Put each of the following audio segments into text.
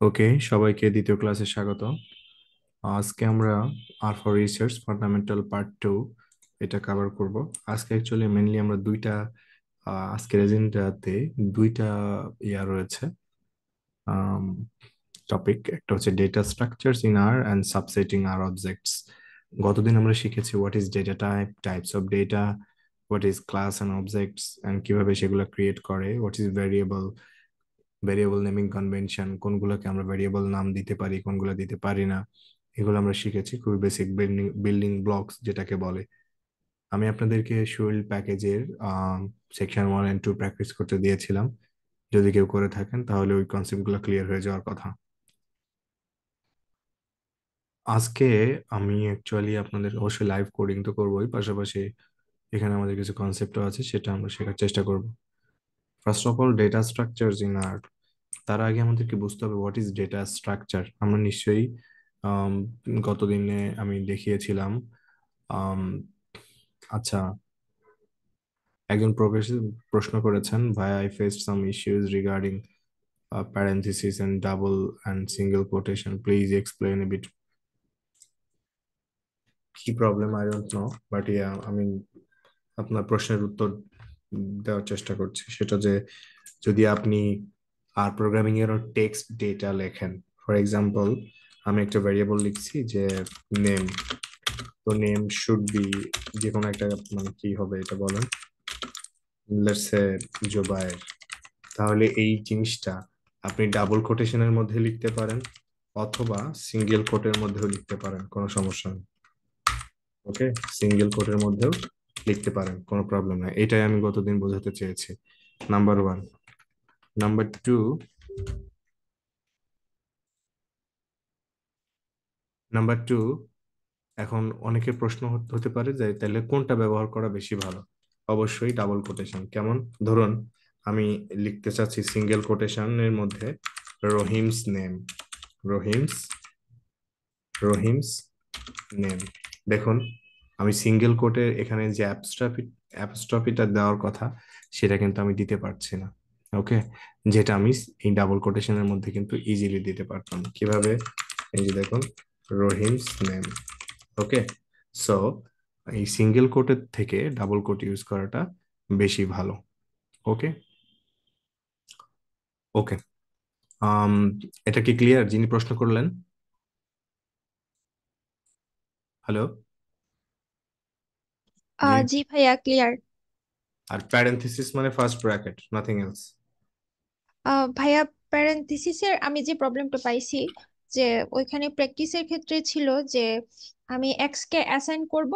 ওকে, সবাইকে দ্বিতীয় ক্লাসে স্বাগত। আজকে আমরা আর ফর রিসার্চ ফান্ডামেন্টাল পার্ট 2 এটা কভার করব। আজকে অ্যাকচুয়ালি মেনলি আমরা আজকের এজেন্ডাতে দুইটা রয়েছে টপিক। একটা হচ্ছে data structures in R and subsetting R objects. গতদিন আমরা শিখেছি what is data type, types of data, what is class and objects and কিভাবে সেগুলো ক্রিয়েট করে, what is variable, variable naming convention, কোনগুলোকে আমরা ভেরিয়েবল নাম দিতে পারি, কোনগুলো দিতে পারি না। এগুলো আমরা শিখেছি, খুবই বেসিক বিল্ডিং বিল্ডিং ব্লকস যেটাকে বলে। আমি আপনাদেরকে শুইল প্যাকেজের সেকশন 1 and 2 প্র্যাকটিস করতে দিয়েছিলাম। যদি কেউ করে থাকেন তাহলে ওই কনসেপ্টগুলো ক্লিয়ার হয়ে যাওয়ার কথা। আজকে আমি অ্যাকচুয়ালি আপনাদের অবশ্যই লাইভ কোডিং তো করবোই, পাশাপাশি এখানে আমাদের কিছু কনসেপ্টও আছে, সেটা আমরা শেখার চেষ্টা করব। First of all, data structures in R. তার আগে আমাদেরকে বুঝতে হবে হোয়াট ইজ ডেটা স্ট্রাকচার। আমরা নিশ্চয়ই আম, গত দিনে আমি দেখিয়েছিলাম। আম, আচ্ছা, একজন প্রফেসর প্রশ্ন করেছেন, ভাই I faced some issues regarding parenthesis and double and single quotation, please explain a bit. কি problem I don't know, but আমি আপনার প্রশ্নের উত্তর দেওয়ার চেষ্টা করছি। সেটা যে যদি আপনি আর প্রোগ্রামিং এর টেক্সট ডেটা লেখেন, ফর এক্সাম্পল আমি একটা ভেরিয়েবল লিখছি যে নেম, তো নেম শুড বি যে কোনো একটা, মানে কি হবে এটা বলেন, লেটস সে জোবায়ের। তাহলে এই জিনিসটা আপনি ডাবল কোটেশনের মধ্যে লিখতে পারেন অথবা সিঙ্গেল কোটের মধ্যেও লিখতে পারেন, কোনো সমস্যা নেই। ওকে, সিঙ্গেল কোটের মধ্যেও লিখতে পারেন, কোনো প্রবলেম নাই। এটাই আমি গতদিন বোঝাতে চেয়েছি, নাম্বার 1। নাম্বার 2, নাম্বার 2, এখন অনেকের প্রশ্ন হতে পারে যে তাহলে কোনটা ব্যবহার করা বেশি ভালো। অবশ্যই ডাবল কোটেশন। কেমন? ধরুন আমি লিখতে চাচ্ছি সিঙ্গেল কোটেশনের মধ্যে রহিমস নেম, রহিমস রহিমস নেম। দেখুন, আমি সিঙ্গেল কোটে এখানে যে অ্যাপস্ট্রফিটা দেওয়ার কথা সেটা কিন্তু আমি দিতে পারছি না। ওকে, যেটা আমি এই ডাবল কোটেশনের মধ্যে কিন্তু ইজিলি দিতে পারতাম। কিভাবে? এই যে দেখুন, রহিমস নেম। ওকে, সো এই সিঙ্গেল কোটের থেকে ডাবল কোট ইউজ করাটা বেশি ভালো। ওকে, ওকে। আম এটা কি ক্লিয়ার যিনি প্রশ্ন করলেন? হ্যালো? যিনি, জি ভাইয়া, ক্লিয়ার। আর প্যারেন্থেসিস মানে ফার্স্ট ব্র্যাকেট, নাথিং এলস। ভাইয়া, প্যারেন্থেসিসের আমি যে প্রবলেমটা পাইছি, যে ওইখানে প্র্যাকটিসের ক্ষেত্রে ছিল যে আমি এক্স কে অ্যাসাইন করব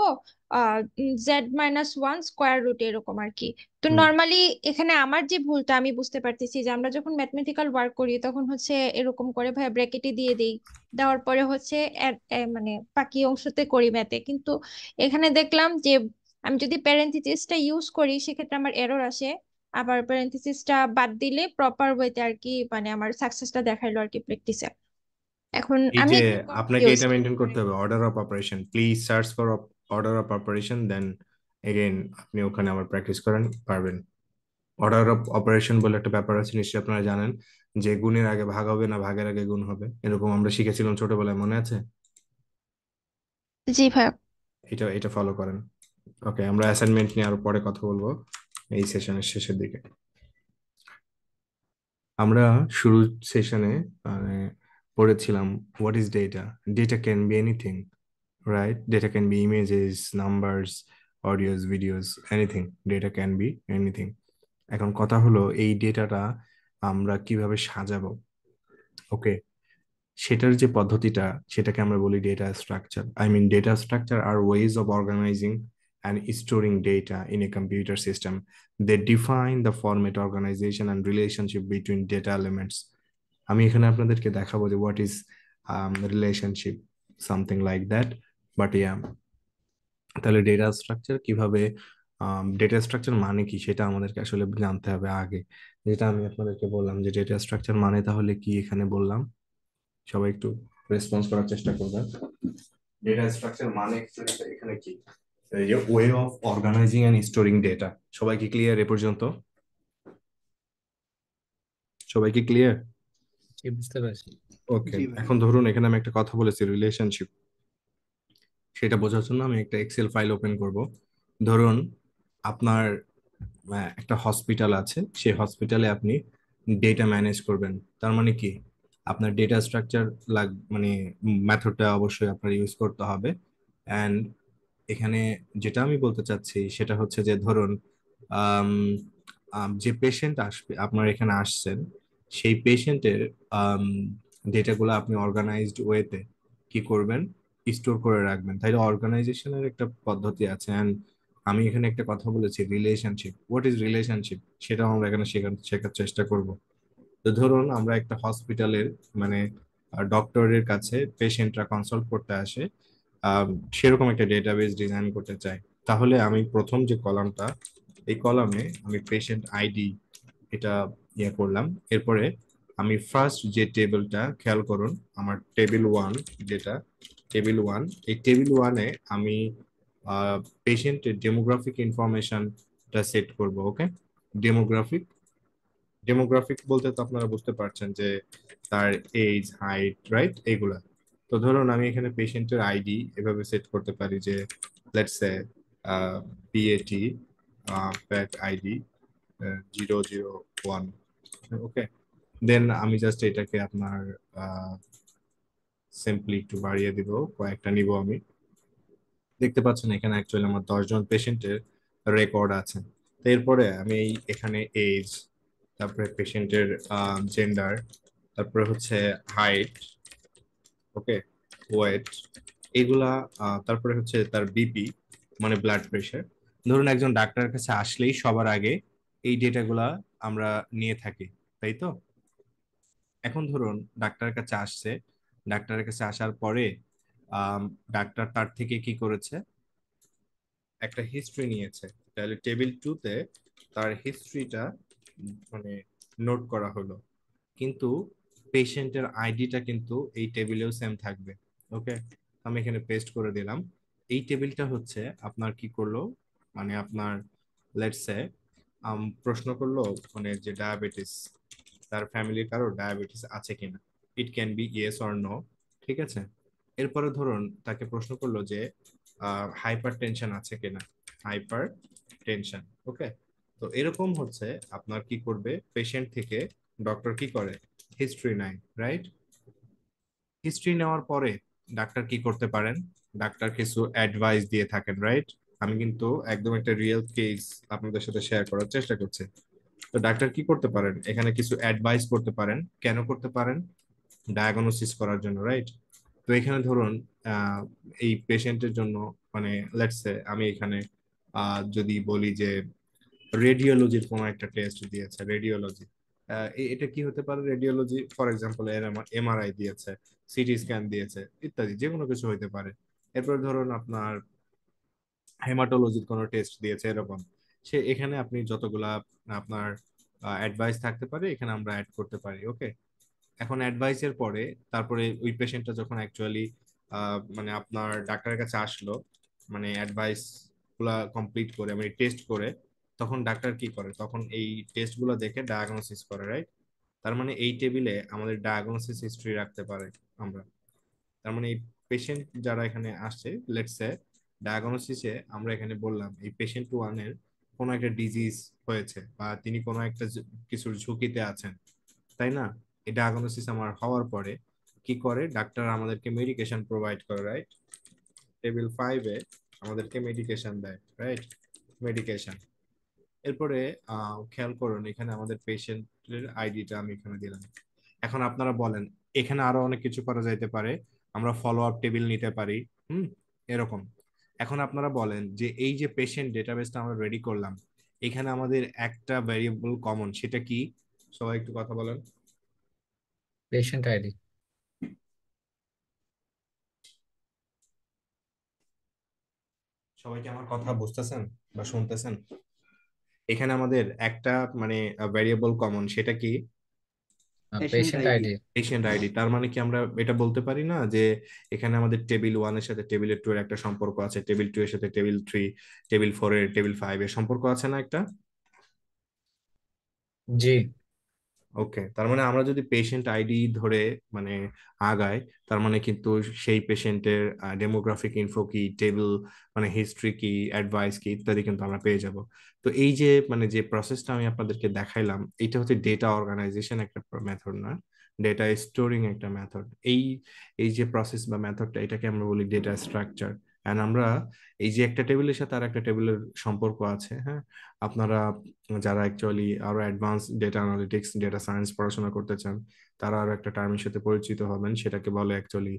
Z-1 স্কোয়ার রুট এরকম আর কি। তো হুম। নর্মালি এখানে আমার যে ভুলটা আমি বুঝতে পারতেছি যে আমরা যখন ম্যাথমেটিক্যাল ওয়ার্ক করি তখন হচ্ছে এরকম করে ভাইয়া ব্র্যাকেটে দিয়ে দেই, দেওয়ার পরে হচ্ছে মানে বাকি অংশতে করি ম্যাথে। কিন্তু এখানে দেখলাম যে আমি যদি প্যারেন্থেসিসটা ইউজ করি সেক্ষেত্রে আমার এরর আসে। আবার প্যারেন্থেসিসটা বাদ দিলে প্রপার ওয়েতে আর কি, মানে আমার সাকসেসটা দেখাইলো আর কি প্র্যাকটিসে। এখন এই আমি যে একটু আপনাকে এটা কনফিউজড কি মেনটেন করতে করি। হবে, order of operation. Please search for order of operation, then again আপনি ওখানে আবার প্র্যাকটিস করেন পারবেন। অর্ডার অফ অপারেশন বলে একটা ব্যাপার আছে, নিশ্চয়ই আপনারা জানেন, যে গুণের আগে ভাগ হবে না ভাগের আগে গুণ হবে, এরকম আমরা শিখেছিলাম ছোটবেলায়, মনে আছে? জি ভাইয়া। এটা এটা ফলো করেন। ওকে, আমরা অ্যাসাইনমেন্ট নিয়ে আরো পরে কথা বলবো এই সেশনের শেষের দিকে। আমরা শুরু সেশনে মানে পড়েছিলাম what is data. Data can be anything, right? Data can be images, numbers, audios, videos, anything. Data can be anything. এখন কথা হলো এই ডেটাটা আমরা কিভাবে সাজাবো। ওকে, সেটার যে পদ্ধতিটা সেটাকে আমরা বলি data structure. I mean data structure are ways of organizing and storing data in a computer system. They define the format, organization and relationship between data elements. আমি এখানে আপনাদেরকে দেখাবো যে what is relationship, something like that. But তাহলে data structure কিভাবে, data structure মানে কি সেটা আমাদেরকে আসলে জানতে হবে আগে। যেটা আমি আপনাদেরকে বললাম যে ডেটা স্ট্রাকচার মানে তাহলে কি এখানে বললাম, সবাই একটু রেসপন্স করার চেষ্টা করবেন। ডেটা স্ট্রাকচার মানে actually এখানে কি, এই যে way of organizing and storing data. সবাই কি ক্লিয়ার এ পর্যন্ত? সবাই কি ক্লিয়ার? কি বুঝতে পারছি। ওকে, জি ভাই। এখন ধরুন এখানে আমি একটা কথা বলেছি রিলেশনশিপ, সেটা বোঝার জন্য আমি একটা এক্সেল ফাইল ওপেন করব। ধরুন আপনার একটা হসপিটাল আছে, সেই হসপিটালে আপনি ডেটা ম্যানেজ করবেন। তার মানে কি, আপনার ডেটা স্ট্রাকচার মানে মেথডটা অবশ্যই আপনার ইউজ করতে হবে। অ্যান্ড এখানে যেটা আমি বলতে চাচ্ছি সেটা হচ্ছে যে ধরুন আম, যে পেশেন্ট আসবে, আপনার এখানে আসছেন, সেই পেশেন্টের ডেটাগুলো আপনি অর্গানাইজড ওয়েতে কি করবেন, স্টোর করে রাখবেন। তাইলে অর্গানাইজেশনের একটা পদ্ধতি আছে। অ্যান্ড আমি এখানে একটা কথা বলেছি রিলেশনশিপ, হোয়াট ইজ রিলেশনশিপ, সেটাও আমরা এখানে শেখার চেষ্টা করব। তো ধরুন আমরা একটা হসপিটালের মানে ডক্টরের কাছে পেশেন্টরা কনসাল্ট করতে আসে, আম, সেরকম একটা ডেটাবেস ডিজাইন করতে চাই। তাহলে আমি প্রথম যে কলামটা, এই কলামে আমি পেশেন্ট আইডি এটা করলাম। এরপরে আমি ফার্স্ট যে টেবিলটা খেয়াল করুন, আমার টেবিল ওয়ান, যেটা টেবিল ওয়ান, এই টেবিল ওয়ানে আমি পেশেন্টের ডেমোগ্রাফিক ইনফরমেশনটা সেট করব। ওকে, ডেমোগ্রাফিক, ডেমোগ্রাফিক বলতে তো আপনারা বুঝতে পারছেন যে তার এজ, হাইট, রাইট, এগুলা। তো ধরুন আমি এখানে পেশেন্টের আইডি এভাবে সেট করতে পারি যে let's say PAT pack ID 001। ওকে, দেন আমি জাস্ট এটাকে আপনার সিম্পলি একটু বাড়িয়ে দিব, কয়েকটা নিব আমি। দেখতে পাচ্ছেন এখানে অ্যাকচুয়ালি আমার 10 জন পেশেন্টের রেকর্ড আছে। তো এরপরে আমি এখানে এজ, তারপরে পেশেন্টের জেন্ডার, তারপরে হচ্ছে হাইট, ওকে, ওয়েট, এগুলা, তারপরে হচ্ছে তার বিপি মানে ব্লাড প্রেশার। ধরুন একজন ডাক্তারের কাছে আসলেই সবার আগে এই ডেটাগুলা আমরা নিয়ে থাকি, তাই তো? এখন ধরুন ডাক্তারের কাছে আসছে, ডাক্তারের কাছে আসার পরে আম, ডাক্তার তার থেকে কি করেছে, একটা হিস্ট্রি নিয়েছে। তাহলে টেবিল টুতে তার হিস্ট্রিটা মানে নোট করা হলো, কিন্তু পেশেন্টের আইডিটা কিন্তু এই টেবিলেও সেম থাকবে। ওকে, আমি এখানে পেস্ট করে দিলাম। এই টেবিলটা হচ্ছে আপনার কি করলো, মানে আপনার লেটস সে প্রশ্ন করলো মানে যে ডায়াবেটিস, তার ফ্যামিলির কারো ডায়াবেটিস আছে কিনা, it can be yes or no. ঠিক আছে, এরপরে ধরুন তাকে প্রশ্ন করলো যে হাইপার টেনশন আছে কিনা, হাইপার টেনশন। ওকে, তো এরকম হচ্ছে আপনার কি করবে, পেশেন্ট থেকে ডক্টর কি করে, হিস্ট্রি নেয়, রাইট? হিস্ট্রি নেওয়ার পরে ডাক্তার কি করতে পারেন, ডাক্তার কিছু অ্যাডভাইস দিয়ে থাকেন, রাইট? আমি কিন্তু একদম একটা রিয়েল কেস আপনাদের সাথে শেয়ার করার চেষ্টা করছি। তো ডাক্তার কি করতে পারেন, এখানে কিছু অ্যাডভাইস করতে পারেন। কেন করতে পারেন, ডায়াগনোসিস করার জন্য, রাইট? তো এখানে ধরুন আহ, এই পেশেন্টের জন্য মানে লেটস সে আমি এখানে যদি বলি যে রেডিওলজির কোনো একটা টেস্ট দিয়েছে, রেডিওলজি, এটা কি হতে পারে, রেডিওলজি ফর এক্সাম্পল এমআরআই দিয়েছে, সিটি স্ক্যান দিয়েছে, ইত্যাদি যে কোনো কিছু হতে পারে। এরপর ধরুন আপনার হেমাটোলজির কোনো টেস্ট দিয়েছে, এরকম। সে এখানে আপনি যতগুলা আপনার অ্যাডভাইস থাকতে পারে এখানে আমরা অ্যাড করতে পারি। ওকে, এখন অ্যাডভাইসের পরে তারপরে ওই পেশেন্টটা যখন অ্যাকচুয়ালি মানে আপনার ডাক্তারের কাছে আসলো, মানে অ্যাডভাইস গুলা কমপ্লিট করে মানে টেস্ট করে, তখন ডাক্তার কি করে, তখন এই টেস্ট গুলো দেখে ডায়াগনোসিস করে, রাইট? তার মানে এই টেবিলে আমাদের ডায়াগনোসিস হিস্ট্রি রাখতে পারে আমরা। তার মানে এই পেশেন্ট যারা এখানে আসছে, লেটস সে ডায়াগনোসিসে আমরা এখানে বললাম এই পেশেন্ট ওয়ানের কোনো একটা ডিজিজ হয়েছে বা তিনি কোনো একটা কিছুর ঝুঁকিতে আছেন, তাই না? এই ডায়াগনোসিস আমার হওয়ার পরে কি করে, ডাক্তার আমাদেরকে মেডিকেশন প্রোভাইড করে, রাইট? টেবিল 5-এ আমাদেরকে মেডিকেশন দেয়, রাইট? মেডিকেশন। এরপরে খেয়াল করুন এখানে আমাদের পেশেন্টের আইডিটা আমি এখানে দিলাম। এখন আপনারা বলেন এখানে আরো অনেক কিছু করা যাইতে পারে, আমরা ফলো আপ টেবিল নিতে পারি, হুম, এরকম। এখন আপনারা বলেন যে এই যে পেশেন্ট ডেটাবেসটা আমরা রেডি করলাম, এখানে আমাদের একটা ভেরিয়েবল কমন, সেটা কি? সবাই একটু কথা বলেন। Patient ID. সবাই কি আমার কথা বুঝতেছেন বা শুনতেছেন? এখানে আমাদের একটা মানে ভেরিয়েবল কমন, সেটা কি? Patient patient ID. ID. Patient ID. তার মানে কি আমরা এটা বলতে পারি না যে এখানে আমাদের টেবিল ওয়ান এর সাথে টেবিল টু এর একটা সম্পর্ক আছে, টেবিল টু এর সাথে টেবিল থ্রি, টেবিল ফোর এর, টেবিল ফাইভ এর সম্পর্ক আছে না একটা? জি। ওকে, তার মানে আমরা যদি পেশেন্ট আইডি ধরে মানে আগাই, তার মানে কিন্তু সেই পেশেন্টের ডেমোগ্রাফিক ইনফো কি, টেবিল মানে হিস্ট্রি কি, অ্যাডভাইস কি ইত্যাদি কিন্তু আমরা পেয়ে যাব। তো এই যে মানে যে প্রসেসটা আমি আপনাদেরকে দেখাইলাম, এটা হচ্ছে ডেটা অর্গানাইজেশন একটা মেথড না, ডেটা স্টোরিং একটা মেথড। এই এই যে প্রসেস বা মেথডটা, এটাকে আমরা বলি ডেটা স্ট্রাকচার। এন্ড আমরা এই যে একটা টেবিলের সাথে আর একটা টেবিলের সম্পর্ক আছে, হ্যাঁ, আপনারা যারা অ্যাকচুয়ালি আরো advance data analytics, data science পড়াশোনা করতে চান, তারা আরো একটা টার্মের সাথে পরিচিত হবেন, সেটাকে বলে অ্যাকচুয়ালি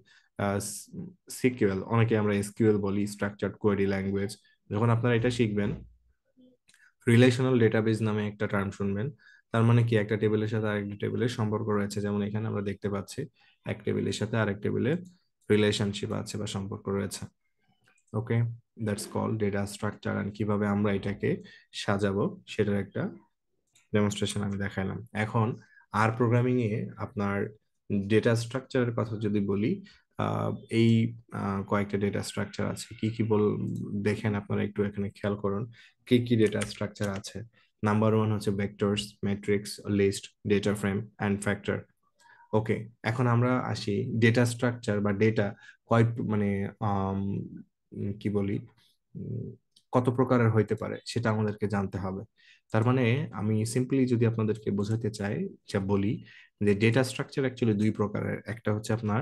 সিকিউএল, অনেকে আমরা এসকিউএল বলি, স্ট্রাকচার্ড কোয়েরি ল্যাঙ্গুয়েজ। যখন আপনারা এটা শিখবেন, রিলেশনাল ডেটাবেজ নামে একটা টার্ম শুনবেন। তার মানে কি, একটা টেবিলের সাথে আরেকটা টেবিলের সম্পর্ক রয়েছে, যেমন এখানে আমরা দেখতে পাচ্ছি এক টেবিলের সাথে আরেক টেবিলের রিলেশনশিপ আছে বা সম্পর্ক রয়েছে। Okay, that's call data structure. And কিভাবে আমরা এটাকে সাজাবো সেটার একটা ডেমনস্ট্রেশন আমি দেখালাম। এখন আর প্রোগ্রামিং এ আপনার ডেটা স্ট্রাকচারের কথা যদি বলি, আহ, এই কয়েকটা ডেটা স্ট্রাকচার আছে, কি কি দেখেন আপনারা একটু এখানে খেয়াল করুন কি কি ডেটা স্ট্রাকচার আছে। নাম্বার ওয়ান হচ্ছে vectors, matrix, list, data frame and factor. Okay, এখন আমরা আসি ডেটা স্ট্রাকচার বা ডেটা কয় মানে আম, কি বলি, উম, কত প্রকারের হইতে পারে সেটা আমাদেরকে জানতে হবে। তার মানে আমি সিম্পলি যদি আপনাদেরকে বোঝাতে চাই, যা বলি যে ডেটা স্ট্রাকচার অ্যাকচুয়ালি দুই প্রকারের, একটা হচ্ছে আপনার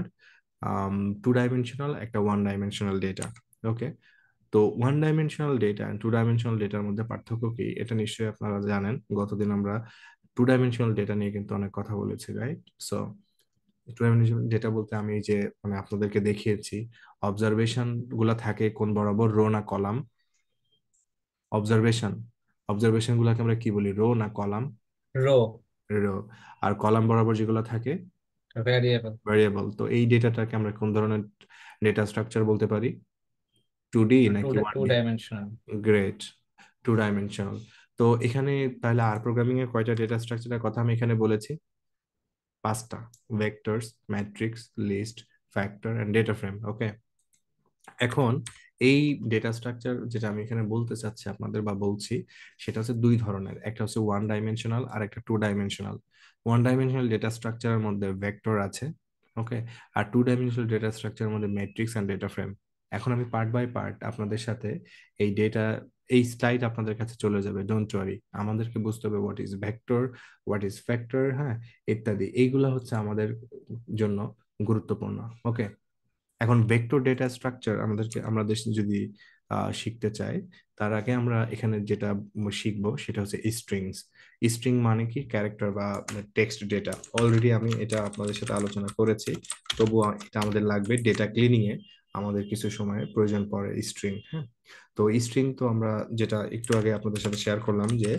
টু ডাইমেনশনাল, একটা ওয়ান ডাইমেনশনাল ডেটা। ওকে, তো one dimensional data to dimensional ডেটার মধ্যে পার্থক্য কি, এটা নিশ্চয়ই আপনারা জানেন। গতদিন আমরা টু ডাইমেনশনাল ডেটা নিয়ে কিন্তু অনেক কথা বলেছি, right? So two dimensional data বলতে আমি এই যে মানে আপনাদেরকে দেখিয়েছি, অবজারভেশন গুলা থাকে কোন বরাবর, রো না কলাম? অবজারভেশন, অবজারভেশন গুলাকে আমরা কি বলি, রো না কলাম? রো। রো। আর কলাম বরাবর যেগুলো থাকে, ভ্যারিয়েবল। ভেরিয়েবল। তো এই ডেটাটাকে আমরা কোন ধরনের ডেটা স্ট্রাকচার বলতে পারি, টু ডি নাকি one two D? Dimensional. Great, two dimensional. তো এখানে তাহলে আর প্রোগ্রামিং এর কয়টা ডেটা স্ট্রাকচারের কথা আমি এখানে বলেছি? পাঁচটা। Vectors, matrix, list, factor and data frame. Okay, এখন এই ডেটা স্ট্রাকচার যেটা আমি এখানে বলতে চাচ্ছি আপনাদের বা বলছি, সেটা হচ্ছে দুই ধরনের, একটা হচ্ছে ওয়ান ডাইমেনশনাল আর একটা two dimensional. One dimensional data স্ট্রাকচারের মধ্যে ভেক্টর আছে, ওকে, আর টু ডাইমেনশনাল ডেটা স্ট্রাকচারের মধ্যে ম্যাট্রিক্স এন্ড ডেটা ফ্রেম। এখন আমি পার্ট বাই পার্ট আপনাদের সাথে এই ডেটা, এই স্লাইড আপনাদের কাছে চলে যাবে, ডোন্ট ওয়ারি। আমাদেরকে বুঝতে হবে what is vector, what is factor, হ্যাঁ, ইত্যাদি। এইগুলা হচ্ছে আমাদের জন্য গুরুত্বপূর্ণ। ওকে, এখন ভেক্টর ডেটা স্ট্রাকচার আমাদের যদি শিখতে চাই, তার আগে আমরা এখানে যেটা শিখবো সেটা হচ্ছে স্ট্রিংস। স্ট্রিং মানে কি, ক্যারেক্টার বা টেক্সট ডেটা। অলরেডি আমি এটা আপনাদের সাথে আলোচনা করেছি, তবুও এটা আমাদের লাগবে ডেটা ক্লিনিং এ, আমাদের কিছু সময় প্রয়োজন পড়ে স্ট্রিং, হ্যাঁ। তো স্ট্রিং তো আমরা যেটা একটু আগে আপনাদের সাথে শেয়ার করলাম যে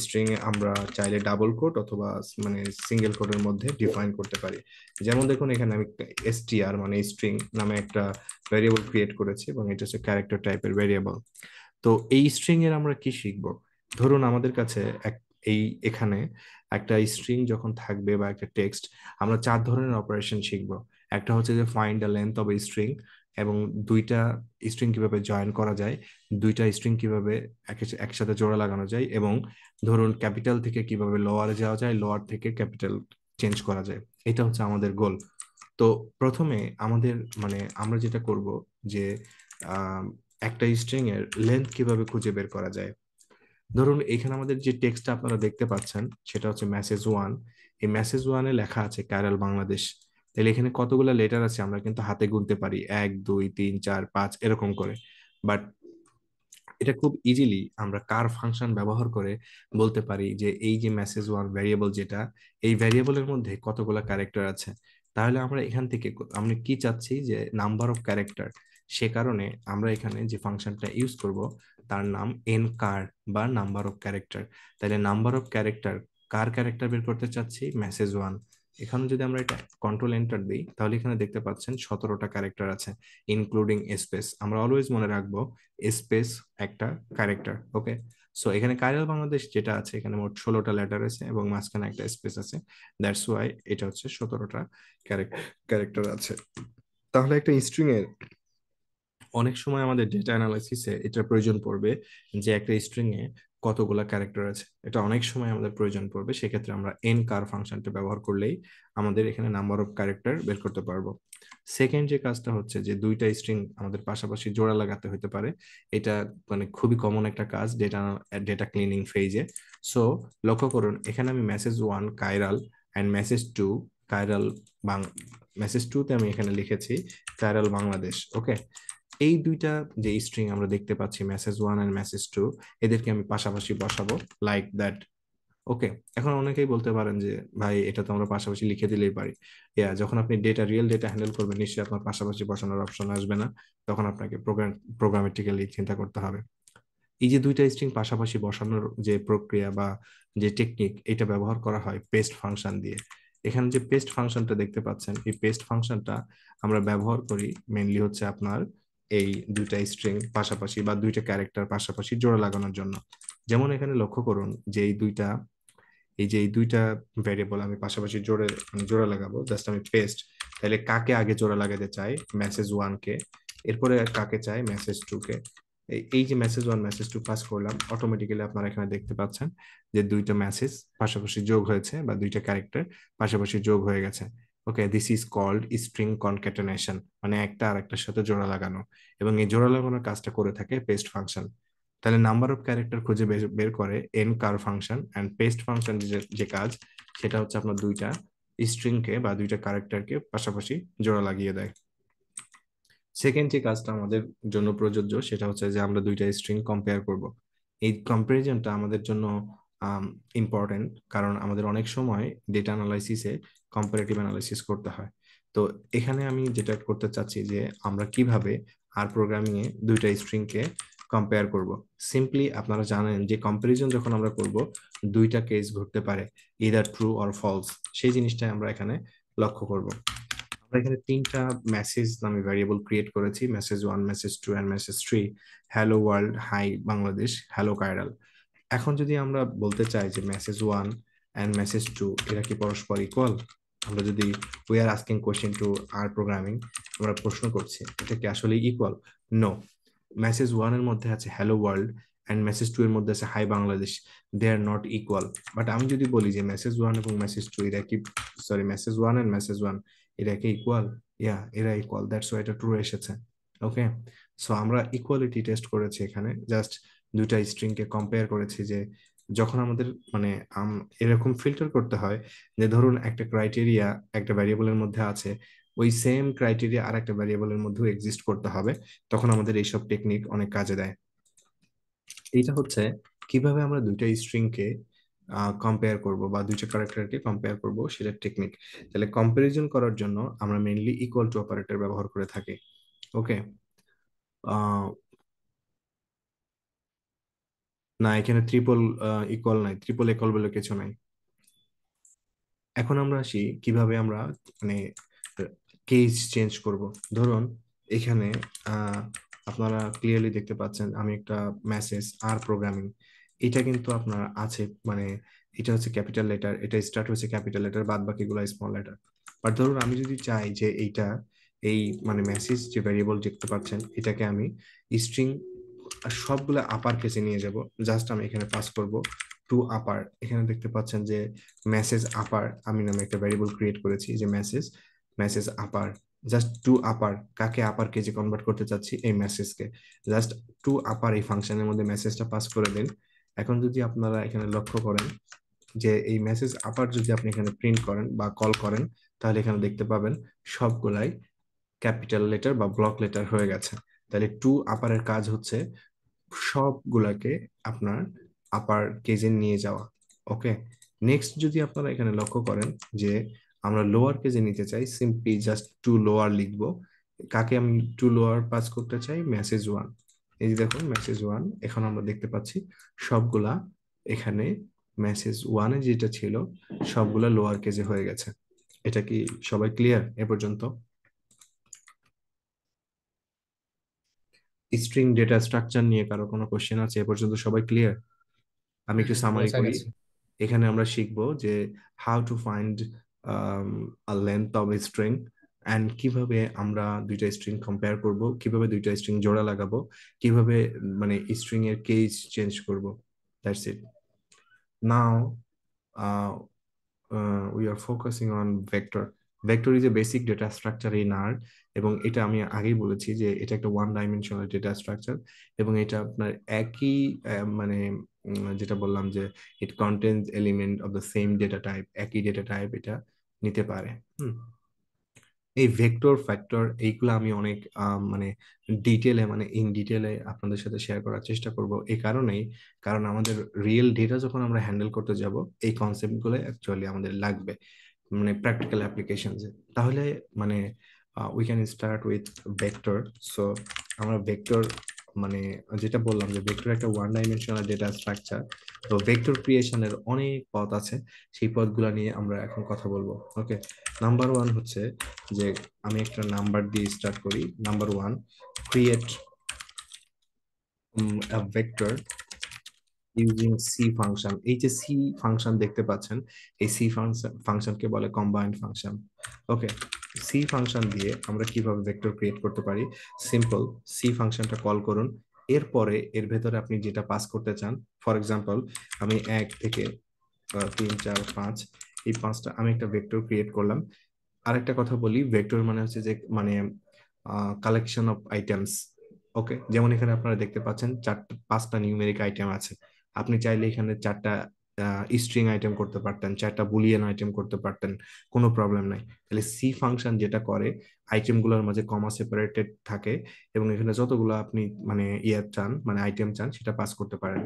স্ট্রিং এ আমরা চাইলে ডাবল কোট অথবা মানে সিঙ্গেল কোটের মধ্যে ডিফাইন করতে পারি। যেমন দেখুন এখানে আমি str মানে স্ট্রিং নামে একটা ভেরিয়েবল ক্রিয়েট করেছি, এবং এটা হচ্ছে ক্যারেক্টার টাইপের ভেরিয়েবল। তো এই স্ট্রিং এর আমরা কি শিখব? ধরুন আমাদের কাছে এখানে একটা স্ট্রিং যখন থাকবে বা একটা টেক্সট, আমরা চার ধরনের অপারেশন শিখব। একটা হচ্ছে যে find the length of a string, এবং দুইটা স্ট্রিং কিভাবে জয়েন করা যায়, দুইটা স্ট্রিং কিভাবে একসাথে জোড়া লাগানো যায়, এবং ধরুন ক্যাপিটাল থেকে কিভাবে লোয়ারে যাওয়া যায়, লোয়ার থেকে ক্যাপিটাল চেঞ্জ করা যায়। এটা হচ্ছে আমাদের গোল। তো প্রথমে আমাদের মানে আমরা যেটা করব যে আহ, একটা স্ট্রিং এর লেন্থ কিভাবে খুঁজে বের করা যায়। ধরুন এখানে আমাদের যে টেক্সটটা আপনারা দেখতে পাচ্ছেন সেটা হচ্ছে মেসেজ ওয়ান। এই মেসেজ ওয়ানে লেখা আছে কায়রাল বাংলাদেশ। তাহলে এখানে কতগুলো লেটার আছে আমরা কিন্তু হাতে গুনতে পারি, 1 2 3 4 5 এরকম করে। বাট এটা খুব ইজিলি আমরা কার ফাংশন ব্যবহার করে বলতে পারি যে এই যে মেসেজ ওয়ান ভ্যারিয়েবল যেটা, এই ভ্যারিয়েবলের মধ্যে কতগুলো ক্যারেক্টার আছে। তাহলে আমরা এখান থেকে আমরা কি চাচ্ছি যে নাম্বার অফ ক্যারেক্টার, সে কারণে আমরা এখানে যে ফাংশনটা ইউজ করব তার নাম এন কার বা নাম্বার অফ ক্যারেক্টার। তাহলে number of character, car character বের করতে চাচ্ছি, মেসেজ ওয়ান। এখানে যদি আমরা এটা কন্ট্রোল এন্টার দিই, তাহলে এখানে দেখতে পাচ্ছেন 17টা ক্যারেক্টার আছে, ইনক্লুডিং স্পেস। আমরা অলওয়েজ মনে রাখবো স্পেস একটা ক্যারেক্টার। ওকে, সো এখানে কাইরাল বাংলাদেশ যেটা আছে, এখানে মোট 16টা লেটার আছে এবং মাঝখানে একটা স্পেস আছে, দ্যাটস ওয়াই এটা হচ্ছে 17টা ক্যারেক্টার আছে। তাহলে একটা স্ট্রিং এর অনেক সময় আমাদের ডেটা অ্যানালাইসিসে এটা প্রয়োজন পড়বে যে একটা স্ট্রিং এ কতগুলা ক্যারেক্টার আছে। এটা অনেক সময় আমাদের প্রয়োজন পড়বে, সেক্ষেত্রে আমরা এন কার ফাংশনটা ব্যবহার করলেই আমাদের এখানে নাম্বার অফ ক্যারেক্টার বের করতে পারবো। সেকেন্ড যে কাজটা হচ্ছে যে দুইটা স্ট্রিং আমাদের পাশাপাশি জোড়া লাগাতে হতে পারে। এটা মানে খুবই কমন একটা কাজ ডেটা ক্লিনিং ফেজে। সো লক্ষ্য করুন, এখানে আমি message 1 chiral and message 2 chiral বাং মেসেজ 2 তে আমি এখানে লিখেছি কাইরাল বাংলাদেশ। ওকে, এই দুইটা যে স্ট্রিং আমরা দেখতে পাচ্ছি মেসেজ 1 এন্ড মেসেজ 2, এদেরকে আমি পাশাপাশি বসাবো লাইক দ্যাট। ওকে, এখন অনেকেই বলতে পারেন যে ভাই এটা তো আমরা পাশাপাশি লিখে দিলেই পারি। যখন আপনি রিয়েল ডেটা হ্যান্ডেল করবেন, নিশ্চয়ই আপনার পাশাপাশি বসানোর অপশন আসবে না, তখন আপনাকে প্রোগ্রামেটিক্যালি চিন্তা করতে হবে। এই যে দুইটা স্ট্রিং পাশাপাশি বসানোর যে প্রক্রিয়া বা যে টেকনিক, এটা ব্যবহার করা হয় পেস্ট ফাংশন দিয়ে। এখানে যে পেস্ট ফাংশনটা দেখতে পাচ্ছেন, এই পেস্ট ফাংশনটা আমরা ব্যবহার করি মেইনলি হচ্ছে আপনার এই দুইটা স্ট্রিং পাশাপাশি বা দুইটা ক্যারেক্টার পাশাপাশি জোড়া লাগানোর জন্য। যেমন এখানে লক্ষ্য করুন যে এই দুইটা ভেরিয়েবল আমি পাশাপাশি জোড়া লাগাবো, জাস্ট আমি পেস্ট। তাহলে কাকে আগে জোড়া লাগাতে চাই? মেসেজ 1 কে। এরপরে কাকে চাই? মেসেজ 2 কে। এই যে মেসেজ 1 মেসেজ 2 পাস করলাম, অটোমেটিক্যালি আপনারা এখানে দেখতে পাচ্ছেন যে দুইটা মেসেজ পাশাপাশি যোগ হয়েছে বা দুইটা ক্যারেক্টার পাশাপাশি যোগ হয়ে গেছে। Okay, this is called string concatenation, মানে একটা আর একটার সাথে জোড়া লাগানো। এবং এই জোড়া লাগানোর কাজটা করে থাকে পেস্ট ফাংশন। তাহলে নাম্বার অফ ক্যারেক্টার খুঁজে বের করে nchar function, and paste function যে কাজ, সেটা হচ্ছে আপনার দুইটা স্ট্রিং কে বা দুইটা ক্যারেক্টারকে পাশাপাশি জোড়া লাগিয়ে দেয়। সেকেন্ড যে কাজটা আমাদের জন্য প্রযোজ্য, সেটা হচ্ছে যে আমরা দুইটা স্ট্রিং কম্পেয়ার করব। এই কম্পারিজনটা আমাদের জন্য ইম্পর্টেন্ট, কারণ আমাদের অনেক সময় ডেটা অ্যানালাইসিসে কম্পারেটিভ অ্যানালাইসিস করতে হয়। তো এখানে আমি যেটা করতে চাচ্ছি যে আমরা কিভাবে আর প্রোগ্রামিং এ দুইটা স্ট্রিং কে কম্পেয়ার করব। সিম্পলি আপনারা জানেন যে কম্পারিজন যখন আমরা করব, দুইটা কেস ঘটতে পারে, ইদার ট্রু অর ফলস। সেই জিনিসটাই আমরা এখানে লক্ষ্য করব। আমরা এখানে তিনটা মেসেজ নামে ভ্যারিয়েবল ক্রিয়েট করেছি, message 1 message 2 and message 3। Hello world, hi Bangladesh, hello কাইরাল। এখন যদি আমরা বলতে চাই যে মেসেজ 1 এন্ড মেসেজ 2 এরা কি পরস্পর ইকুয়াল, আমরা যদি we are asking question to R programming, আমরা প্রশ্ন করছি এটা কি আসলে ইকুয়াল? নো। মেসেজ 1 এর মধ্যে আছে হ্যালো ওয়ার্ল্ড এন্ড মেসেজ 2 এর মধ্যে আছে hi Bangladesh, they are not equal. But আমি যদি বলি যে মেসেজ 1 এবং মেসেজ 2 এরা কি, সরি, মেসেজ 1 এন্ড মেসেজ 1 এরা কি ইকুয়াল? এরা ইকুয়াল, দ্যাটস ওয়াই এটা ট্রু এসেছে। ওকে, সো আমরা ইকুয়ালিটি টেস্ট করেছি এখানে, জাস্ট দুইটা স্ট্রিং কে কম্পেয়ার করেছি যে যখন আমাদের মানে এরকম ফিল্টার করতে হয় যে ধরুন একটা ক্রাইটেরিয়া একটা ভ্যারিয়েবলের মধ্যে আছে, ওই সেম ক্রাইটেরিয়া আর একটা ভ্যারিয়েবলের মধ্যেও এক্সিস্ট করতে হবে, তখন আমাদের এইসব টেকনিক অনেক কাজে দেয়। এইটা হচ্ছে কিভাবে আমরা দুইটা স্ট্রিং কে কম্পেয়ার করব বা দুইটা ক্যারেক্টারকে কম্পেয়ার করব, সেটা টেকনিক। তাহলে কম্পারিজন করার জন্য আমরা মেইনলি ইকুয়াল টু অপারেটর ব্যবহার করে থাকি। ওকে, না এখানে ট্রিপল ইকুয়াল নাই, ট্রিপল ইকুয়াল বলে কিছু নাই। এখন আমরা আসি কিভাবে আমরা মানে কেস চেঞ্জ করব। ধরুন এখানে আহ, আপনারা ক্লিয়ারলি দেখতে পাচ্ছেন আমি একটা মেসেজ আর প্রোগ্রামিং, এটা কিন্তু আপনার আছে মানে এটা হচ্ছে ক্যাপিটাল লেটার, এটা স্টার্ট হচ্ছে ক্যাপিটাল লেটার, বাদ বাকিগুলো স্মল লেটার। বাট ধরুন আমি যদি চাই যে এই মানে মেসেজ যে ভ্যারিয়েবল দেখতে পাচ্ছেন এটাকে আমি স্ট্রিং সবগুলো আপার কেসে নিয়ে যাব, জাস্ট আমি এখানে পাস করব টু আপার। এখানে দেখতে পাচ্ছেন যে মেসেজ আপার আমি নামে একটা ভ্যারিয়েবল ক্রিয়েট করেছি যে মেসেজ মেসেজ আপার, জাস্ট টু আপার। কাকে আপার কেজে কনভার্ট করতে চাচ্ছি? এই মেসেজকে। জাস্ট টু আপার এই ফাংশনের মধ্যে মেসেজটা পাস করে দিন। এখন যদি আপনারা এখানে লক্ষ্য করেন যে এই মেসেজ আপার যদি আপনি এখানে প্রিন্ট করেন বা কল করেন, তাহলে এখানে দেখতে পাবেন সবগুলাই ক্যাপিটাল লেটার বা ব্লক লেটার হয়ে গেছে। তাহলে টু আপারের কাজ হচ্ছে সবগুলাকে আপনার আপার কেজে নিয়ে যাওয়া। ওকে, নেক্সট যদি আপনারা এখানে লক্ষ্য করেন যে আমরা লোয়ার কেজে নিতে চাই, সিম্পলি জাস্ট টু লোয়ার লিখবো। কাকে আমি টু লোয়ার পাস করতে চাই? মেসেজ 1। এই যে দেখুন মেসেজ 1, এখন আমরা দেখতে পাচ্ছি সবগুলা এখানে মেসেজ 1 এ যেটা ছিল সবগুলা লোয়ার কেজে হয়ে গেছে। এটা কি সবাই ক্লিয়ার এ পর্যন্ত? স্ট্রিং ডেটা স্ট্রাকচার নিয়ে কারো কোনো কোশ্চেন আছে এ পর্যন্ত? সবাই ক্লিয়ার? আমি একটু সামারি বোঝা করি। গেছে। এখানে আমরা শিখবো যে how to find a length of string, and কিভাবে আমরা দুইটা স্ট্রিং কম্পেয়ার করব, কিভাবে দুইটা স্ট্রিং জোড়া লাগাবো, কিভাবে মানে স্ট্রিং এর কেস চেঞ্জ করব। That's it. Now we are focusing on vector. Vector is a basic data structure in R, এবং এটা আমি আগেই বলেছি যে এটা একটা ওয়ান ডাইমেনশনাল ডেটা স্ট্রাকচার, এবং এটা আপনার একই মানে যেটা বললাম যে it contains element of the same data type, একই ডেটা টাইপ এটা নিতে পারে। এই ভেক্টর ফ্যাক্টর এইগুলো আমি অনেক মানে ডিটেলে, মানে ইন ডিটেলে আপনাদের সাথে শেয়ার করার চেষ্টা করব, এই কারণেই কারণ আমাদের রিয়েল ডেটা যখন আমরা হ্যান্ডেল করতে যাব এই কনসেপ্টগুলো অ্যাকচুয়ালি আমাদের লাগবে, মানে প্র্যাকটিক্যাল অ্যাপ্লিকেশনসে। তাহলে মানে we can start with vector. So আমরা ভেক্টর মানে যেটা বললাম যে ভেক্টর একটা ওয়ান ডাইমেনশনাল ডেটা স্ট্রাকচার। তো ভেক্টর ক্রিয়েশনের অনেক পথ আছে, সেই পথগুলো নিয়ে আমরা এখন কথা বলবো। ওকে, নাম্বার ওয়ান হচ্ছে যে আমি একটা নাম্বার দিয়ে স্টার্ট করি। Number one, create a vector using C function. এই যে সি ফাংশন দেখতে পাচ্ছেন, এই সি ফাংশনকে বলে কম্বাইন্ড ফাংশন। ওকে, সি ফাংশন দিয়ে আমরা কিভাবে ভেক্টর ক্রিয়েট করতে পারি? সিম্পল, সি ফাংশনটা কল করুন, এরপরে এর ভেতরে আপনি যেটা পাস করতে চান, ফর এক্সাম্পল আমি 1 থেকে 3 4 5 এই 5টা আমি একটা ভেক্টর ক্রিয়েট করলাম। আরেকটা কথা বলি, ভেক্টর মানে হচ্ছে যে মানে কালেকশন অফ আইটেমস। ওকে, যেমন এখানে আপনারা দেখতে পাচ্ছেন 5টা নিউমেরিক আইটেম আছে। আপনি চাইলে এখানে 4টা স্ট্রিং আইটেম করতে পারতেন, 4টা বুলিয়ান আইটেম করতে পারতেন, কোনো প্রবলেম নাই। তাহলে সি ফাংশন যেটা করে, আইটেমগুলোর মাঝে কমা সেপারেটেড থাকে, এবং এখানে যতগুলো আপনি মানে চান, মানে আইটেম চান, সেটা পাস করতে পারেন।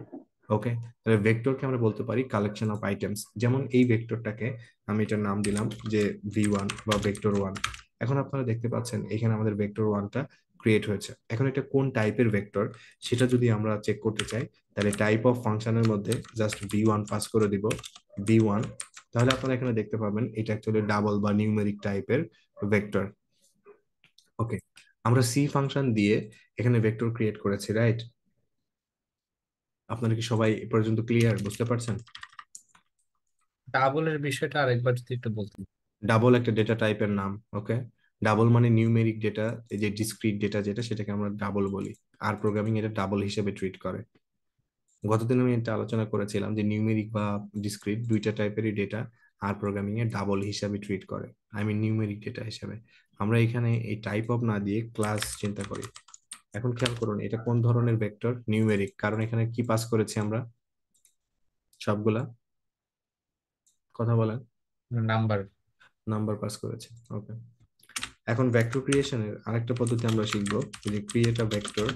ওকে, তাহলে ভেক্টরকে আমরা বলতে পারি কালেকশন অফ আইটেমস। যেমন এই ভেক্টরটাকে আমি এটার নাম দিলাম যে V1 বা ভেক্টর 1। এখন আপনারা দেখতে পাচ্ছেন এখানে আমাদের ভেক্টর 1টা ক্রিয়েট হয়েছে। এখন এটা কোন টাইপের ভেক্টর সেটা যদি আমরা চেক করতে চাই, তাহলে টাইপ অফ ফাংশনের মধ্যে জাস্ট V1 পাস করে দিব, V1। তাহলে আপনারা এখানে দেখতে পাবেন এটা অ্যাকচুয়ালি ডাবল বা নিউমেরিক টাইপের ভেক্টর। ওকে, আমরা সি ফাংশন দিয়ে এখানে ভেক্টর ক্রিয়েট করেছি, রাইট? আপনারা কি সবাই এ পর্যন্ত ক্লিয়ার, বুঝতে পারছেন? ডাবলের বিষয়টা আরেকবার যদি একটু বলতেন। ডাবল একটা ডেটা টাইপের নাম। ওকে, ডাবল মানে নিউমেরিক ডেটা, এই যে ডিসক্রিট ডেটা যেটা, সেটাকে আমরা ডাবল বলি। আর প্রোগ্রামিং এটা ডাবল হিসেবে ট্রিট করে। গতদিন আমি এটা আলোচনা করেছিলাম যে নিউমেরিক বা ডিসক্রিট দুইটা টাইপেরই ডেটা আর প্রোগ্রামিং এ ডাবল হিসাবে ট্রিট করে, আই মিন নিউমেরিক ডেটা হিসেবে। আমরা এখানে এই টাইপ অফ না দিয়ে ক্লাস চিন্তা করি। এখন খেয়াল করুন এটা কোন ধরনের ভেক্টর? নিউমেরিক, কারণ এখানে কি পাস করেছি আমরা? সবগুলা কথা বলেন। নাম্বার। নাম্বার পাস করেছি। ওকে, এখন ভেক্টর ক্রিয়েশনের আরেকটা পদ্ধতি আমরা শিখবো, যে create a vector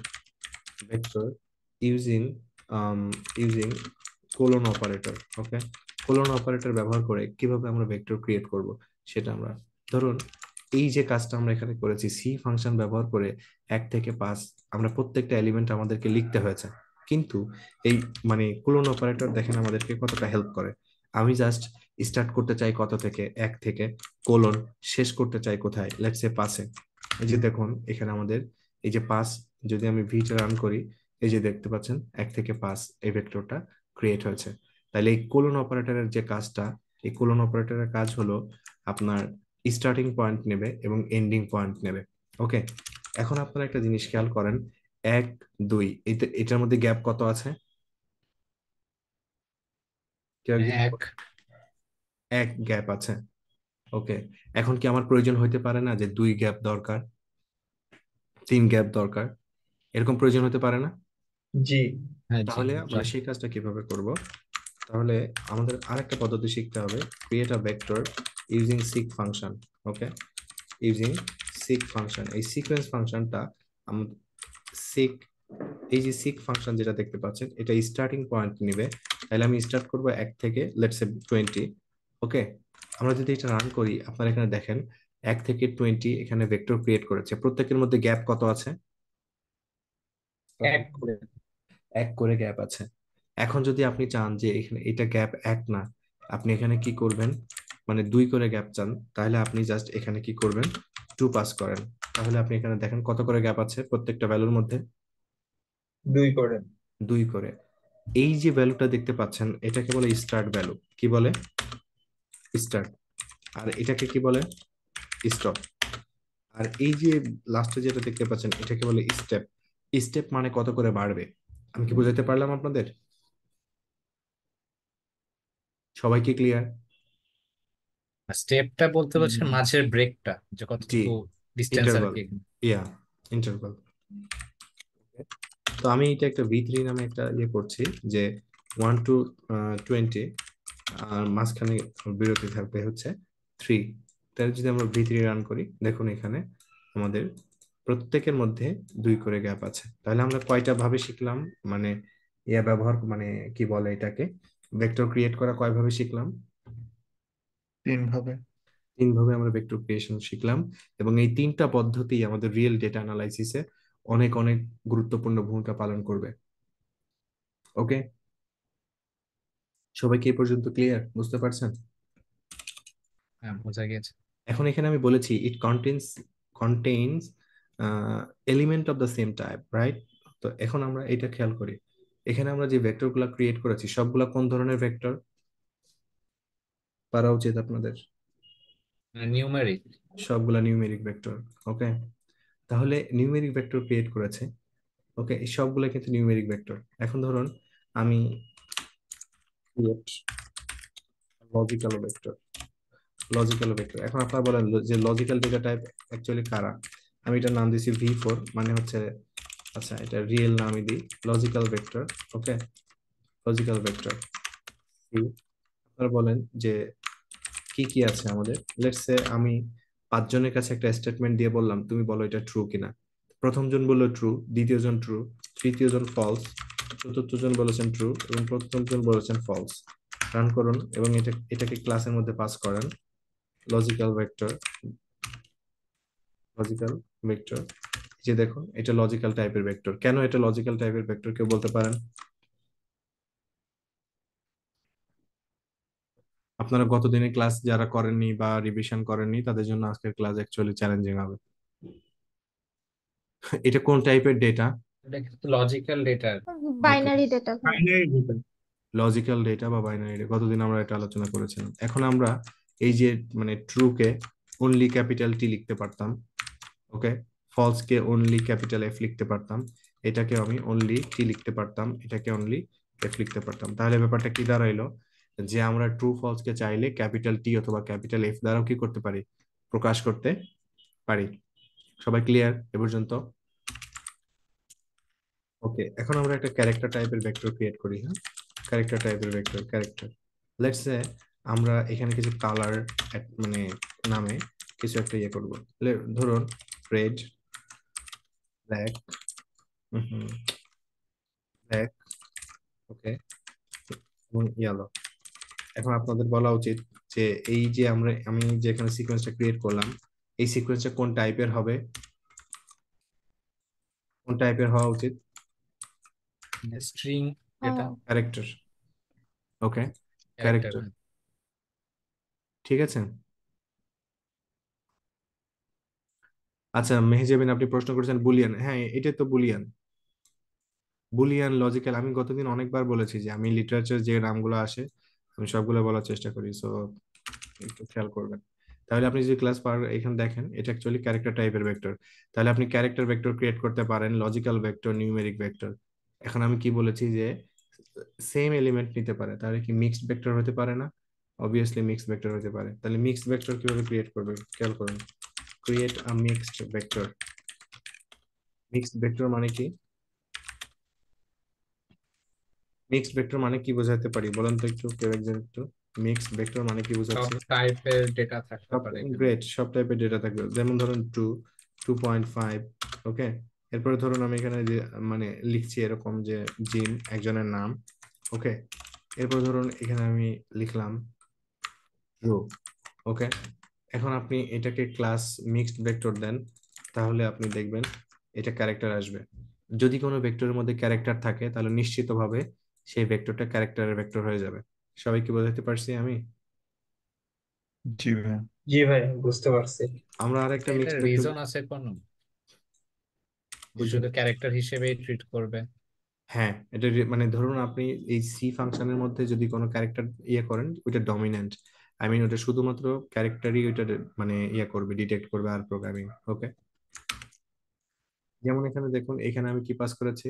using using colon operator. Okay, colon operator ব্যবহার করে কিভাবে আমরা ভেক্টর ক্রিয়েট করব সেটা আমরা, ধরুন এই যে কাজটা আমরা এখানে করেছি, সি ফাংশন ব্যবহার করে 1 থেকে 5 আমরা প্রত্যেকটা এলিমেন্ট আমাদেরকে লিখতে হয়েছে, কিন্তু এই মানে কোলন অপারেটর দেখেন আমাদেরকে কতটা হেল্প করে। আমি জাস্ট স্টার্ট করতে চাই কত থেকে, 1 থেকে, কোলন শেষ করতে চাই কোথায়, লেটস সে 5-এ। এই যে দেখুন এখানে আমাদের এই যে 5, যদি আমি ভিটা রান করি, এই যে দেখতে পাচ্ছেন 1 থেকে 5 এই ভেক্টরটা ক্রিয়েট হয়েছে। তাহলে এই কোলন অপারেটরের যে কাজটা, এই কোলন অপারেটরের কাজ হলো আপনার স্টার্টিং পয়েন্ট নেবে এবং এন্ডিং পয়েন্ট নেবে। ওকে, এখন আপনারা একটা জিনিস খেয়াল করেন, 1 2 এটার মধ্যে গ্যাপ কত আছে? কেউ একজন এক। 1 গ্যাপ আছে। ওকে, এখন কি আমার প্রয়োজন হইতে পারে না যে 2 গ্যাপ দরকার, 3 গ্যাপ দরকার, এরকম প্রয়োজন হতে পারে না? জি। হ্যাঁ, জি তাহলে জি। আমরা সেই কাজটা কিভাবে করব? তাহলে আমাদের আরেকটা পদ্ধতি শিখতে হবে, create a vector using seq function. Okay, using seq function. এই সিকোয়েন্স ফাংশনটা সিক, এই যে সিক ফাংশন যেটা দেখতে পাচ্ছেন, এটা স্টার্টিং পয়েন্ট নেবে। তাহলে আমি স্টার্ট করব 1 থেকে, লেটস সে 20। ওকে, আমরা যদি এটা রান করি, আপনারা এখানে দেখেন 1 থেকে 20 এখানে ভেক্টর ক্রিয়েট করেছে, প্রত্যেকের মধ্যে গ্যাপ কত আছে? এক করে। 1 করে গ্যাপ আছে। এখন যদি আপনি চান যে এখানে এটা গ্যাপ 1 না, আপনি এখানে কি করবেন, মানে 2 করে গ্যাপ চান, তাহলে আপনি জাস্ট এখানে কি করবেন, 2 পাস করেন। তাহলে আপনি এখানে দেখেন কত করে গ্যাপ আছে প্রত্যেকটা ভ্যালুর মধ্যে? 2 করে। 2 করে। এই যে ভ্যালুটা দেখতে পাচ্ছেন এটাকে বলে স্টার্ট ভ্যালু। কি বলে? স্টার্ট। আর এটাকে কি বলে? স্টপ। আর এই যে লাস্টে যেটা দেখতে পাচ্ছেন এটাকে বলে স্টেপ। স্টেপ মানে কত করে বাড়বে। আমি কি বুঝাতে পারলাম আপনাদের? সবাই কি ক্লিয়ার? স্টেপটা বলতে হচ্ছে মাঝের ব্রেকটা, যে জি, কতটুকু ডিস্টেন্স আর ইন্টারভাল, কি। ইয়া, ইন্টারভাল। তো আমি এটা একটা V3 নামে একটা ইয়ে করছি, যে 1 to 20, আর মাঝখানে বিরতি থাকবে হচ্ছে 3। তাহলে যদি আমরা V3 রান করি, দেখুন এখানে আমাদের প্রত্যেকের মধ্যে 2 করে গ্যাপ আছে। তাহলে আমরা কয়টা ভাবে শিখলাম, মানে ইয়া ব্যবহার, মানে কি বলে এটাকে, ভেক্টর ক্রিয়েট করা কয় ভাবে শিখলাম? 3 ভাবে। 3 ভাবে আমরা ভেক্টর ক্রিয়েশন শিখলাম। এবং এই 3টা পদ্ধতি আমাদের রিয়েল ডেটা অ্যানালাইসিসে অনেক অনেক গুরুত্বপূর্ণ ভূমিকা পালন করবে। ওকে, সবাই কি এ পর্যন্ত ক্লিয়ার, বুঝতে পারছেন? হ্যাঁ, বোঝা গেছে। এখন এখানে আমি বলেছি it contains element of the same type, right? তো এখন আমরা এটা খেয়াল করি, এখানে আমরা যে ভেক্টরগুলো ক্রিয়েট করেছি সবগুলা কোন ধরনের ভেক্টর পারা উচিত আপনাদের? নিউমেরিক। সবগুলা নিউমেরিক ভেক্টর। ওকে, তাহলে নিউমেরিক ভেক্টর ক্রিয়েট করেছে। ওকে, এই সবগুলা কিন্তু নিউমেরিক ভেক্টর। এখন ধরুন আমি ক্রিয়েট লজিক্যাল ভেক্টর। এখন আপনারা বলেন যে লজিক্যাল ডেটা টাইপ অ্যাকচুয়ালি কারা? আমি এটার নাম দিয়েছি V4, মানে হচ্ছে, আচ্ছা এটা রিয়েল নামই দিই, লজিক্যাল ভেক্টর। ওকে, লজিক্যাল ভেক্টর। আপনারা বলেন যে কি কি আছে আমাদের। লেটস সে আমি 5 জনের কাছে একটা স্টেটমেন্ট দিয়ে বললাম, তুমি বলো এটা ট্রু কিনা। প্রথম জন বললো ট্রু, দ্বিতীয় জন ট্রু, তৃতীয় জন ফলস, চতুর্থ জন বলেছেন ট্রু এবং পঞ্চম জন বলেছেন ফলস। রান করুন এবং এটাকে ক্লাসের মধ্যে পাস করেন। লজিক্যাল ভেক্টর, লজিক্যাল ভেক্টর, যে দেখুন এটা লজিক্যাল টাইপের ভেক্টর। কেন এটা লজিক্যাল টাইপের ভেক্টর কেউ বলতে পারেন? আপনারা গত দিনের ক্লাস যারা করেননি বা রিভিশন করেননি তাদের জন্য আজকের ক্লাস অ্যাকচুয়ালি চ্যালেঞ্জিং হবে। এটা কোন টাইপের ডেটা? এটা কিন্তু লজিক্যাল ডেটা। ওকে, বাইনারি ডেটা ভাই। Binary data. লজিক্যাল ডেটা বা বাইনারি ডেটা, গতদিন আমরা এটা আলোচনা করেছিলাম। এখন আমরা এই যে মানে ট্রু কে অনলি ক্যাপিটাল টি লিখতে পারতাম, ওকে, ফলস কে অনলি ক্যাপিটাল এফ লিখতে পারতাম, এটাকে আমি অনলি টি লিখতে পারতাম, এটাকে অনলি এফ লিখতে পারতাম। তাহলে ব্যাপারটা কি দাঁড়াইলো, যে আমরা ট্রু ফলস কে চাইলে ক্যাপিটাল টি অথবা ক্যাপিটাল এফ দ্বারাও কি করতে পারি, প্রকাশ করতে পারি। সবাই ক্লিয়ার এ পর্যন্ত? ওকে, এখন আমরা একটা ক্যারেক্টার টাইপের ভেক্টর ক্রিয়েট করি। হ্যাঁ, ক্যারেক্টার টাইপের ভেক্টর, ক্যারেক্টার। লেটস সে আমরা এখানে কিছু কালার মানে নামে কিছু একটা ইয়ে করবো। ধরুন রেড, ব্ল্যাক, ব্ল্যাক, ওকে, এবং ইয়েলো। এখন আপনাদের বলা উচিত যে এই যে আমি যে এখানে সিকোয়েন্সটা ক্রিয়েট করলাম, এই সিকোয়েন্সটা কোন টাইপের হবে, কোন টাইপের হওয়া উচিত? String data, character. Okay, character. Character, ঠিক আছে। আচ্ছা মেহজাবিন, আপনি প্রশ্ন করেছেন বুলিয়ান। হ্যাঁ, এটা তো বুলিয়ান, বুলিয়ান লজিক্যাল। আমি গতদিন অনেকবার বলেছি যে আমি লিটারেচার যে নামগুলো আসে আমি সবগুলো বলার চেষ্টা করি, সো একটু খেয়াল করবেন। তাহলে আপনি যদি ক্লাস পার এখানে দেখেন, এটা অ্যাকচুয়ালি ক্যারেক্টার টাইপের ভেক্টর। তাহলে আপনি ক্যারেক্টার ভেক্টর ক্রিয়েট করতে পারেন, লজিক্যাল ভেক্টর, নিউমেরিক ভেক্টর। এখন আমি কি বলেছি যে সেম এলিমেন্ট নিতে পারে, তাহলে কি মিক্সড ভেক্টর হতে পারে না? অবভিয়াসলি মিক্সড ভেক্টর হতে পারে। তাহলে মিক্সড ভেক্টর কিভাবে ক্রিয়েট করবে খেয়াল করুন। Create a mixed vector. Mixed vector মানে কি? মিক্সড ভেক্টর মানে কি বোঝাতে পারি বলেন তো একটু, কেউ একজন একটু। মিক্সড ভেক্টর মানে কি সব বোঝাচ্ছে? টাইপের ডেটা থাকতে সব, পারে এখানে। গ্রেট, সব টাইপের ডেটা থাকবে। যেমন ধরুন 2.5, ওকে। এরপরে ধরুন আমি এখানে যে মানে লিখছি এরকম যে জিম একজনের নাম, ওকে। এরপর ধরুন এখানে আমি লিখলাম রো, ওকে। এখন আপনি এটাকে ক্লাস মিক্সড ভেক্টর দেন, তাহলে আপনি দেখবেন এটা ক্যারেক্টার আসবে। যদি কোনো ভেক্টরের মধ্যে ক্যারেক্টার থাকে তাহলে নিশ্চিতভাবে সেই ভেক্টরটা ক্যারেক্টারের ভেক্টর হয়ে যাবে। সবাই কি বোঝাতে পারছি আমি? জি ভাই। জি ভাই, বুঝতে পারছি। আমরা আরেকটা এটার মিক্সড ভেক্টর রিজন আছে কোনো, যে বুঝুন। শুধু ক্যারেক্টার হিসেবেই ট্রিট করবে? হ্যাঁ, এটা মানে ধরুন আপনি এই সি ফাংশনের মধ্যে যদি কোনো ক্যারেক্টার ইয়ে করেন, ওইটা ডমিনেন্ট, আই মিন ওটা শুধুমাত্র ক্যারেক্টারই ওইটা মানে ইয়ে করবে, ডিটেক্ট করবে আর প্রোগ্রামিং। ওকে, যেমন এখানে দেখুন, এখানে আমি কি পাস করেছি,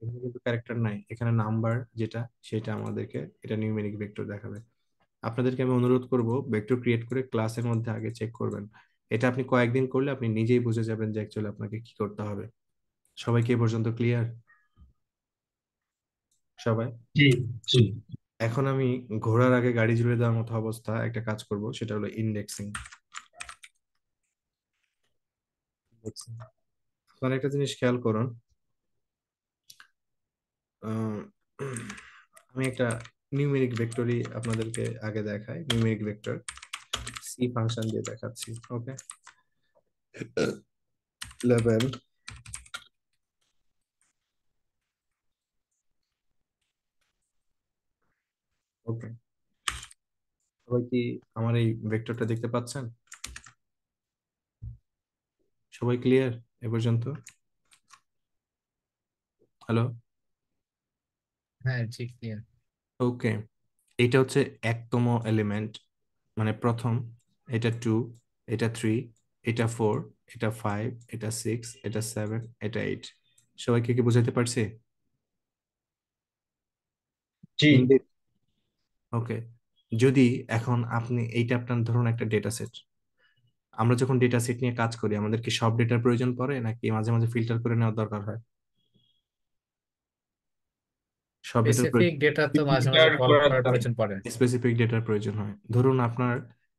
এখানে কিন্তু ক্যারেক্টার নাই, এখানে নাম্বার যেটা সেটা আমাদেরকে এটা নিউমেরিক ভেক্টর দেখাবে। আপনাদেরকে আমি অনুরোধ করব ভেক্টর ক্রিয়েট করে ক্লাসের মধ্যে আগে চেক করবেন। এটা আপনি কয়েকদিন করলে আপনি নিজেই বুঝে যাবেন যে অ্যাকচুয়ালি আপনাকে কি করতে হবে। সবাই কি এ পর্যন্ত ক্লিয়ার? সবাই? জি জি এখন আমি ঘোড়ার আগে গাড়ি ঝুলে দেওয়ার মতো অবস্থা একটা কাজ করব, সেটা হলো ইন্ডেক্সিং। আপনারা একটা জিনিস খেয়াল করুন, আহ, আমি একটা নিউমেরিক ভেক্টরই আপনাদেরকে আগে দেখাই, নিউমেরিক ভেক্টর সি ফাংশন দিয়ে দেখাচ্ছি। ওকে, 11। ওকে, সবাই কি আমার এই ভেক্টরটা দেখতে পাচ্ছেন? সবাই ক্লিয়ার এ পর্যন্ত? হ্যালো? হ্যাঁ জি ক্লিয়ার। ওকে, এটা হচ্ছে একতম এলিমেন্ট, মানে প্রথম। এটা 2, এটা 3, এটা 4, এটা 5, এটা 6, এটা 7, এটা 8। সবাইকে কি বুঝাইতে পারছি? জি ওকে, যদি এখন আপনি এইটা আপনার ধরুন একটা ডেটা সেট, আমরা যখন ডেটা সেট নিয়ে কাজ করি আমাদের কি সব ডেটার প্রয়োজন পড়ে নাকি মাঝে মাঝে ফিল্টার করে নেওয়ার দরকার হয়? সব ডেটার স্পেসিফিক ডেটা তো মাঝে মাঝে ফিল্টার কল করার করার দরকার। প্রয়োজন পড়ে। স্পেসিফিক ডেটার প্রয়োজন হয়। ধরুন আপনার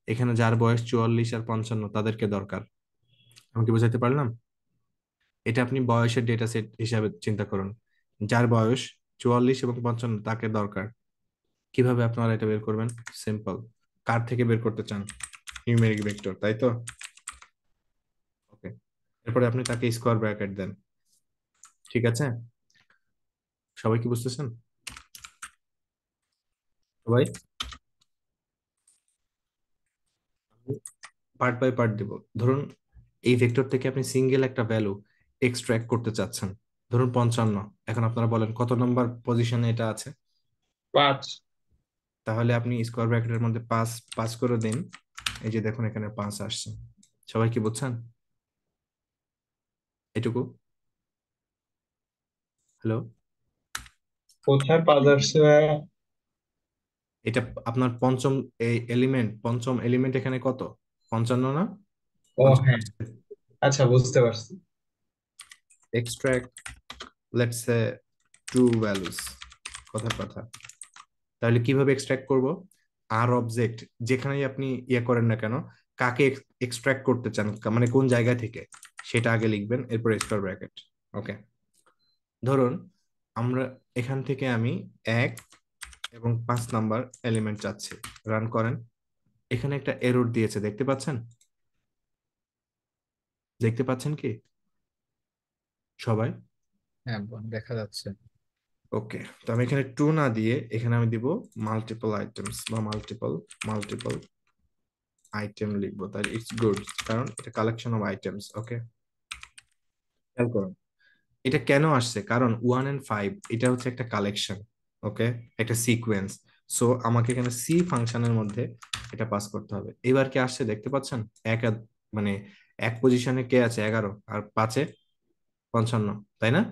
এখানে যার বয়স 44 আর 55 তাদেরকে দরকার। আমি কি বুঝাইতে পারলাম? এটা আপনি বয়সের ডেটা সেট হিসাবে চিন্তা করুন, যার বয়স 44 এবং 55 তাকে দরকার। কিভাবে আপনারা এটা বের করবেন? সিম্পল, কার থেকে বের করতে চান? নিউমেরিক ভেক্টর, তাই তো? ওকে, এরপরে আপনি তাকে স্কোয়ার ব্র্যাকেট দেন। ঠিক আছে, সবাই কি বুঝতেছেন? সবাই পার্ট বাই পার্ট দিব। ধরুন এই ভেক্টর থেকে আপনি সিঙ্গেল একটা ভ্যালু এক্সট্রাক্ট করতে চাচ্ছেন, ধরুন 55। এখন আপনারা বলেন কত নম্বর পজিশনে এটা আছে? 5। তাহলে আপনি স্কোয়ার ব্র্যাকেটের মধ্যে 5 পাস করে দিন। এই যে দেখুন এখানে 5 আসছে। সবাই কি বুঝছেন এটুকু? হ্যালো? কোথায় 5 আসছে ভাইয়া? এটা আপনার পঞ্চম এই এলিমেন্ট, পঞ্চম এলিমেন্ট এখানে কত? 55 না? ও হ্যাঁ, আচ্ছা বুঝতে পারছি। Extract let's say two values, কথার কথা। তাহলে কিভাবে এক্সট্রাক্ট করব? আর অবজেক্ট যেখানেই আপনি ইয়ে করেন না কেন, কাকে এক্সট্রাক্ট করতে চান, মানে কোন জায়গা থেকে, সেটা আগে লিখবেন, এরপর স্কোয়ার ব্র্যাকেট। ওকে, ধরুন আমরা এখান থেকে আমি 1 এবং 5 নাম্বার এলিমেন্ট চাচ্ছি। রান করেন। এখানে একটা এরর দিয়েছে, দেখতে পাচ্ছেন? দেখতে পাচ্ছেন কি সবাই? হ্যাঁ দেখা যাচ্ছে। ওকে, তো আমি এখানে 2 না দিয়ে এখানে আমি দিব মাল্টিপল আইটেমস বা মাল্টিপল মাল্টিপল আইটেম লিখবো, তাহলে ইটস গুড, কারণ এটা কালেকশন অফ আইটেমস। ওকে, খেয়াল করুন এটা কেন আসছে, কারণ 1 and 5 এটা হচ্ছে একটা কালেকশন। ওকে, একটা সিকোয়েন্স। সো আমাকে এখানে সি ফাংশনের মধ্যে এটা পাস করতে হবে। এবার কি আসছে দেখতে পাচ্ছেন? মানে এক পজিশনে কে আছে? 11, আর 5-এ 55, তাই না?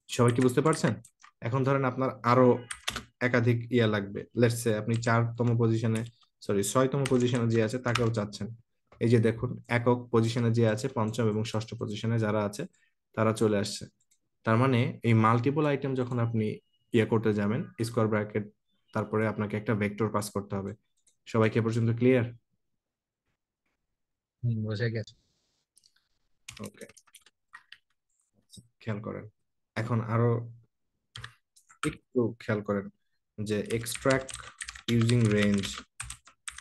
সবাই কি বুঝতে পারছেন? এখন ধরেন আপনার আরো একাধিক ইয়া লাগবে, লেটস সে আপনি 4তম পজিশনে, সরি 6তম পজিশনে যে আছে তাকেও চাচ্ছেন। এই যে দেখুন একক পজিশনে যে আছে, পঞ্চম এবং ষষ্ঠ পজিশনে যারা আছে তারা চলে আসছে। তার মানে এই মাল্টিপল আইটেম যখন আপনি ইয়ে করতে যাবেন, স্কোয়ার ব্র্যাকেট তারপরে আপনাকে একটা ভেক্টর পাস করতে হবে। সবাইকে এ পর্যন্ত ক্লিয়ার? বুঝে গেছে। ওকে, খেয়াল করেন, এখন আরো একটু খেয়াল করেন যে এক্সট্রাক্ট ইউজিং রেঞ্জ।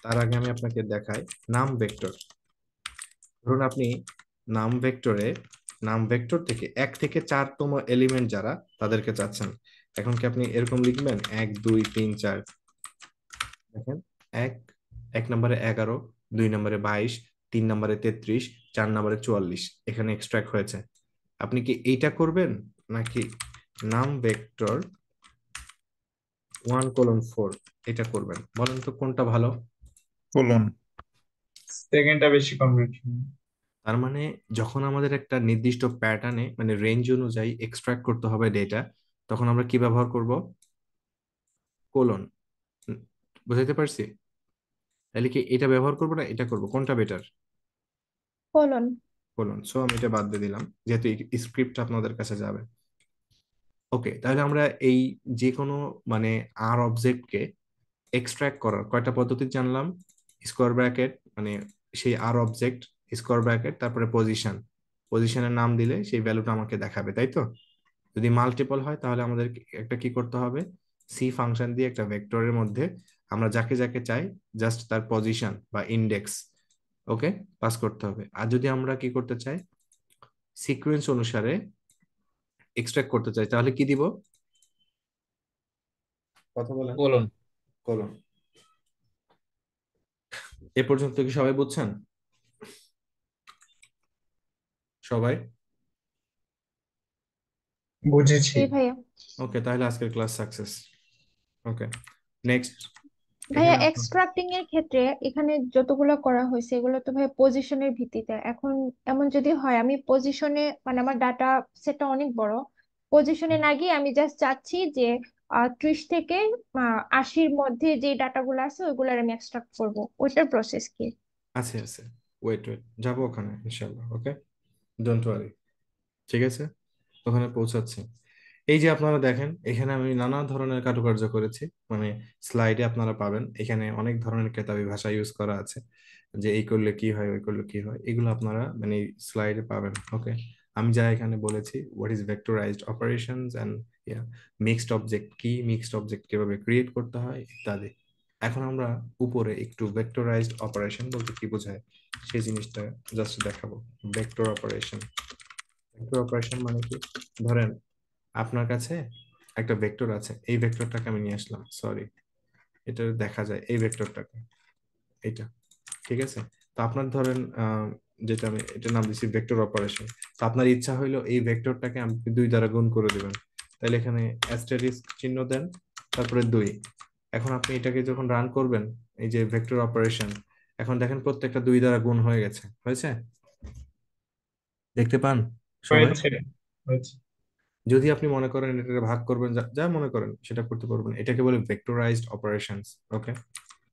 তার আগে আমি আপনাকে দেখাই নাম ভেক্টর। ধরুন আপনি নাম ভেক্টরে, নাম ভেক্টর থেকে 1 থেকে 4তম এলিমেন্ট যারা তাদেরকে চাচ্ছেন। এখন কি আপনি এরকম লিখবেন 1 2 3 4? দেখেন, এক 1 নম্বরে 11, 2 নম্বরে 22, 3 নম্বরে 33, 4 নম্বরে 44 এখানে এক্সট্রাক্ট হয়েছে। আপনি কি এইটা করবেন নাকি নাম ভেক্টর 1:4 এটা করবেন? বলেন তো কোনটা ভালো? কোলন। সেকেন্ডটা বেশি কনভেনশন। তার মানে যখন আমাদের একটা নির্দিষ্ট প্যাটার্নে মানে রেঞ্জ অনুযায়ী এক্সট্রাক্ট করতে হবে ডেটা, তখন আমরা কি ব্যবহার করব? কোলন। বুঝাইতে পারছি? তাহলে কি এটা ব্যবহার করবো না এটা করব, কোনটা বেটার? কোলন। কোলন। সো আমি এটা বাদ দিয়ে দিলাম, যেহেতু স্ক্রিপ্ট আপনাদের কাছে যাবে। ওকে, তাহলে আমরা এই যে কোনো মানে আর অবজেক্টকে এক্সট্রাক্ট করার কয়টা পদ্ধতি জানলাম। স্কোয়ার ব্র্যাকেট মানে সেই আর অবজেক্ট, স্কোয়ার ব্র্যাকেট, তারপরে পজিশন, পজিশনের নাম দিলে সেই ভ্যালুটা আমাকে দেখাবে, তাই তো? যদি মাল্টিপল হয় তাহলে আমাদের একটা কি করতে হবে, সি ফাংশন দিয়ে একটা ভেক্টরের মধ্যে আমরা যাকে যাকে চাই জাস্ট তার পজিশন বা ইন্ডেক্স, ওকে, পাস করতে হবে। আর যদি আমরা কি করতে চাই, সিকোয়েন্স অনুসারে এক্সট্রাক্ট করতে চাই, তাহলে কি দিব? কথা বলেন। কোলন। কলম। এ পর্যন্ত কি সবাই বুঝছেন? সবাই? বুঝেছি। জি ভাইয়া। ওকে, তাহলে আজকের ক্লাস সাকসেস। ওকে, নেক্সট। ভাইয়া এখানে এক্সট্রাক্টিং এর ক্ষেত্রে এখানে যতগুলো করা হয়েছে এগুলো তো ভাইয়া পজিশনের ভিত্তিতে। এখন এমন যদি হয় আমি পজিশনে মানে আমার ডাটা সেটটা অনেক বড়, পজিশনে না গিয়ে আমি জাস্ট চাচ্ছি যে 30 থেকে 80-র মধ্যে যে ডাটাগুলো আছে ওইগুলোর আমি এক্সট্রাক্ট করব, ওইটার প্রসেস কি? আছে আছে, ওয়েট ওয়েট, যাবো ওখানে ইনশাল্লাহ। ওকে, ডোন্ট ওয়ারি। ঠিক আছে, ওখানে পৌঁছাচ্ছি। এই যে আপনারা দেখেন এখানে আমি নানা ধরনের কারুকার্য করেছি, মানে স্লাইডে আপনারা পাবেন এখানে অনেক ধরনের কেতাবি ভাষা ইউজ করা আছে, যে এই করলে কি হয় ওই করলে কি হয়, এগুলো আপনারা মানে স্লাইডে পাবেন। ওকে, আমি যা এখানে বলেছি, what is vectorised operations and mixed object কি, মিক্সড অবজেক্ট কিভাবে ক্রিয়েট করতে হয় ইত্যাদি। এখন আমরা উপরে একটু ভেক্টরাইজড অপারেশন বলতে কি বোঝায় সেই জিনিসটা জাস্ট দেখাবো। ভেক্টর অপারেশন, ভেক্টর অপারেশন মানে কি? ধরেন আপনার কাছে একটা ভেক্টর আছে, এই ভেক্টরটাকে আমি নিয়ে আসলাম, সরি এটা দেখা যায় এই ভেক্টরটাকে, এটা, ঠিক আছে? তো আপনার ধরেন যেটা আমি এটার নাম দিচ্ছি ভেক্টর অপারেশন। তো আপনার ইচ্ছা হইলো এই ভেক্টরটাকে আপনি 2 দ্বারা গুণ করে দিবেন, তাহলে এখানে অ্যাস্টেরিস্ক চিহ্ন দেন, তারপরে 2। এখন আপনি এটাকে যখন রান করবেন, এই যে ভেক্টর অপারেশন, এখন দেখেন প্রত্যেকটা 2 দ্বারা গুণ হয়ে গেছে, হয়েছে? দেখতে পান সবাই? হয়েছে। হয়েছে। যদি আপনি মনে করেন এটা ভাগ করবেন, যা যা মনে করেন সেটা করতে পারবেন, এটাকে বলে ভেক্টরাইজড অপারেশনস। ওকে,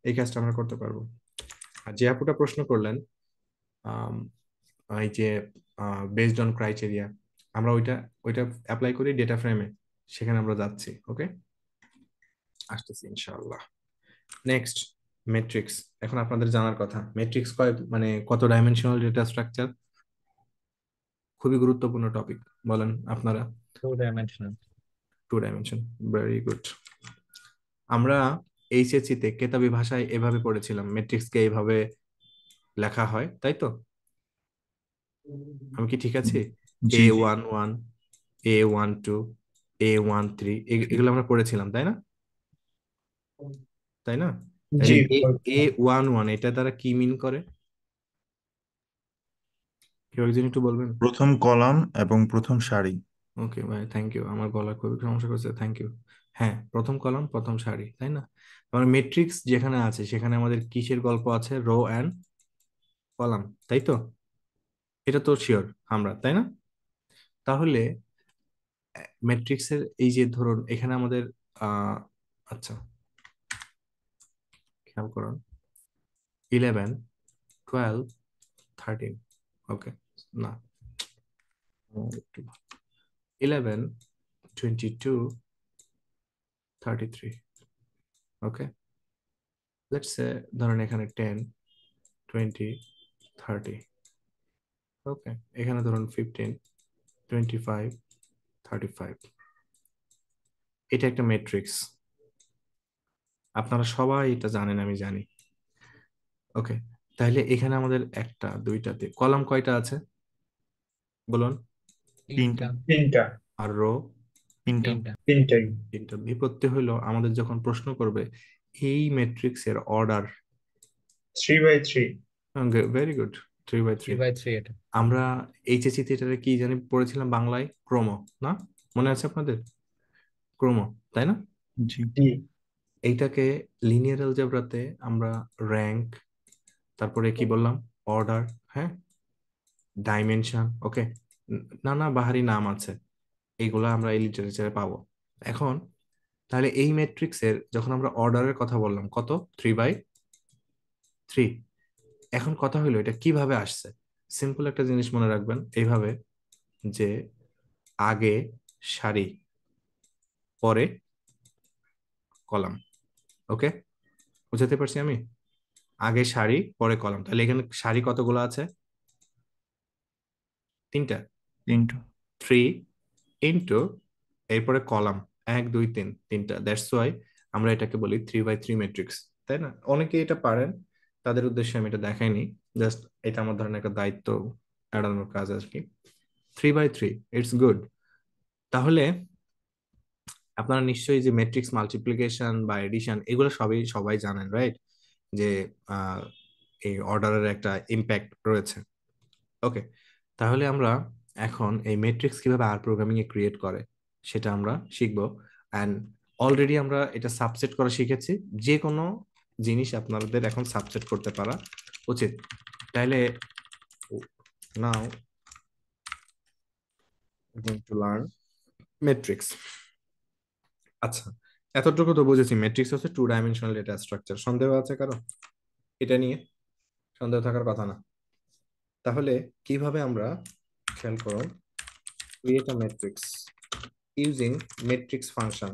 এই কাজটা আমরা করতে পারবো। আর যে আপুটা প্রশ্ন করলেন আম, এই যে বেসড অন ক্রাইটেরিয়া, আমরা ওইটা ওইটা অ্যাপ্লাই করি ডেটা ফ্রেমে, সেখানে আমরা যাচ্ছি। ওকে, আসতেছি ইনশাআল্লাহ। Next, matrix. এখন আপনাদের জানার কথা ম্যাট্রিক্স কয় মানে কত ডাইমেনশনাল ডেটা স্ট্রাকচার, খুবই গুরুত্বপূর্ণ টপিক, বলেন আপনারা। 2 ডাইমেনশনাল। 2 dimension, very good. আমরা এইচএসসি তে কেতাবি ভাষায় এভাবে পড়েছিলাম, ম্যাট্রিক্সকে এইভাবে লেখা হয়, তাই তো? আমি কি ঠিক আছি? জি A11, A12, A13, এগুলো আমরা পড়েছিলাম, তাই না? তাই না? তাহলে জি। A11 এটা দ্বারা কি মিন করে, কেউ একজন একটু বলবেন? প্রথম কলাম এবং প্রথম সারি। ওকে ভাই, থ্যাংক ইউ, আমার গলা খুবই সমস্যা করছে, থ্যাংক ইউ। হ্যাঁ, প্রথম কলাম প্রথম সারি, তাই না? আমার ম্যাট্রিক্স যেখানে আছে সেখানে আমাদের কিসের গল্প আছে, রো অ্যান্ড কলাম, তাই তো? এটা তো শিওর আমরা, তাই না? তাহলে ম্যাট্রিক্সের এই যে ধরুন এখানে আমাদের আহ আচ্ছা, খেয়াল করুন 11, 12, 13, ওকে, না 11, 22, 33, ওকে, লেটস সে ধরুন এখানে 10, 20, 30, ওকে, এখানে ধরুন 15, 25, 35। এটা একটা ম্যাট্রিক্স, আপনারা সবাই এটা জানেন, আমি জানি। ওকে, তাহলে এখানে আমাদের একটা দুইটাতে কলাম কয়টা আছে বলুন? তিনটা। 3টা। তিনটা। আর রো? 3টা। 3টা। তিনটাই। তিনটা। বিপত্তি হইলো আমাদের যখন প্রশ্ন করবে এই ম্যাট্রিক্সের অর্ডার। 3/3। Very good, 3/3। 3/3 এটা। আমরা এইচএসসি থিয়েটারে কি জানি পড়েছিলাম বাংলায়, ক্রম, না? মনে আছে আপনাদের? ক্রম, তাই না? জি জি। এইটাকে লিনিয়ার অ্যালজেব্রাতে আমরা র্যাঙ্ক, তারপরে কি বললাম, অর্ডার, হ্যাঁ, ডাইমেনশন, ওকে, নানা বাহারি নাম আছে, এগুলো আমরা এই লিটারেচারে পাবো। এখন তাহলে এই ম্যাট্রিক্সের যখন আমরা অর্ডারের কথা বললাম কত, 3/3। এখন কথা হলো এটা কিভাবে আসছে। সিম্পল একটা জিনিস মনে রাখবেন এইভাবে, যে আগে সারি পরে কলাম, ওকে, বুঝাতে পারছি আমি? আগে সারি পরে কলাম, তাহলে এখানে সারি কতগুলো আছে? 3টা। 3টা। 3 ইন্টু এরপরে কলাম 1 2 3, 3টা, দ্যাটস ওয়াই আমরা এটাকে বলি 3/3 ম্যাট্রিক্স, তাই না? অনেকে এটা পারেন, তাদের উদ্দেশ্যে আমি এটা দেখাইনি, জাস্ট এটা আমার ধরনের একটা দায়িত্ব এড়ানোর কাজ আর কি। 3/3, ইটস গুড। তাহলে আপনারা নিশ্চয়ই যে ম্যাট্রিক্স মাল্টিপ্লিকেশন বা এডিশন এগুলো সবাই জানেন, রাইট? যে আহ, এই অর্ডারের একটা ইম্প্যাক্ট রয়েছে, ওকে। তাহলে আমরা এখন এই ম্যাট্রিক্স কিভাবে আর প্রোগ্রামিং এ ক্রিয়েট করে সেটা আমরা শিখবো। অ্যান্ড অলরেডি আমরা এটা সাবসেট করা শিখেছি, যে কোনো জিনিস আপনাদের এখন সাবসেট করতে পারা উচিত। তাহলে নাও going to learn matrix। আচ্ছা, এতটুকু তো বুঝেছি, ম্যাট্রিক্স হচ্ছে 2 ডাইমেনশনাল ডেটা স্ট্রাকচার। সন্দেহ আছে কারো এটা নিয়ে? সন্দেহ থাকার কথা না। তাহলে কিভাবে আমরা, খেয়াল করুন, create a matrix using matrix function.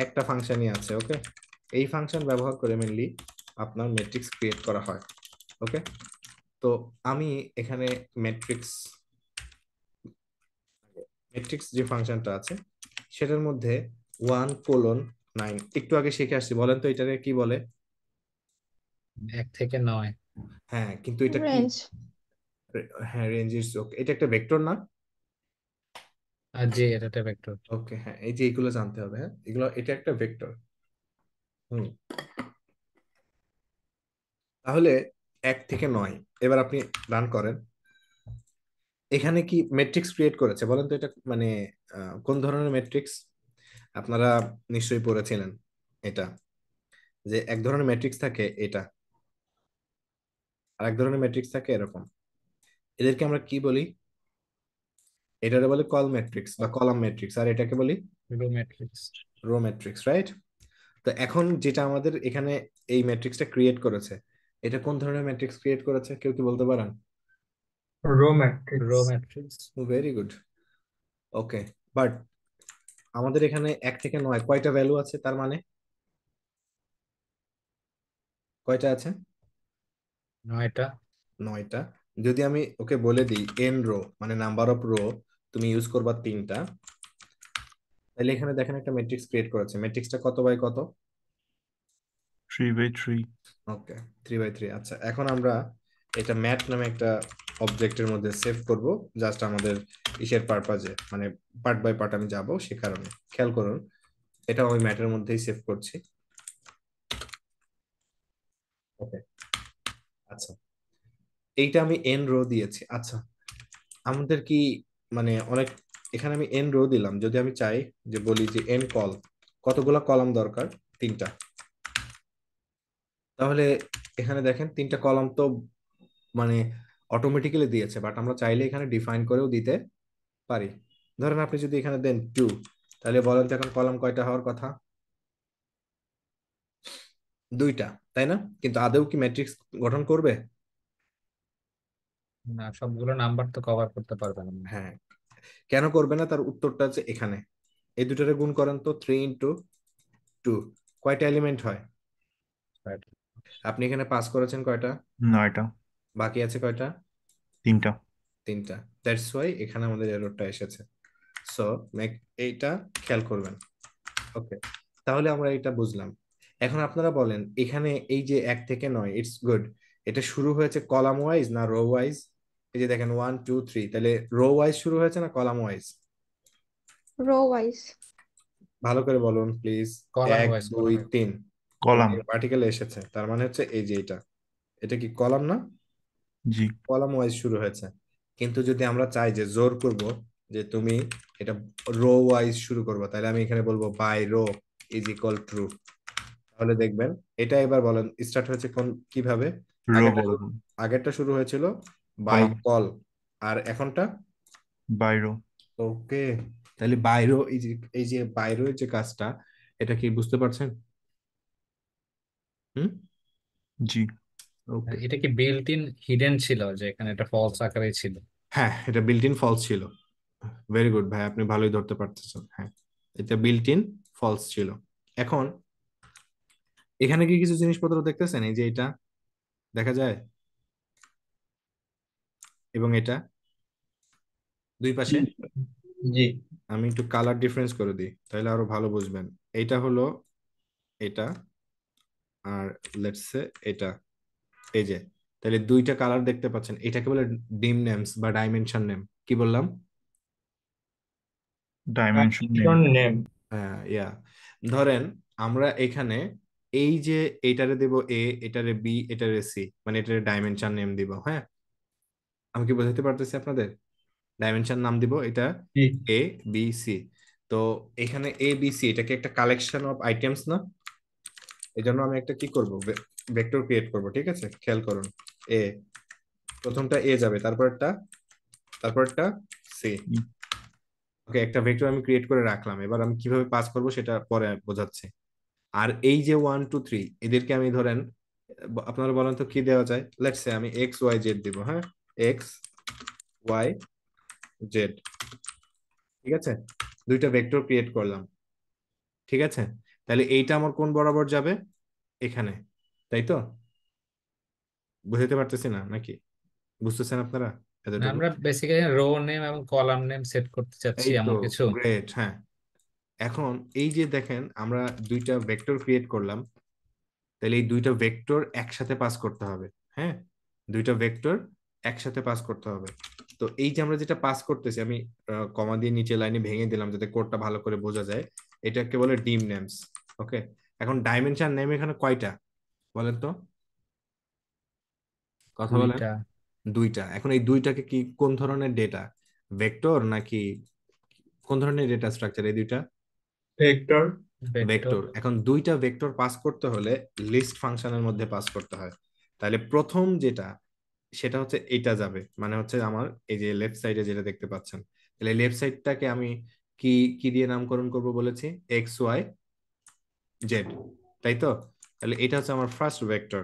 একটা ফাংশনই আছে, ওকে। এই ফাংশন ব্যবহার করে মেনলি আপনার ম্যাট্রিক্স ক্রিয়েট করা হয়, ওকে। তো আমি এখানে ম্যাট্রিক্স ম্যাট্রিক্স যে ফাংশনটা আছে সেটার মধ্যে 1:9 একটু আগে শিখে আসছি, বলেন তো এটাকে কি বলে? 1 থেকে 9। হ্যাঁ, কিন্তু এটা কি? রেঞ্জ। হ্যাঁ, রেঞ্জ ইজ ওকে, এটা একটা ভেক্টর না? আর জি, এটা একটা ভেক্টর। ওকে, হ্যাঁ, এই যে এগুলো জানতে হবে, হ্যাঁ, এগুলো, এটা একটা ভেক্টর। হুম, তাহলে 1 থেকে 9, এবার আপনি রান করেন। এখানে কি ম্যাট্রিক্স ক্রিয়েট করেছে বলেন তো? এটা মানে কোন ধরনের ম্যাট্রিক্স? আপনারা নিশ্চয়ই পড়েছিলেন এটা, যে এক ধরনের ম্যাট্রিক্স থাকে এটা, আর এক ধরনের ম্যাট্রিক্স থাকে এরকম। এদেরকে আমরা কি বলি? এটাকে বলে কল ম্যাট্রিক্স বা কলাম ম্যাট্রিক্স, আর এটাকে বলি row matrix. Row matrix, right? তো এখন যেটা আমাদের এখানে এই ম্যাট্রিক্সটা ক্রিয়েট করেছে, এটা কোন ধরনের ম্যাট্রিক্স ক্রিয়েট করেছে কেউ কি বলতে পারেন? Row row matrix. Matrix. Very good, okay. But আমাদের এখানে 1 থেকে 9 কয়টা ভ্যালু আছে, তার মানে কয়টা আছে? 9টা। 9টা। যদি আমি ওকে বলে দিই এন রো, মানে নাম্বার অফ রো তুমি ইউজ করবা 3টা, তাহলে এখানে দেখেন একটা ম্যাট্রিক্স ক্রিয়েট করেছে। ম্যাট্রিক্সটা কত বাই কত? 3/3। ওকে, 3/3। আচ্ছা, এখন আমরা এটা ম্যাট নামে একটা অবজেক্টের মধ্যে সেভ করব, জাস্ট আমাদের ইসের পারপাজে, মানে পার্ট বাই পার্ট আমি যাব সে কারণে। খেয়াল করুন, এটা আমি ম্যাটের মধ্যেই সেভ করছি, ওকে। আচ্ছা, এইটা আমি এন রো দিয়েছি। আচ্ছা, আমাদের কি মানে অনেক, এখানে আমি এন রো দিলাম, যদি আমি চাই যে বলি যে এন কল, কতগুলা কলাম দরকার? 3টা। তাহলে এখানে দেখেন 3টা কলাম তো মানে অটোমেটিক্যালি দিয়েছে, বাট আমরা চাইলে এখানে ডিফাইন করেও দিতে পারি। ধরেন আপনি যদি এখানে দেন 2, তাহলে বলেন তো এখন কলাম কয়টা হওয়ার কথা? 2টা, তাই না? কিন্তু আদৌ কি ম্যাট্রিক্স গঠন করবে? না, সবগুলো নাম্বার তো কভার করতে পারবে না। হ্যাঁ, কেন করবে না তার উত্তরটা আছে এখানে। এই দুটারে গুণ করেন তো, 3 × 2 কয়টা এলিমেন্ট হয়? Right. আপনি এখানে পাস করেছেন কয়টা? 9টা। বাকি আছে কয়টা? 3টা। 3টা। দ্যাটস ওয়াই এখানে আমাদের এররটা এসেছে। সো এইটা খেয়াল করবেন, ওকে। তাহলে আমরা এটা বুঝলাম। এখন আপনারা বলেন এখানে এই যে 1 থেকে 9, ইটস গুড, এটা শুরু হয়েছে কলাম ওয়াইজ না রো ওয়াইজ? এই যে দেখেন 1 2 3, তাহলে রো ওয়াইজ শুরু হয়েছে না কলাম ওয়াইজ? Rho wise. ভালো করে বলুন প্লিজ। কলাম এক ওয়াইজ, দুই কলাম। তিন কলাম। ভার্টিক্যালে এসেছে, তার মানে হচ্ছে এই যে এটা, এটা কি কলাম না? জি। কলাম ওয়াইজ শুরু হয়েছে। কিন্তু যদি আমরা চাই যে জোর করব যে তুমি এটা রো ওয়াইজ শুরু করবো, তাহলে আমি এখানে বলবো by row is equal true. তাহলে দেখবেন এটা, এবার বলেন স্টার্ট হয়েছে কোন কিভাবে? রো আগেরটা বলবো। আগেরটা শুরু হয়েছিল বাই কলাম। কল, আর এখনটা বাইরো। ওকে, তাহলে বাইরো, এই যে বাইরো যে কাজটা, এটা কি বুঝতে পারছেন? হুম। জি। ওকে, এটা কি বিল্ট ইন হিডেন ছিল যে এখানে একটা ফলস আকারে ছিল? হ্যাঁ এটা বিল্ট ইন ফলস ছিল। ভেরি গুড ভাই, আপনি ভালোই ধরতে পারতেছেন। হ্যাঁ, এটা বিল্ট ইন ফলস ছিল। এখন এখানে কি কিছু জিনিসপত্র দেখতেছেন? এই যে এটা দেখা যায়, এবং এটা দুই পাশে। জি। আমি একটু কালার ডিফারেন্স করে দিই, তাহলে আরো ভালো বুঝবেন। এইটা হলো এটা, আর লেটস সে এটা, এই যে, তাহলে দুইটা কালার দেখতে পাচ্ছেন। এটাকে বলে ডিম নেমস বা ডাইমেনশন নেম। কি বললাম? Dimension name. Dimension name. হ্যাঁ, ইয়া। ধরেন আমরা এখানে এই যে এটারে দেব এ, এটারে বি, এটারে সি, মানে এটারে ডাইমেনশন নেম দিব। হ্যাঁ, আমি কি বোঝাতে পারতেছি আপনাদের? ডাইমেনশন নাম দিব এটা জি। A B C. তো এখানে এ বি সি এটা কি একটা কালেকশন অফ আইটেমস না? এই জন্য আমি একটা কি করব, ভেক্টর ক্রিয়েট করব। ঠিক আছে, খেয়াল করুন। এ, প্রথমটা এ যাবে, তারপরটা সি। ই। ওকে, একটা ভেক্টর আমি ক্রিয়েট করে রাখলাম। এবার আমি কিভাবে পাস করব সেটা পরে বোঝাচ্ছি। আর এই যে 1 2 3, এদেরকে আমি ধরেন, আপনারা বলেন তো কি দেওয়া যায়? লেটস সে আমি এক্স ওয়াই জেড দিব। হ্যাঁ, এক্স ওয়াই জেড। ঠিক আছে, দুইটা ভেক্টর ক্রিয়েট করলাম। ঠিক আছে, তাহলে এইটা আমার কোন বরাবর যাবে? এখানে, তাই তো? বুঝতে পারতেছি না নাকি? বুঝতেছেন আপনারা না, এতটুকু? আমরা বেসিক্যালি রো নেম এবং কলাম নেম সেট করতে চাচ্ছি এই তো, এমন কিছু। গ্রেট। হ্যাঁ, এখন এই যে দেখেন আমরা দুইটা ভেক্টর ক্রিয়েট করলাম, তাহলে এই দুইটা ভেক্টর একসাথে পাস করতে হবে। হ্যাঁ, দুইটা ভেক্টর একসাথে পাস করতে হবে। তো এই যে আমরা যেটা পাস করতেছি, আমি কমা দিয়ে নিচে লাইনে ভেঙে দিলাম যাতে কোডটা ভালো করে বোঝা যায়। এটাকে বলে ডিম নেমস। ওকে, এখন ডাইমেনশন নেম এখানে কয়টা বলেন তো? কথা বলেন। দুইটা। দুইটা। এখন এই দুইটাকে কি, কোন ধরনের ডেটা, ভেক্টর নাকি কোন ধরনের ডেটা স্ট্রাকচার এই দুইটা? ভেক্টর। ভেক্টর। ভেক্টর। এখন দুইটা ভেক্টর পাস করতে হলে লিস্ট ফাংশনের মধ্যে পাস করতে হয়। তাহলে প্রথম যেটা, সেটা হচ্ছে এটা যাবে, মানে হচ্ছে আমার এই যে লেফট সাইডে যেটা দেখতে পাচ্ছেন। তাহলে লেফট সাইডটাকে আমি কি কি দিয়ে নামকরণ করব বলেছি? এক্স ওয়াই জেড, তাই তো? তাহলে এটা হচ্ছে আমার ফার্স্ট ভেক্টর,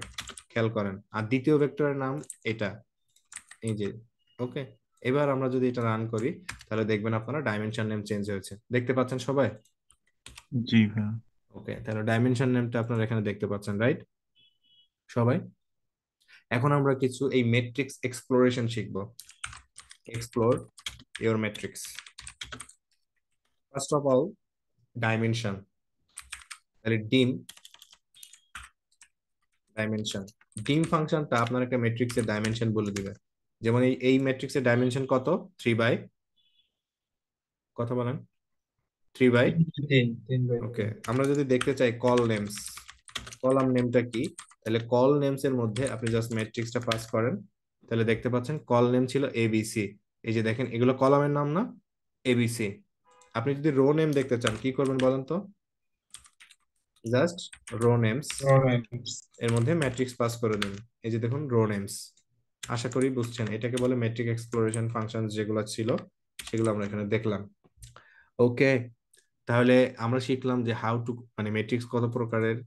খেয়াল করেন। আর দ্বিতীয় ভেক্টরের নাম এটা, এই যে। ওকে, এবার আমরা যদি এটা রান করি, তাহলে দেখবেন আপনারা ডাইমেনশন নেম চেঞ্জ হয়েছে। দেখতে পাচ্ছেন সবাই? জি ভাইয়া। ওকে, তাহলে ডাইমেনশন নেমটা আপনারা এখানে দেখতে পাচ্ছেন, রাইট সবাই? এখন আমরা কিছু এই ম্যাট্রিক্স এক্সপ্লোরেশন শিখব। Explore your matrix. First of all, dimension. তাহলে ডাইমেনশন, ডিম ফাংশনটা আপনার একটা ম্যাট্রিক্সের ডাইমেনশন বলে দিবে। যেমন এই ম্যাট্রিক্সের ডাইমেনশন কত? 3 বাই, কথা বলেন, 3 বাই। 3 3 bye okay, 3। আমরা যদি দেখতে চাই কল নেমস, কলাম নেমটা কি, তাহলে কল নেমস এর মধ্যে আপনি জাস্ট ম্যাট্রিক্সটা পাস করেন, তাহলে দেখতে পাচ্ছেন কল নেম ছিল এবিসি। এই যে দেখেন, এগুলো কলামের নাম না? এবিসি। আপনি যদি রো নেম দেখতে চান কি করবেন বলেন তো? জাস্ট রো নেমস, রোম্যান্স। এর মধ্যে ম্যাট্রিক্স পাস করে দিন। এই যে দেখুন রো নেমস। আশা করি বুঝছেন, এটাকে বলে ম্যাট্রিক এক্সপ্লোরেশন ফাংশন। যেগুলো ছিল সেগুলো আমরা এখানে দেখলাম। ওকে, তাহলে আমরা শিখলাম যে হাউ টু, মানে ম্যাট্রিক্স কত প্রকারের,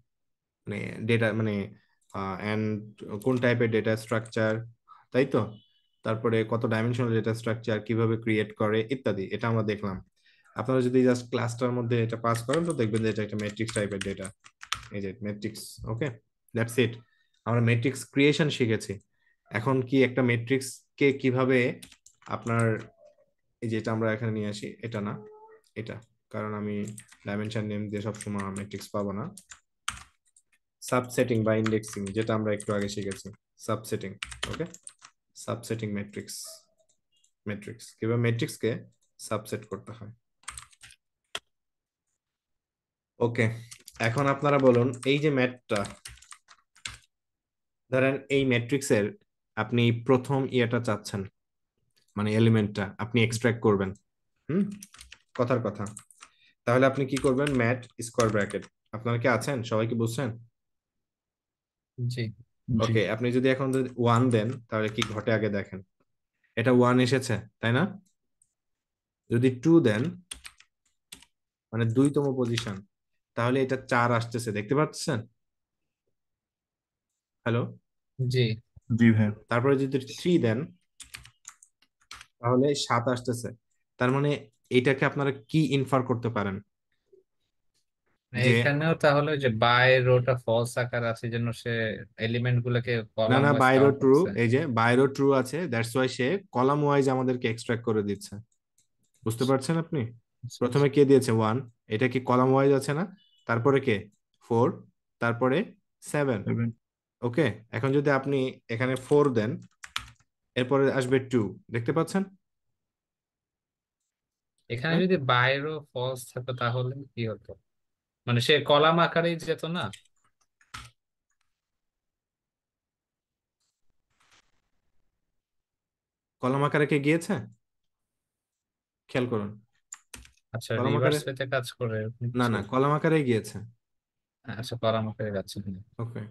মানে ডেটা, মানে এন্ড কোন টাইপের ডেটা স্ট্রাকচার, তাই তো? তারপরে কত ডাইমেনশনাল ডেটা স্ট্রাকচার কিভাবে ক্রিয়েট করে ইত্যাদি, এটা আমরা দেখলাম। আপনারা যদি জাস্ট ক্লাসটার মধ্যে এটা পাস করেন, তো দেখবেন যে এটা একটা ম্যাট্রিক্স টাইপের ডেটা। এই যে ম্যাট্রিক্স। Okay, that's it. আমরা ম্যাট্রিক্স ক্রিয়েশন শিখেছি। এখন কি একটা ম্যাট্রিক্স কে কিভাবে আপনার, এই যে এটা আমরা এখানে নিয়ে আসি, এটা না, এটা, কারণ আমি ডাইমেনশন নেম দিয়ে সবসময় ম্যাট্রিক্স পাবো না। সাবসেটিং বা ইন্ডেক্সিং, যেটা আমরা একটু আগে শিখেছি, সাবসেটিং। ওকে, সাবসেটিং ম্যাট্রিক্স, ম্যাট্রিক্স কিভাবে ম্যাট্রিক্সকে সাবসেট করতে হয়। ওকে, এখন আপনারা বলুন, এই যে ম্যাথটা, ধরেন এই ম্যাট্রিক্সের আপনি প্রথম ইয়েটা চাচ্ছেন, মানে এলিমেন্টটা আপনি এক্সট্রাক্ট করবেন। হুম, কথার কথা। তাহলে আপনি কি করবেন? Mat square bracket. আপনারা কি আছেন? সবাই কি বুঝছেন? জি। জি। ওকে, আপনি যদি এখন যদি 1 দেন, তাহলে কি ঘটে আগে দেখেন। এটা 1 এসেছে, তাই না? যদি 2 দেন, মানে 2তম পজিশন, তাহলে এটা 4 আসতেছে, দেখতে পাচ্ছেন? হ্যালো? জি। জি ভাইয়া। তারপরে যদি 3 দেন, তাহলে 7 আসতেছে। তার মানে এটাকে আপনারা কি ইনফার করতে পারেন? যে এখানেও তাহলে ওই যে বাই রোটা ফলস আকার আছে জন্য সে এলিমেন্ট গুলোকে না কলাম না, ওয়াইজ বাইরো কাউন্ট ট্রু, করছে। এই যে বাইরো ট্রু আছে, that's why say column wise আমাদেরকে এক্সট্রাক্ট করে দিচ্ছে। বুঝতে পারছেন আপনি? প্রথমে কে দিয়েছে 1, এটা কি কলাম ওয়াইজ আছে না? তারপরে কে 4, তারপরে 7। 7। ওকে, এখন যদি আপনি এখানে 4 দেন, এরপরে আসবে 2, দেখতে পাচ্ছেন? এখানে হ্যাঁ, যদি বাইরো ফলস থাকতো তাহলে কি হতো? মানে সে কলাম আকারেই যেত না? কলাম আকারে কে গিয়েছে? খেয়াল করুন, আচ্ছা, কলাম আকারে, রিভার্স ওয়েতে কাজ করে এরকম না কিছু? না, কলাম আকারে গিয়েছে। আচ্ছা, কলাম আকারে যাচ্ছে না। ওকে,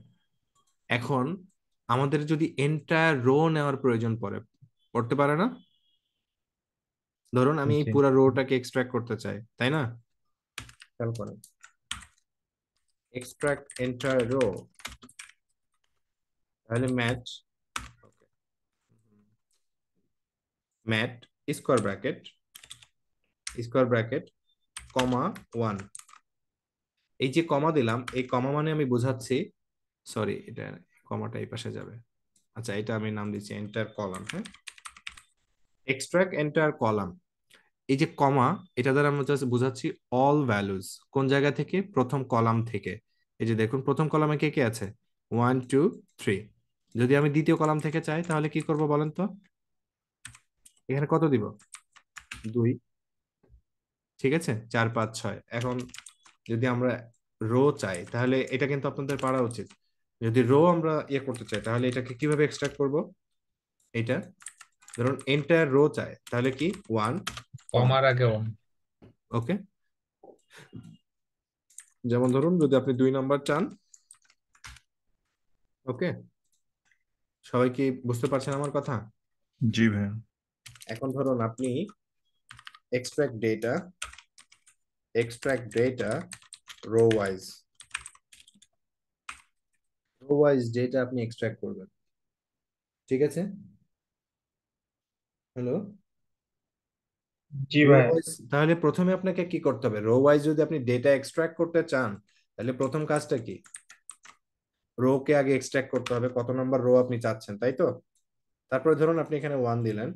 এখন আমাদের যদি এন্টায়ার রো নেওয়ার প্রয়োজন পড়ে, পড়তে পারে না? ধরুন আমি এই জি। পুরো রোটাকে এক্সট্রাক্ট করতে চাই, তাই না? খেয়াল করেন, এক্সট্রাক্ট এন্টায়ার রো, তাহলে ম্যাচ, ম্যাট স্কোয়ার ব্র্যাকেট কমা 1। এই যে কমা দিলাম, এই কমা মানে আমি বোঝাচ্ছি, সরি এটা কমাটা এই পাশে যাবে। আচ্ছা, এটা আমি নাম দিচ্ছি এন্টার কলাম। হ্যাঁ, এক্সট্রাক্ট এন্টার কলাম, এই যে কমা, এটা দ্বারা আমরা জাস্ট বোঝাচ্ছি অল ভ্যালুজ। কোন জায়গা থেকে? প্রথম কলাম থেকে। এই যে দেখুন, প্রথম কলামে কে কে আছে? 1 2 3। যদি আমি দ্বিতীয় কলাম থেকে চাই, তাহলে কি করব বলেন তো? এখানে কত দিব? 2। ঠিক আছে, 4 5 6। এখন যদি আমরা রো চাই, তাহলে এটা কিন্তু আপনাদের পারা উচিত। যদি রো আমরা ইয়ে করতে চাই, তাহলে এটাকে কিভাবে এক্সট্রাক্ট করব? এটা ধরুন এন্টায়ার রো চাই, তাহলে কি 1 কমা। কমার আগে ওয়ান। ওকে, যেমন ধরুন যদি আপনি 2 নাম্বার চান। ওকে, সবাই কি বুঝতে পারছেন আমার কথা? জি ভাইয়া। এখন ধরুন আপনি extract data, rho wise data আপনি এক্সট্রাক্ট করবেন, ঠিক আছে? হ্যালো? জি রো ভাই। ওয়াইজ, তাহলে প্রথমে আপনাকে কি করতে হবে? রো ওয়াইজ যদি আপনি ডেটা এক্সট্রাক্ট করতে চান, তাহলে প্রথম কাজটা কি? রো কে আগে এক্সট্রাক্ট করতে হবে, কত নম্বর রো আপনি চাচ্ছেন, তাই তো? তারপরে ধরুন আপনি এখানে 1 দিলেন,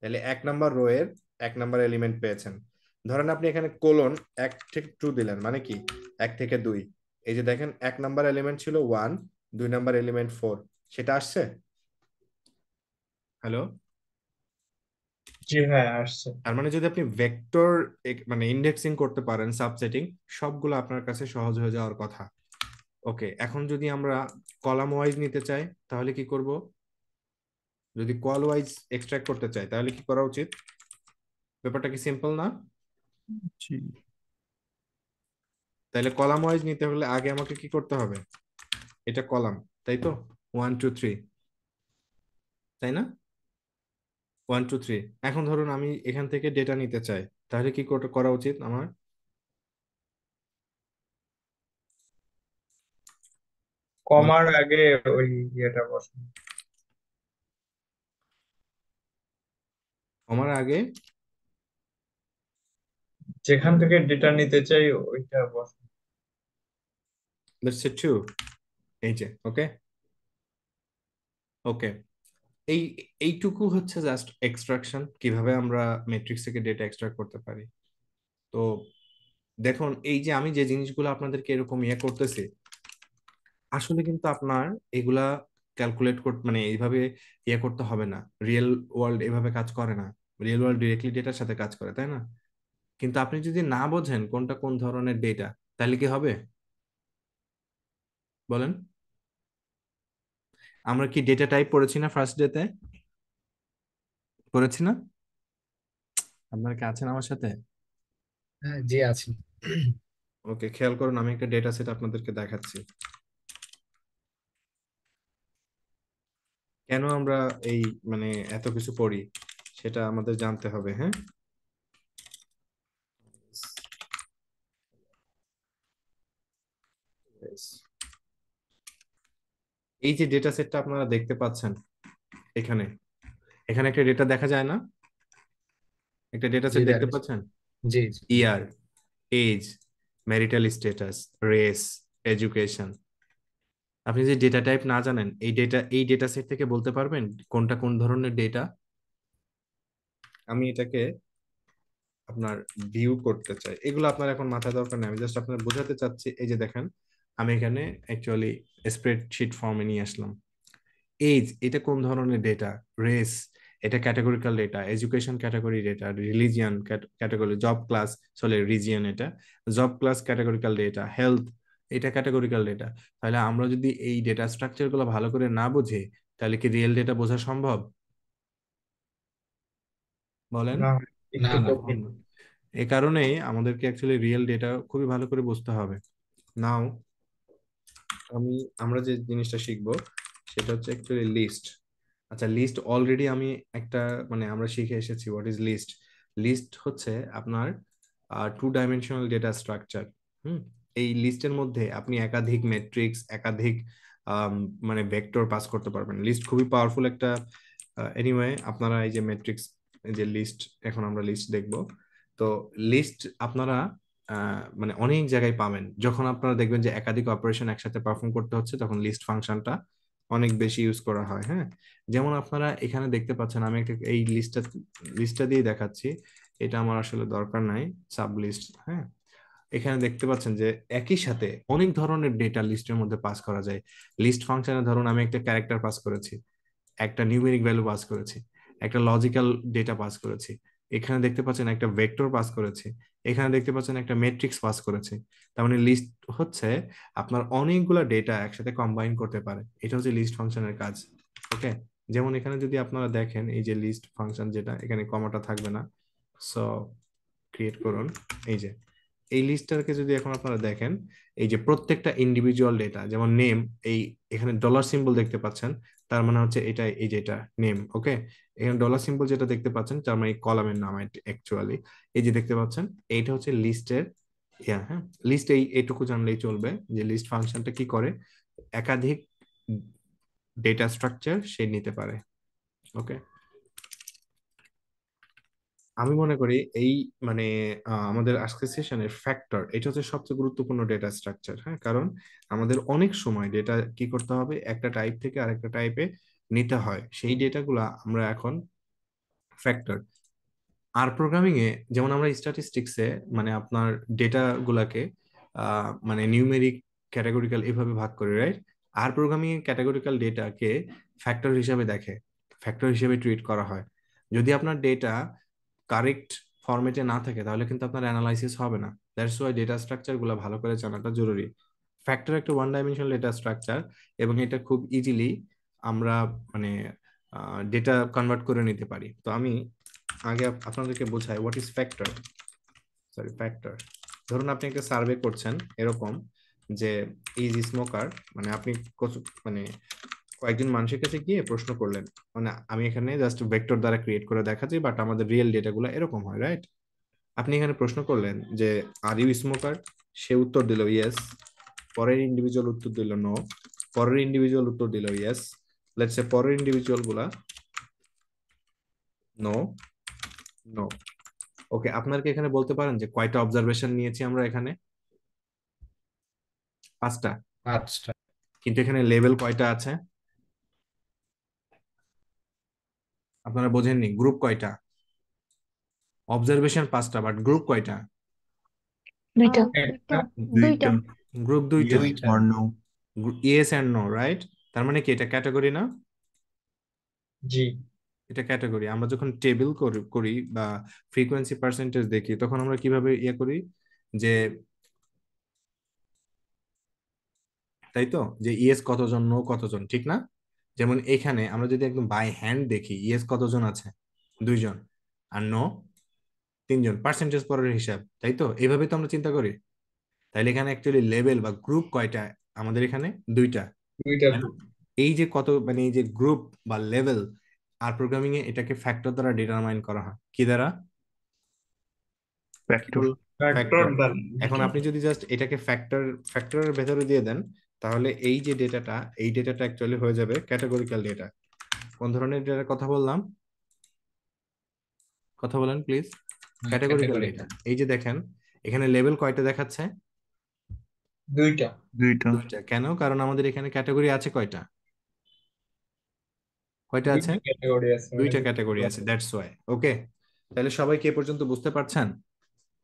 তাহলে 1 নাম্বার রো এর 1 নাম্বার এলিমেন্ট পেয়েছেন। ধরেন আপনি এখানে কোলন 1 থেকে 2 দিলেন, মানে কি 1 থেকে 2। এই যে দেখেন, 1 নাম্বার এলিমেন্ট ছিল 1, 2 নাম্বার এলিমেন্ট 4, সেটা আসছে? হ্যালো? জি ভাই, আসছে। তার মানে যদি আপনি ভেক্টর মানে ইন্ডেক্সিং করতে পারেন, সাবসেটিং, সবগুলো আপনার কাছে সহজ হয়ে যাওয়ার কথা। ওকে, এখন যদি আমরা কলাম ওয়াইজ নিতে চাই, তাহলে কি করব? যদি কল ওয়াইজ এক্সট্রাক্ট করতে চাই, তাহলে কি করা উচিত? ব্যাপারটা কি সিম্পল না? জি। তাহলে কলাম ওয়াইজ নিতে হলে আগে আমাকে কি করতে হবে? এটা কলাম, তাই তো? 1 2 3, তাই না? 1 2 3। এখন ধরুন আমি এখান থেকে ডেটা নিতে চাই, তাহলে কি করা উচিত আমার? কমার আগে ওই ইয়েটা বসে। আমার আগে যেখান থেকে ডেটা নিতে চাই ওইটা বসে। লেটস সে 2, এই যে ওকে। ওকে, এই এইটুকু হচ্ছে জাস্ট এক্সট্রাকশন, কিভাবে আমরা ম্যাট্রিক্স থেকে ডেটা এক্সট্রাক্ট করতে পারি। তো দেখুন, এই যে আমি যে জিনিসগুলো আপনাদেরকে এরকম ইয়ে করতেছি, আসলে কিন্তু আপনার এগুলা ক্যালকুলেট করতে, মানে এইভাবে ইয়ে করতে হবে না। রিয়েল ওয়ার্ল্ড এভাবে কাজ করে না। রিয়েল ওয়ার্ল্ড ডিরেক্টলি ডেটার সাথে কাজ করে, তাই না? কিন্তু আপনি যদি না বোঝেন কোনটা কোন ধরনের ডেটা, তাহলে কি হবে বলেন? আমরা কি ডেটা টাইপ পড়েছি না ফার্স্ট ডেতে? পড়েছি না? আপনারা কি আছেন আমার সাথে? হ্যাঁ, জি আছি। ওকে, খেয়াল করুন, আমি একটা ডেটা সেট আপনাদেরকে দেখাচ্ছি। কেন আমরা এই মানে এত কিছু পড়ি সেটা আমাদের জানতে হবে, হ্যাঁ। Yes. এই যে ডেটা সেটটা আপনারা দেখতে পাচ্ছেন এখানে, এখানে একটা ডেটা দেখা যায় না, একটা ডেটা জি সেট দেখতে দেখা পাচ্ছেন? জি জি year, age, marital status, race, education. আপনি যে ডেটা টাইপ না জানেন, এই ডেটা সেট থেকে বলতে পারবেন কোনটা কোন ধরনের ডেটা? আমি এটাকে আপনার ভিউ করতে চাই, এগুলো আপনার এখন মাথায় দরকার নেই, আমি জাস্ট আপনার বোঝাতে চাচ্ছি। এই যে দেখেন, আমি এখানে অ্যাকচুয়ালি স্প্রেডশিট ফর্মে নিয়ে আসলাম। এজ, এটা কোন ধরনের ডেটা? রেস, এটা categorical data. Education category data. Religion category. Job class, sorry region, এটা job class categorical data. Health, এটা ক্যাটাগরিক্যাল ডেটা। তাহলে আমরা যদি এই ডেটা স্ট্রাকচার গুলো ভালো করে না বুঝি, তাহলে কি রিয়েল ডেটা বোঝা সম্ভব? বলেন। না, না একটু না কঠিন। এই কারণেই আমাদেরকে অ্যাকচুয়ালি রিয়েল ডেটা খুবই ভালো করে বুঝতে হবে। নাও আমি আমরা যে জিনিসটা শিখবো সেটা হচ্ছে অ্যাকচুয়ালি লিস্ট। আচ্ছা, লিস্ট অলরেডি আমি একটা মানে আমরা শিখে এসেছি হোয়াট ইজ লিস্ট। লিস্ট হচ্ছে আপনার 2 ডাইমেনশনাল ডেটা স্ট্রাকচার। হুম। এই লিস্টের মধ্যে আপনি একাধিক ম্যাট্রিক্স, একাধিক আম, মানে ভেক্টর পাস করতে পারবেন। লিস্ট খুবই পাওয়ারফুল একটা। এনিওয়ে, আপনারা এই যে ম্যাট্রিক্স, এই যে লিস্ট, এখন আমরা লিস্ট দেখব। তো লিস্ট আপনারা মানে অনেক জায়গায় পাবেন। যখন আপনারা দেখবেন যে একাধিক অপারেশন একসাথে পারফর্ম করতে হচ্ছে, তখন লিস্ট ফাংশনটা অনেক বেশি ইউজ করা হয়, হ্যাঁ। যেমন আপনারা এখানে দেখতে পাচ্ছেন, আমি একটা এই লিস্টটা দিয়ে দেখাচ্ছি। এটা আমার আসলে দরকার নাই, সাব লিস্ট, হ্যাঁ। এখানে দেখতে পাচ্ছেন যে একই সাথে অনেক ধরনের ডেটা লিস্টের মধ্যে পাস করা যায়। লিস্ট ফাংশনে ধরুন আমি একটা ক্যারেক্টার পাস করেছি, একটা নিউমেরিক ভ্যালু পাস করেছি, একটা লজিক্যাল ডেটা পাস করেছি, এখানে দেখতে পাচ্ছেন একটা ভেক্টর পাস করেছি, এখানে দেখতে পাচ্ছেন একটা ম্যাট্রিক্স পাস করেছি। তার মানে লিস্ট হচ্ছে আপনার অনেকগুলা ডেটা একসাথে কম্বাইন করতে পারে। এটা হচ্ছে লিস্ট ফাংশনের কাজ। ওকে। যেমন এখানে যদি আপনারা দেখেন, এই যে লিস্ট ফাংশন, যেটা এখানে কমাটা থাকবে না, সো ক্রিয়েট করুন। এই যে এই লিস্টটাকে যদি এখন আপনারা দেখেন, এই যে প্রত্যেকটা ইন্ডিভিজুয়াল ডেটা, যেমন নেম, এই এখানে ডলার সিম্বল দেখতে পাচ্ছেন, তার মানে হচ্ছে এটা, এই যে এটা নেম। ওকে। এখানে ডলার সিম্বল যেটা দেখতে পাচ্ছেন, তার মানে কলামের নাম অ্যাকচুয়ালি। এই যে দেখতে পাচ্ছেন, এইটা হচ্ছে লিস্টের ইয়া, হ্যাঁ। লিস্ট এইটুকু জানলেই চলবে যে লিস্ট ফাংশনটা কি করে, একাধিক ডেটা স্ট্রাকচার সে নিতে পারে। ওকে। আমি মনে করি এই মানে আমাদের আজকের সেশনের ফ্যাক্টর, এটা হচ্ছে সবচেয়ে গুরুত্বপূর্ণ ডেটা স্ট্রাকচার, হ্যাঁ। কারণ আমাদের অনেক সময় ডেটা কি করতে হবে, একটা টাইপ থেকে আরেকটা টাইপে নিতে হয়, সেই ডেটাগুলা আমরা এখন ফ্যাক্টর। আর প্রোগ্রামিং এ যেমন আমরা স্ট্যাটিস্টিক্সে মানে আপনার ডেটা গুলাকে মানে নিউমেরিক, ক্যাটাগরিক্যাল এভাবে ভাগ করি, রাইট। আর প্রোগ্রামিং এ ক্যাটাগরিক্যাল ডেটাকে ফ্যাক্টর হিসাবে দেখে, ফ্যাক্টর হিসেবে ট্রিট করা হয়। যদি আপনার ডেটা কারেক্ট ফরম্যাটে না থাকে, তাহলে কিন্তু আপনার অ্যানালাইসিস হবে না। দ্যাটস ওয়াই ডেটা স্ট্রাকচার গুলো ভালো করে জানাটা জরুরি। ফ্যাক্টর একটা 1 ডাইমেনশনাল ডেটা স্ট্রাকচার, এবং এটা খুব ইজিলি আমরা মানে ডেটা কনভার্ট করে নিতে পারি। তো আমি আগে আপনাদেরকে বোঝাই what is factor. Sorry, factor. ধরুন আপনি একটা সার্ভে করছেন এরকম, যে ইজ স্মোকার, মানে আপনি মানে কয়েকজন মানুষের কাছে গিয়ে প্রশ্ন করলেন। মানে আমি এখানে জাস্ট ভেক্টর দ্বারা ক্রিয়েট করে দেখাচ্ছি, বাট আমাদের রিয়েল ডেটাগুলো এরকম হয়, রাইট। আপনি এখানে প্রশ্ন করলেন যে আর ইউ স্মোকার, সে উত্তর দিল ইয়েস। পরের ইন্ডিভিজুয়াল উত্তর দিল নো। পরের ইন্ডিভিজুয়াল উত্তর দিল ইয়েস। লেটস সে পরের ইন্ডিভিজুয়াল গুলা নো, নো। ওকে, আপনার কি এখানে বলতে পারেন যে কয়টা অবজারভেশন নিয়েছি আমরা এখানে? 5টা। আচ্ছা কিন্তু এখানে লেভেল কয়টা আছে? আপনারা বোঝেননি, গ্রুপ কয়টা? অবজারভেশন 5টা, বাট গ্রুপ কয়টা? দুইটা। একটা। দুইটা। দুইটা। গ্রুপ 2টা। Yes দুইটা or no? Yes and no, right. তার মানে কি এটা ক্যাটাগরি না? জি। এটা ক্যাটাগরি। আমরা যখন টেবিল করি বা ফ্রিকোয়েন্সি পার্সেন্টেজ দেখি, তখন আমরা কিভাবে ইয়ে করি, যে তাই তো, যে ইয়েস কতজন, নো কতজন, ঠিক না? যেমন এখানে আমরা যদি একদম বাই হ্যান্ড দেখি, ইয়েস কতজন আছে? 2জন। আর নো 3জন, পার্সেন্টেজ পরের হিসাব, তাই তো, এইভাবে তো আমরা চিন্তা করি। তাইলে এখানে অ্যাকচুয়ালি লেভেল বা গ্রুপ কয়টা আমাদের এখানে? 2টা, দুইটা তাই না? group। এই যে কত মানে এই যে গ্রুপ বা লেভেল, আর প্রোগ্রামিং এ এটাকে ফ্যাক্টর দ্বারা ডিটারমাইন করা হয় কি দ্বারা? কি ফ্যাক্টর। বল? Factor factor. দ্বারা। এখন আপনি যদি জাস্ট এটাকে ফ্যাক্টরের ভেতরে দিয়ে দেন, তাহলে এই যে ডেটাটা, এই ডেটাটা অ্যাকচুয়ালি হয়ে যাবে ক্যাটাগরিক্যাল ডেটা। কোন ধরনের ডেটার কথা বললাম? কথা বলেন প্লিজ। Categorical data. ক্যাটাগরিক্যাল। এই যে দেখেন এখানে লেভেল কয়টা দেখাচ্ছে? দুইটা। দুইটা। দুইটা। কেন? কারণ আমাদের এখানে ক্যাটাগরি আছে কয়টা? কয়টা আছে? দুইটা ক্যাটাগরি আছে, মানে দুইটা দুইটা ক্যাটাগরি class আছে, আছে। That's why. ওকে, তাহলে সবাই কি এ পর্যন্ত বুঝতে পারছেন?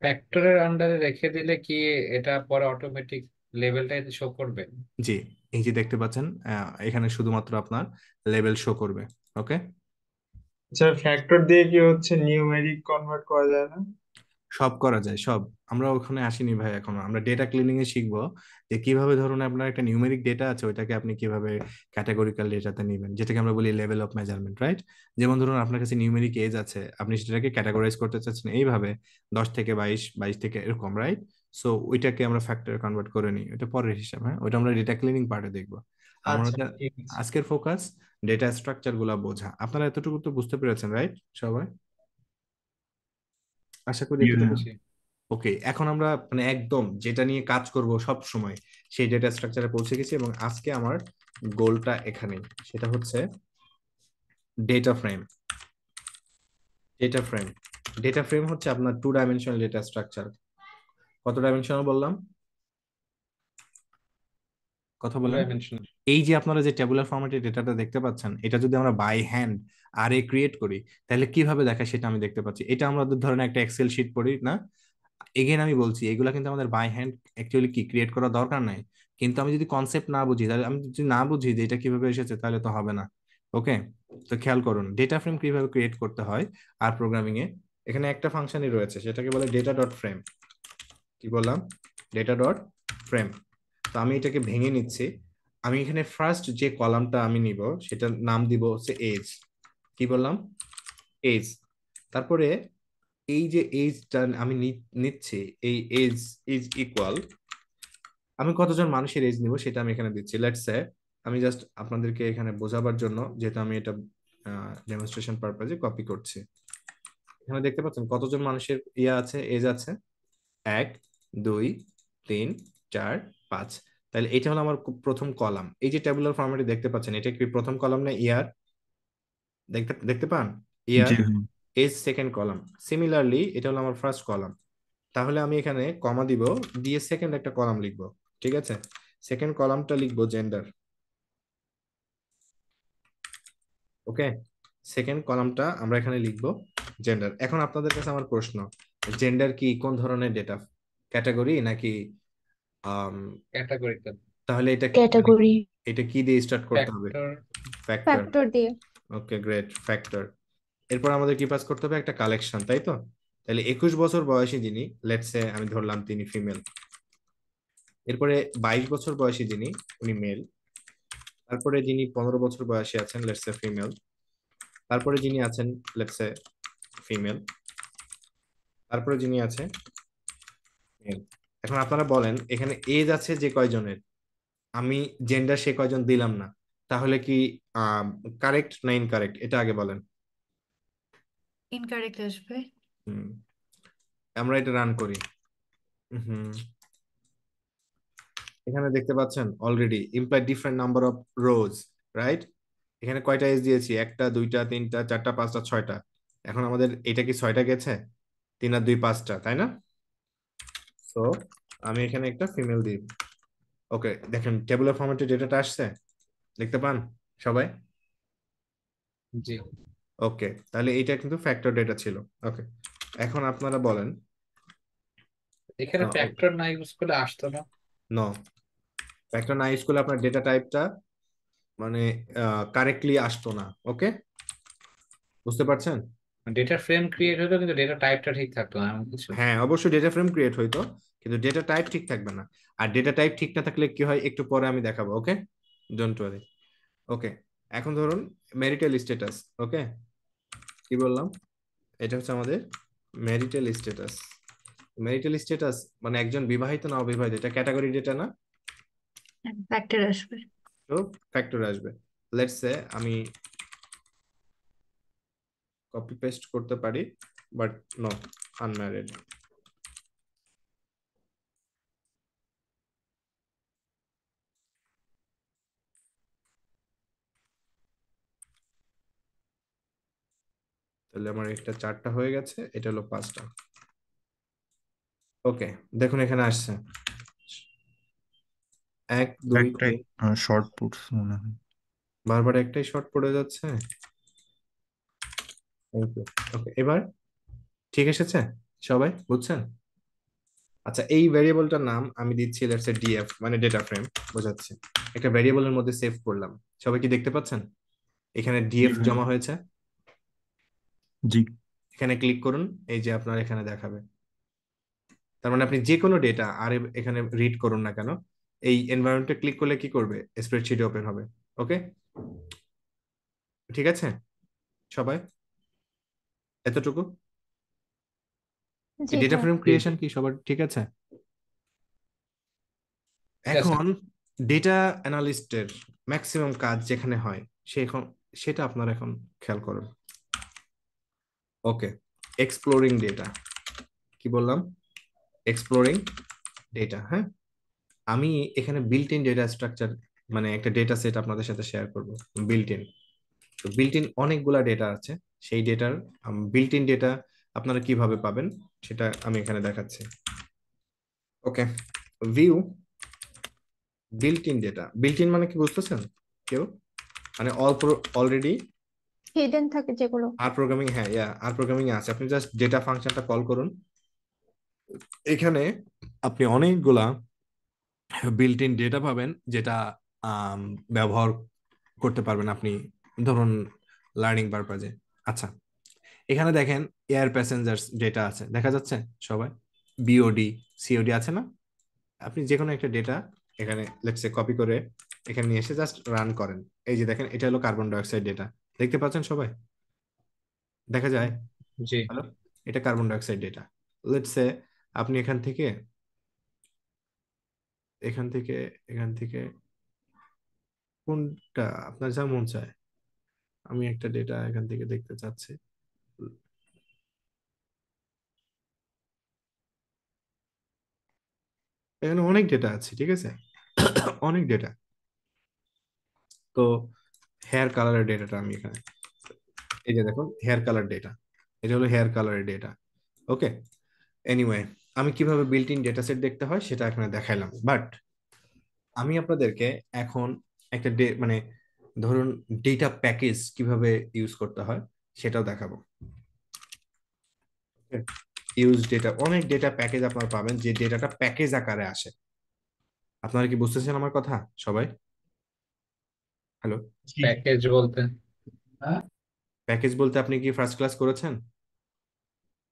ফ্যাক্টরের আন্ডারে রেখে দিলে কি এটা পরে অটোমেটিক লেভেলটাই শো করবে? জি, এই যে দেখতে পাচ্ছেন এখানে শুধুমাত্র আপনার লেভেল শো করবে। ওকে, আচ্ছা, ফ্যাক্টর দিয়ে কি হচ্ছে নিউমেরিক কনভার্ট করা যায় না? সব করা যায় সব। আমরা ওখানে আসিনি ভাই এখনো, আমরা ডেটা ক্লিনিং এ শিখবো যে কিভাবে ধরুন আপনার একটা নিউমেরিক ডেটা আছে, ওইটাকে আপনি কিভাবে ক্যাটাগরিক্যাল ডেটাতে নেবেন, যেটাকে আমরা বলি লেভেল অফ মেজারমেন্ট, রাইট? যেমন ধরুন আপনার কাছে নিউমেরিক এজ আছে, আপনি সেটাকে ক্যাটাগরাইজ করতে চাচ্ছেন এইভাবে 10 থেকে 22, 22 থেকে এরকম, রাইট? সো ওইটাকে আমরা ফ্যাক্টরে কনভার্ট করে নিই, ওটা পরের হিসাব। হ্যাঁ, ওইটা আমরা ডেটা ক্লিনিং পার্টে দেখবো। আচ্ছা, আমাদের ঠিক আছে। আজকের ফোকাস ডেটা স্ট্রাকচার গুলা বোঝা। আপনারা এতটুকু তো বুঝতে পেরেছেন, রাইট সবাই? আশা করি জি এতটুকু। ভাইয়া। জি। ওকে, এখন আমরা মানে একদম যেটা নিয়ে কাজ করব সব সময় সেই ডেটা স্ট্রাকচারে পৌঁছে গেছি, এবং আজকে আমার গোলটা এখানেই, সেটা হচ্ছে data frame. Data frame, data frame হচ্ছে আপনার 2 ডাইমেনশনাল ডেটা স্ট্রাকচার। কত ডাইমেনশনাল বললাম? কথা বলেন। ডাইমেনশন। এই যে আপনারা যে টেবুলার ফরম্যাটে ডেটাটা দেখতে পাচ্ছেন, এটা যদি আমরা বাই হ্যান্ড আর এ ক্রিয়েট করি, তাহলে কিভাবে দেখায় সেটা আমি দেখতে পাচ্ছি। এটা আমাদের ধরেন একটা এক্সেল শিট পড়ি না, এগেন আমি বলছি এগুলা কিন্তু আমাদের বাই হ্যান্ড অ্যাকচুয়ালি কি ক্রিয়েট করার দরকার নাই। কিন্তু আমি যদি কনসেপ্ট না বুঝি, তাহলে আমি যদি না বুঝি যে এটা কিভাবে এসেছে, তাহলে তো হবে না। ওকে, তো খেয়াল করুন ডেটা ফ্রেম কিভাবে ক্রিয়েট করতে হয়। আর প্রোগ্রামিং এ এখানে একটা ফাংশনই রয়েছে, সেটাকে বলে ডেটা ডট ফ্রেম। কি বললাম? Data dot frame. তো আমি এটাকে ভেঙে নিচ্ছি। আমি এখানে ফার্স্ট যে কলামটা আমি নিব সেটার নাম দিব হচ্ছে এজ। কি বললাম? এজ। তারপরে এই যে এজটা আমি নিচ্ছি, এই এজ ইজ ইকুয়াল, আমি কতজন মানুষের এজ নিব সেটা আমি এখানে দিচ্ছি। লেটস সে আমি জাস্ট আপনাদেরকে এখানে বোঝাবার জন্য, যেহেতু আমি এটা ডেমনস্ট্রেশন পারপাজে কপি করছি, এখানে দেখতে পাচ্ছেন কতজন মানুষের ইয়ে আছে, এজ আছে 1 2 3 4 5। তাহলে এটা হলো আমার প্রথম কলাম। এই যে টেবুলার ফরম্যাটে দেখতে পাচ্ছেন, এটা কি প্রথম কলাম না ইয়ার? দেখতে দেখতে পান? ইয়ার জি ভাইয়া। Age second column. সিমিলারলি এটা হলো আমার ফার্স্ট কলাম। তাহলে আমি এখানে কমা দিব, দিয়ে সেকেন্ড একটা কলাম লিখবো। ঠিক আছে, সেকেন্ড কলামটা লিখবো জেন্ডার। ওকে, সেকেন্ড কলামটা আমরা এখানে লিখবো জেন্ডার। এখন আপনাদের কাছে আমার প্রশ্ন, জেন্ডার কি কোন ধরনের ডেটা, ক্যাটাগরি নাকি আম, ক্যাটাগরিক্যাল। তাহলে এটা ক্যাটাগরি। এটা কি দিয়ে স্টার্ট করতে হবে? ফ্যাক্টর। ফ্যাক্টর। ফ্যাক্টর দিয়ে। Okay great, factor. এরপর আমাদের কি পাস করতে হবে? একটা কালেকশন, তাই তো? তাহলে 21 বছর বয়সী যিনি, লেটস সে আমি ধরলাম তিনি ফিমেল। এরপরে 22 বছর বয়সী যিনি, উনি মেল। তারপরে যিনি 15 বছর বয়সী আছেন, লেটস সে ফিমেল। তারপরে যিনি আছেন, লেটস সে ফিমেল। তারপরে যিনি আছে মেল। এখন আপনারা বলেন এখানে এজ আছে যে কয়জনের, আমি জেন্ডার সে কয়জন দিলাম না, তাহলে কি কারেক্ট না ইনকারেক্ট এটা আগে বলেন। ইনকারেক্ট আসবে। হুম, আমরা এটা রান করি। হুম, এখানে দেখতে পাচ্ছেন already imply different number of rose, right? এখানে কয়টা এজ দিয়েছি? 1 2 3 4 5 6টা। এখন আমাদের এটা কি 6টা গেছে? 3 আর 2 5টা, তাই না? তো আমি এখানে একটা ফিমেল দিই। ওকে, দেখেন টেবুলার ফরম্যাটে ডেটাটা আসছে, দেখতে পান সবাই? জি। ওকে, তাহলে এইটা কিন্তু ফ্যাক্টর ডেটা ছিল। ওকে, এখন আপনারা বলেন। এখানে ফ্যাক্টর না ইউজ করলে আসতো না। নো, ফ্যাক্টর না ইউজ করলে আপনার ডেটা টাইপটা মানে কারেক্টলি আসতো না। ওকে, বুঝতে পারছেন? ডেটা ফ্রেম ক্রিয়েট হতো কিন্তু ডেটা টাইপটা ঠিক থাকতো না, এমন কিছু। হ্যাঁ, অবশ্যই ডেটা ফ্রেম ক্রিয়েট হইতো, কিন্তু ডেটা টাইপ ঠিক থাকবে না। আর ডেটা টাইপ ঠিক না থাকলে কি হয় একটু পরে আমি দেখাবো। ওকে, ডোন্ট ওয়ারি। ওকে, এখন ধরুন ম্যারিটাল স্ট্যাটাস। ওকে, কি বললাম? এটা হচ্ছে আমাদের ম্যারিটাল স্ট্যাটাস। ম্যারিটাল স্ট্যাটাস মানে একজন বিবাহিত না অবিবাহিত, এটা ক্যাটাগরি ডেটা না? ফ্যাক্টর আসবে। তো ফ্যাক্টর আসবে। লেটস সে আমি কপি পেস্ট করতে পারি, বাট নো, আনম্যারিড। তাহলে আমার একটা 4টা হয়ে গেছে, এটা হলো 5টা। ওকে, দেখুন এখানে আসছে 1 2 একটাই 3। শর্ট পুটস মনে হয়। বারবার একটাই শর্ট পড়ে যাচ্ছে। Thank you. ওকে, এবার ঠিক এসেছে? সবাই বুঝছেন? আচ্ছা, এই ভেরিয়েবলটার নাম আমি দিচ্ছি লেটস সে ডিএফ, মানে ডেটা ফ্রেম বোঝাচ্ছে। একটা ভেরিয়েবলের মধ্যে সেভ করলাম। সবাই কি দেখতে পাচ্ছেন? এখানে জি ডিএফ ভাইয়া। জমা হয়েছে। জি এখানে ক্লিক করুন, এই যে আপনার এখানে দেখাবে। তার মানে আপনি যে কোনো ডেটা আর এখানে রিড করুন না কেন, এই এনভায়রনমেন্টে ক্লিক করলে কি করবে? স্প্রেডশিট ওপেন হবে। ওকে, ঠিক আছে সবাই? এতটুকু। জি এই ডেটা ভাইয়া। ফ্রেম জি ক্রিয়েশন কি সবার ঠিক আছে? ঠিক আছে। এখন ডেটা অ্যানালিস্টের ম্যাক্সিমাম কাজ যেখানে হয় সেটা আপনারা এখন খেয়াল করুন। ওকে, এক্সপ্লোরিং ডেটা। কি বললাম? Exploring data. হ্যাঁ, আমি এখানে বিল্ট ইন ডেটা স্ট্রাকচার, মানে একটা ডেটা সেট আপনাদের সাথে শেয়ার করব। বিল্ট ইন, তো বিল্ট ইন অনেকগুলা ডেটা আছে। সেই ডেটার বিল্ট ইন ডেটা আপনারা কিভাবে পাবেন সেটা আমি এখানে দেখাচ্ছি। Okay, view built in data. Built in মানে কি বুঝতেছেন কেউ? মানে অলরেডি হিডেন থাকে যেগুলো। আর প্রোগ্রামিং, হ্যাঁ আর প্রোগ্রামিং এ আছে। আপনি জাস্ট ডেটা ফাংশনটা কল করুন, এখানে আপনি অনেকগুলা বিল্ট ইন ডেটা পাবেন, যেটা আম, ব্যবহার করতে পারবেন আপনি, ধরুন লার্নিং পারপাজে। আচ্ছা, এখানে দেখেন এয়ার প্যাসেঞ্জার্স ডেটা আছে, দেখা যাচ্ছে সবাই? বিওডি, সিওডি আছে না? আপনি যে কোনো একটা ডেটা এখানে লেটস সে কপি করে এখানে নিয়ে এসে জাস্ট রান করেন। এই যে দেখেন, এটা হলো কার্বন ডাইঅক্সাইড ডেটা। দেখতে পাচ্ছেন সবাই? দেখা যায়? জি হ্যালো, এটা carbon dioxide data. Let's say আপনি এখান থেকে এখান থেকে এখান থেকে কোনটা আপনার যা মন চায়, আমি একটা ডেটা এখান থেকে দেখতে চাচ্ছি। এখানে অনেক ডেটা আছে, ঠিক আছে? অনেক ডেটা। তো হেয়ার কালারের ডেটাটা আমি এখানে, এই যে দেখুন হেয়ার কালার ডেটা, এটা হলো হেয়ার কালারের ডেটা। ওকে, এনিওয়ে, আমি কিভাবে বিল্ট ইন ডেটা সেট দেখতে হয় সেটা এখানে দেখাইলাম, বাট আমি আপনাদেরকে এখন একটা মানে ধরুন ডেটা প্যাকেজ কিভাবে ইউজ করতে হয় সেটাও দেখাবো। ইউজ ডেটা, অনেক ডেটা প্যাকেজ আপনারা পাবেন যে ডেটাটা প্যাকেজ আকারে আসে। আপনারা কি বুঝতেছেন আমার কথা সবাই? হ্যালো, জি প্যাকেজ বলতে প্যাকেজ বলতে আপনি কি ফার্স্ট ক্লাস করেছেন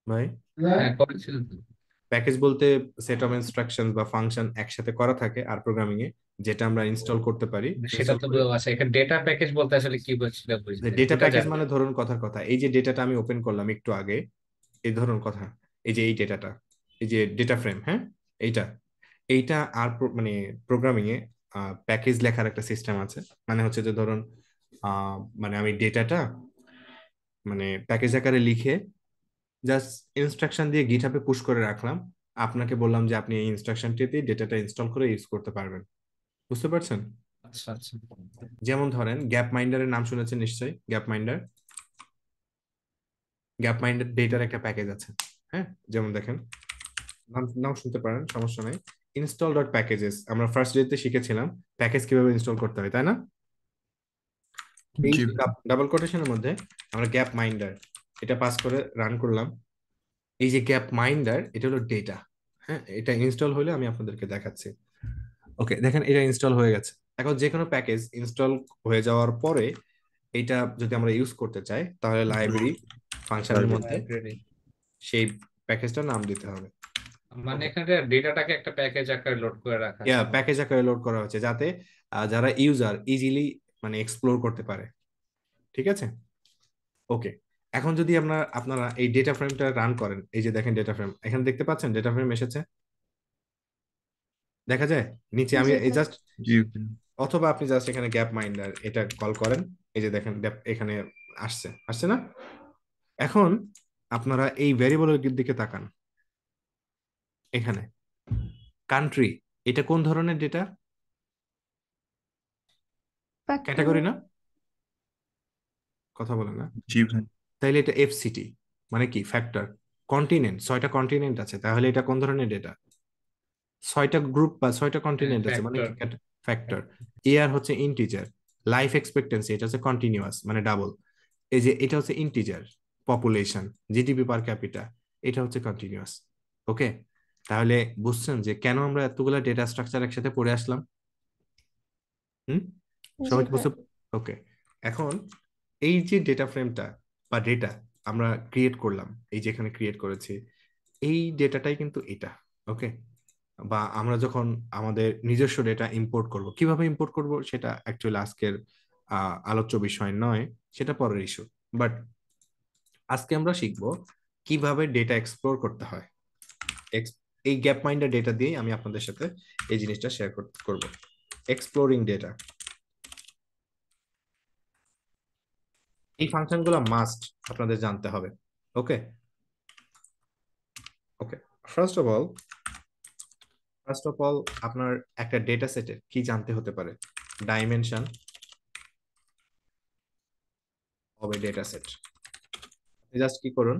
ভাই? হ্যাঁ করেছিলেন তো। প্যাকেজ বলতে সেট অফ ইনস্ট্রাকশন বা ফাংশন একসাথে করা থাকে আর প্রোগ্রামিং এ, যেটা আমরা ইনস্টল করতে পারি। সেটা ইনস্টল তো করে আছে, এখানে ডেটা প্যাকেজ বলতে আসলে কি বলছিল যে বুঝতে ডেটা ওটা প্যাকেজ জানি। মানে ধরুন কথার কথা, এই যে ডেটাটা আমি ওপেন করলাম একটু আগে, এই ধরুন কথা, এই যে এই ডেটাটা, এই যে ডেটা ফ্রেম, হ্যাঁ, এইটা এইটা আর মানে প্রোগ্রামিং এ প্যাকেজ লেখার একটা সিস্টেম আছে। মানে হচ্ছে যে ধরুন মানে আমি ডেটাটা মানে প্যাকেজ আকারে লিখে জাস্ট ইনস্ট্রাকশন দিয়ে গিটহাবে পুশ করে রাখলাম, আপনাকে বললাম যে আপনি এই ইনস্ট্রাকশনটিতে ডেটাটা ইনস্টল করে ইউজ করতে পারবেন। বুঝতে পারছেন? আচ্ছা আচ্ছা। যেমন ধরেন গ্যাপ মাইন্ডারের নাম শুনেছেন নিশ্চয়ই, গ্যাপ মাইন্ডার। গ্যাপ মাইন্ডার ডেটার একটা প্যাকেজ আছে। হ্যাঁ, যেমন দেখেন, নাম নাম শুনতে পারেন, সমস্যা নাই। ইনস্টল ডট প্যাকেজেস, আমরা ফার্স্ট ডেতে শিখেছিলাম প্যাকেজ কিভাবে ইনস্টল করতে হয়, তাই না? এই জি ভাইয়া। ডাবল কোটেশনের মধ্যে আমরা গ্যাপ মাইন্ডার এটা পাস করে রান করলাম। এই যে গ্যাপ মাইন্ডার, এটা হলো ডেটা। হ্যাঁ, এটা ইনস্টল হলে আমি আপনাদেরকে দেখাচ্ছি। ওকে, দেখেন এটা ইনস্টল হয়ে গেছে। এখন যে কোনো প্যাকেজ ইনস্টল হয়ে যাওয়ার পরে এটা যদি আমরা ইউজ করতে চাই, তাহলে লাইব্রেরি ফাংশনের মধ্যে লাইব্রেরি সেই প্যাকেজটার নাম দিতে হবে। মানে ওকে, এখানে ডেটাটাকে একটা প্যাকেজ আকারে লোড করে রাখা আছে। প্যাকেজ আকারে লোড করা হচ্ছে যাতে যারা ইউজার ইজিলি মানে এক্সপ্লোর করতে পারে। ঠিক আছে? ওকে, এখন যদি আপনারা এই ডেটা ফ্রেমটা রান করেন, এই যে দেখেন ডেটা ফ্রেম এখানে দেখতে পাচ্ছেন, ডেটা ফ্রেম এসেছে, দেখা যায় নিচে। আমি জি এই ভাইয়া। জাস্ট জি ভাইয়া। অথবা আপনি জাস্ট এখানে গ্যাপ মাইন্ডার এটা কল করেন, এই যে দেখেন এখানে আসছে আসছে না? এখন আপনারা এই ভ্যারিয়েবলের দিকে তাকান, এখানে কান্ট্রি, এটা কোন ধরনের ডেটা? ফ্যাক্টর। ক্যাটাগরি না? কথা বলে না? জি ভাই। তাইলে এটা এফসিটি, মানে কি ফ্যাক্টর। কন্টিনেন্ট, 6টা কন্টিনেন্ট আছে, তাহলে এটা কোন ধরনের ডেটা? 6টা গ্রুপ বা 6টা কন্টিনেন্ট আছে, মানে ফ্যাক্টর। কি ফ্যাক্টর। এয়ার হচ্ছে ইন্টিজার, লাইফ এক্সপেক্টেন্সি এটা হচ্ছে কন্টিনিউয়াস মানে ডাবল, এই যে এটা হচ্ছে ইন্টিজার, পপুলেশন, জিডিপি পার ক্যাপিটা এটা হচ্ছে কন্টিনিউয়াস। ওকে, তাহলে বুঝছেন যে কেন আমরা এতগুলা ডেটা স্ট্রাকচার একসাথে পড়ে আসলাম? হুম, জি সবাই কি ভাই। বুঝতে? ওকে, এখন এই যে ডেটা ফ্রেমটা বা ডেটা আমরা ক্রিয়েট করলাম, এই যে এখানে ক্রিয়েট করেছি, এই ডেটাটাই কিন্তু এটা। ওকে, বা আমরা যখন আমাদের নিজস্ব ডেটা ইম্পোর্ট করব, কিভাবে ইম্পোর্ট করব সেটা অ্যাকচুয়ালি আজকের আলোচ্য বিষয় নয়, সেটা পরের ইস্যু। বাট আজকে আমরা শিখব কিভাবে ডেটা এক্সপ্লোর করতে হয়। এই গ্যাপ মাইন্ডের ডেটা দিয়ে আমি আপনাদের সাথে এই জিনিসটা শেয়ার করব। এক্সপ্লোরিং ডেটা, এই ফাংশনগুলো মাস্ট আপনাদের জানতে হবে। ওকে ওকে, ফার্স্ট অফ অল আপনার একটা ডেটা সেটের কি জানতে হতে পারে? Dimension of A data set. Just কি করুন,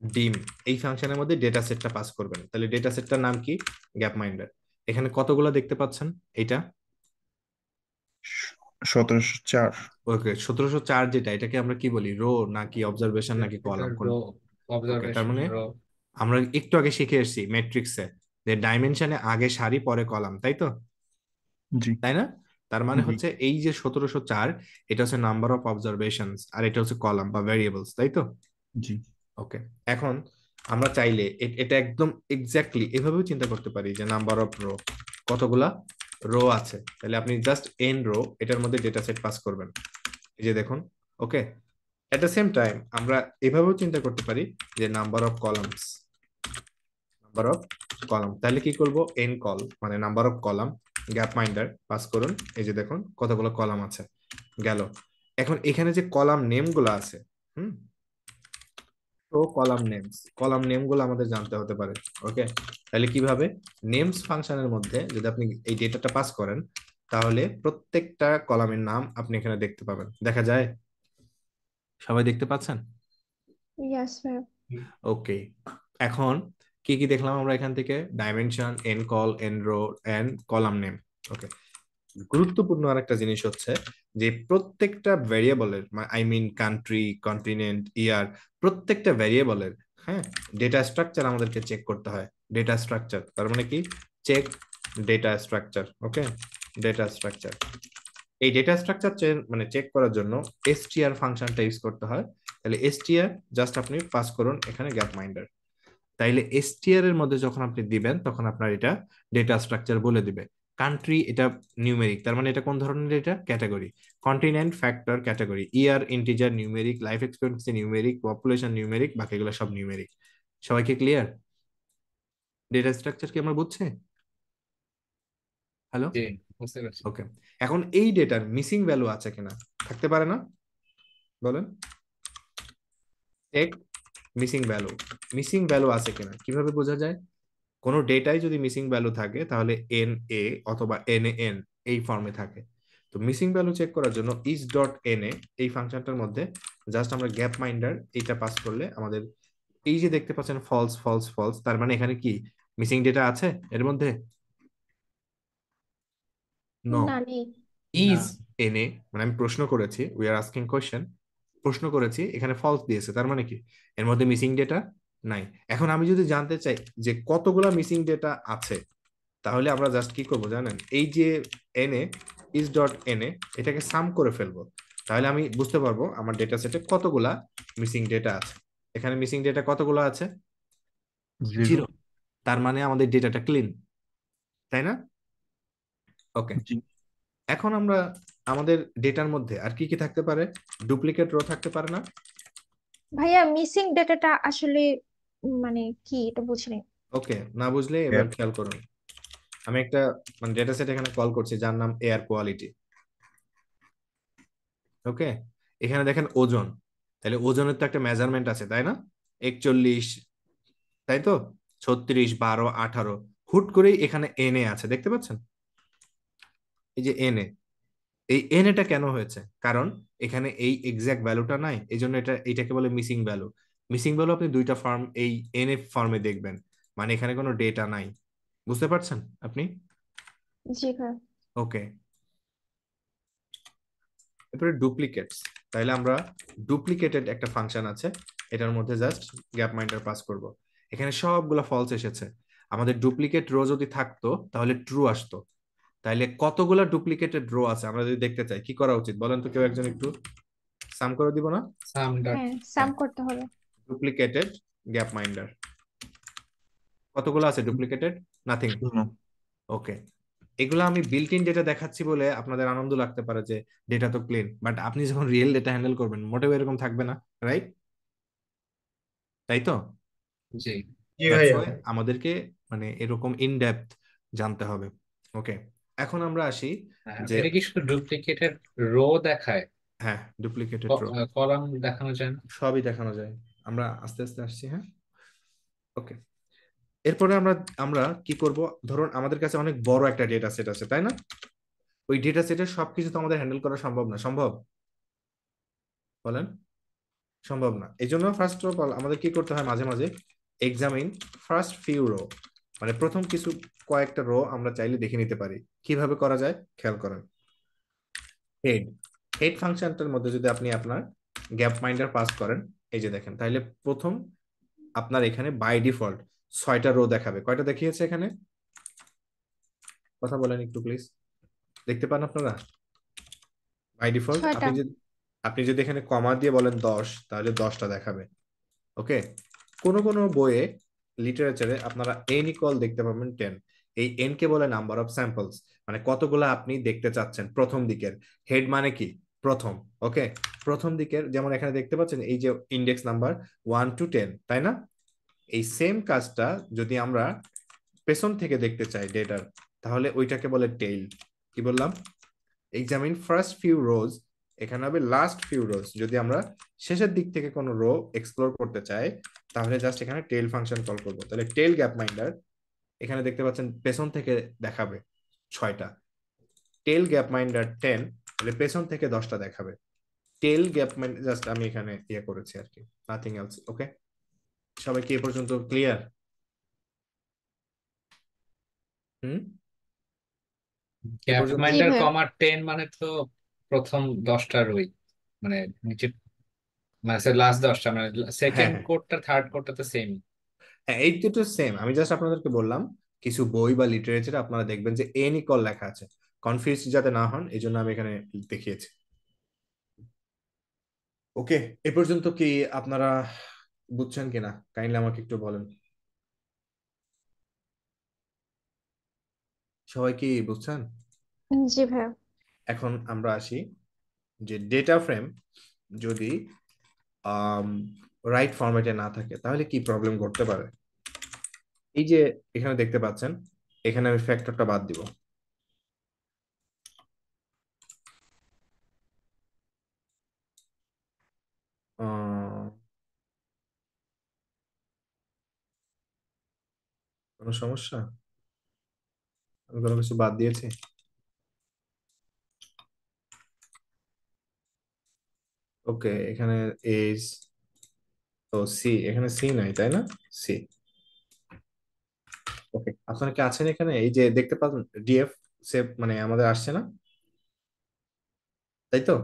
ডিম, এই ফাংশনের মধ্যে ডেটা সেটটা পাস করবেন, তাহলে ডেটা সেটটার নাম কি? গ্যাপ মাইন্ডার। এখানে কতগুলো দেখতে পাচ্ছেন? এইটা 1704। ওকে, 1704 যেটা, এটাকে আমরা কি বলি? রো নাকি অবজারভেশন নাকি এটা কলাম? রো, ওকে, তার অবজারভেশন মানে রো। আমরা একটু আগে শিখে এসেছি ম্যাট্রিক্সে যে ডাইমেনশনে আগে সারি পরে কলাম, তাই তো? জি তাই না? তার মানে জি হচ্ছে এই যে 1704, এটা হচ্ছে নাম্বার অফ অবজারভেশনস, আর এটা হচ্ছে কলাম বা ভ্যারিয়েবলস, তাই তো? জি ওকে, এখন আমরা চাইলে এটা একদম এক্স্যাক্টলি এভাবেও চিন্তা করতে পারি যে নাম্বার অফ রো, কতগুলা রো আছে, তাহলে আপনি জাস্ট এন রো এটার মধ্যে ডেটা সেট পাস করবেন, এই যে দেখুন। Okay, at the same time আমরা এভাবেও চিন্তা করতে পারি যে number of columns, number of column, তাহলে কি করব? এন কল মানে number of column, Gapminder pass করুন, এই যে দেখুন কতগুলো কলাম আছে, গেল। এখন এখানে যে কলাম নেম গুলো আছে, হুম, তো কলাম নেম গুলো আমাদের জানতে হতে পারে। ওকে, তাহলে কিভাবে? নেমস ফাংশনের মধ্যে যদি আপনি এই ডেটাটা পাস করেন, তাহলে প্রত্যেকটা কলামের নাম আপনি এখানে দেখতে পাবেন। দেখা যায়? সবাই দেখতে পাচ্ছেন? ইয়াস ভাই। ওকে, এখন কি কি দেখলাম আমরা এখান থেকে? Dimension, n col, n row, and column name. Okay, গুরুত্বপূর্ণ আরেকটা জিনিস হচ্ছে যে প্রত্যেকটা ভ্যারিয়েবলের, I mean country, continent, year, প্রত্যেকটা ভ্যারিয়েবলের, হ্যাঁ, ডেটা স্ট্রাকচার আমাদেরকে চেক করতে হয়। ডেটা স্ট্রাকচার তার মানে কি? Check data structure. Okay, data structure, এই ডেটা স্ট্রাকচার মানে চেক করার জন্য এসটিআর ফাংশনটা ইউজ করতে হয়। তাহলে এসটিআর জাস্ট আপনি পাস করুন এখানে গ্যাপ মাইন্ডার, তাইলে এসটিআর এর মধ্যে যখন আপনি দিবেন তখন আপনার এটা ডেটা স্ট্রাকচার বলে দিবে। কান্ট্রি এটা নিউমেরিক, তার মানে এটা কোন ধরনের data? Category. Continent factor category, year integer numeric, life expectancy numeric, population numeric, বাকিগুলো সব নিউমেরিক। সবাইকে ক্লিয়ার? ডেটা স্ট্রাকচার কি আমরা বুঝছি? হ্যালো? জি, বুঝতে পারছি। ওকে, এখন এই ডেটার মিসিং ভ্যালু আছে কিনা? থাকতে পারে না? বলেন, এক মিসিং ভ্যালু, মিসিং ভ্যালু আছে কিনা কিভাবে বোঝা যায়? কোনো ডেটায় যদি মিসিং ভ্যালু থাকে তাহলে এন এ অথবা এন এন এই ফর্মে থাকে। তো মিসিং ভ্যালু চেক করার জন্য ইজ ডট এন এ এই ফাংশনটার মধ্যে জাস্ট আমরা গ্যাপ মাইন্ডার এইটা পাস করলে আমাদের এই যে দেখতে পাচ্ছেন ফলস ফলস ফলস, তার মানে এখানে কি মিসিং ডেটা আছে এর মধ্যে? নো। না, নেই। না। ইজ এন এ মানে আমি প্রশ্ন করেছি, উই আর আস্কিং কোয়েশ্চেন, প্রশ্ন করেছি, এখানে ফলস দিয়েছে, তার মানে কি এর মধ্যে মিসিং ডেটা নাই। এখন আমি যদি জানতে চাই যে কতগুলা মিসিং ডেটা আছে, তাহলে আমরা জাস্ট কি করব জানেন? এই যে এনএ, ইজ ডট এনএ, এটাকে সাম করে ফেলবো, তাহলে আমি বুঝতে পারবো আমার ডেটা সেটে কতগুলা মিসিং ডেটা আছে। এখানে মিসিং ডেটা কতগুলো আছে? 0। 0। তার মানে আমাদের ডেটাটা ক্লিন, তাই না? ওকে, জি এখন আমরা আমাদের ডেটার মধ্যে আর কি কি থাকতে পারে? ডুপ্লিকেট রো থাকতে পারে না? ভাইয়া, মিসিং ডেটাটা আসলে মানে কি, এটা বুঝিনি। ওকে, না বুঝলে এবার গ্যাপ। খেয়াল করুন। আমি একটা মানে ডেটা সেট এখানে কল করছি যার নাম এয়ার কোয়ালিটি। ওকে, এখানে দেখেন ওজন, তাহলে ওজনের তো একটা মেজারমেন্ট আছে তাই না? 41, তাই তো, 36, 12, 18, হুট করেই এখানে এনএ আছে, দেখতে পাচ্ছেন? এই যে এনএ, এই এনএটা কেন হয়েছে? কারণ এখানে এই এক্সাক্ট ভ্যালুটা নাই, এই জন্য এটাকে বলে মিসিং ভ্যালু। মিসিং ভ্যালু আপনি দুইটা ফর্ম এই এনএ ফর্মে দেখবেন, মানে এখানে কোনো ডেটা নাই। বুঝতে পারছেন আপনি? জি ভাইয়া। ওকে, এরপরে ডুপ্লিকেটস। তাহলে আমরা ডুপ্লিকেটেড একটা ফাংশন আছে, এটার মধ্যে জাস্ট গ্যাপ মাইন্ডার পাস করব। এখানে সবগুলো ফলস এসেছে। আমাদের ডুপ্লিকেট রো যদি থাকতো তাহলে ট্রু আসতো। তাইলে কতগুলা ডুপ্লিকেটেড রো আছে আমরা যদি দেখতে চাই, কি করা উচিত বলেন তো, কেউ একজন একটু সাম করে দিব না? সাম ডট। হ্যাঁ, সাম হ্যাঁ, করতে হবে। ডুপ্লিকেটেড গ্যাপ মাইন্ডার কতগুলো আছে ডুপ্লিকেটেড? নাথিং। 0। ওকে, এগুলো আমি বিল্ট ইন ডেটা দেখাচ্ছি বলে আপনাদের আনন্দ লাগতে পারে যে ডেটা তো ক্লিন, বাট আপনি যখন রিয়েল ডেটা হ্যান্ডেল করবেন মোটেও এরকম থাকবে না, রাইট? তাই তো? জি। জি দ্যাটস ভাইয়া। ওয়াই আমাদেরকে মানে এরকম ইন ডেপথ জানতে হবে। ওকে, এখন আমরা আসি যে, এটা কি শুধু ডুপ্লিকেটেড রো দেখায়, হ্যাঁ ডুপ্লিকেটেড রো কলাম দেখানো যায় না? সবই দেখানো যায়। আমরা আস্তে আস্তে আসছি, হ্যাঁ। ওকে, এরপরে আমরা আমরা কি করব, ধরুন আমাদের কাছে অনেক বড় একটা ডেটা সেট আছে তাই না? ওই ডেটা সেটের সবকিছু তো আমাদের হ্যান্ডেল করা সম্ভব না, সম্ভব? বলেন, সম্ভব না। এই জন্য ফার্স্ট অফ অল আমাদের কি করতে হয়, মাঝে মাঝে এক্সামিন ফার্স্ট ফিউ রো, মানে প্রথম কিছু কয়েকটা রো আমরা চাইলে দেখে নিতে পারি। কিভাবে করা যায় খেয়াল করেন। হেড, হেড ফাংশনটার মধ্যে যদি আপনি আপনার গ্যাপ মাইন্ডার পাস করেন, এই যে দেখেন, তাহলে প্রথম আপনার এখানে বাই ডিফল্ট 6টা রো দেখাবে। কয়টা দেখিয়েছে এখানে? কথা বলেন একটু প্লিজ, দেখতে পান আপনারা? বাই ডিফল্ট 6টা। আপনি যদি এখানে কমা দিয়ে বলেন 10, তাহলে 10টা দেখাবে। ওকে, কোন কোন বইয়ে লিটারেচারে আপনারা এন ইকুয়াল দেখতে পাবেন 10। এই এন কে বলে নাম্বার অফ স্যাম্পলস, মানে কতগুলো আপনি দেখতে চাচ্ছেন প্রথম দিকের। হেড মানে কি? প্রথম। ওকে, প্রথম দিকের, যেমন এখানে দেখতে পাচ্ছেন এই যে ইন্ডেক্স নাম্বার 1 to 10, তাই না? এই সেম কাজটা যদি আমরা পেছন থেকে দেখতে চাই ডেটার, তাহলে ওইটাকে বলে টেইল। কি বললাম? এক্সামিন ফার্স্ট ফিউ রোজ, এখানে হবে লাস্ট ফিউ রোজ। যদি আমরা শেষের দিক থেকে কোনো রো এক্সপ্লোর করতে চাই, তাহলে জাস্ট এখানে টেল ফাংশন কল করবো। তাহলে টেল গ্যাপ মাইন্ডার এখানে দেখতে পাচ্ছেন পেছন থেকে দেখাবে 6টা। টেল গ্যাপ মাইন্ডার 10, তাহলে পেছন থেকে 10টা দেখাবে। টেল গ্যাপ মাইন্ড জাস্ট আমি এখানে ইয়ে করেছি আর কি, নাথিং এলস। ওকে, সবাই কি এ পর্যন্ত ক্লিয়ার? হুম, এ গ্যাপ পর্যন্ত? জি মাইন্ডার ভাইয়া। কমা 10 মানে তো প্রথম 10টা রোই, মানে নিচে, মানে লাস্ট 10টা, মানে হ্যাঁ সেকেন্ড হ্যাঁ কোডটা থার্ড কোডটা তো সেম। হ্যাঁ, এই দুটো সেম। আমি জাস্ট আপনাদেরকে বললাম কিছু বই বা লিটারেচারে আপনারা দেখবেন যে এন ইকল লেখা আছে, কনফিউজ যাতে না হন এই জন্য আমি এখানে দেখিয়েছি। ওকে, এ পর্যন্ত কি আপনারা বুঝছেন কিনা কাইন্ডলি আমাকে একটু বলেন। সবাই কি বুঝছেন? জি ভাইয়া। এখন আমরা আসি যে ডেটা ফ্রেম যদি রাইট ফরম্যাটে না থাকে তাহলে কি প্রবলেম ঘটতে পারে। এই যে এখানে দেখতে পাচ্ছেন, এখানে আমি ফ্যাক্টরটা বাদ দিব। আহ, কোনো সমস্যা? আমি কোনো কিছু বাদ দিয়েছি? ওকে, এখানে এজ, ও সি, এখানে সি নাই তাই না? সি। ওকে, আপনারা কি আছেন এখানে? এই যে দেখতে পাচ্ছেন ডিএফ সেভ মানে আমাদের আসছে না, তাই তো,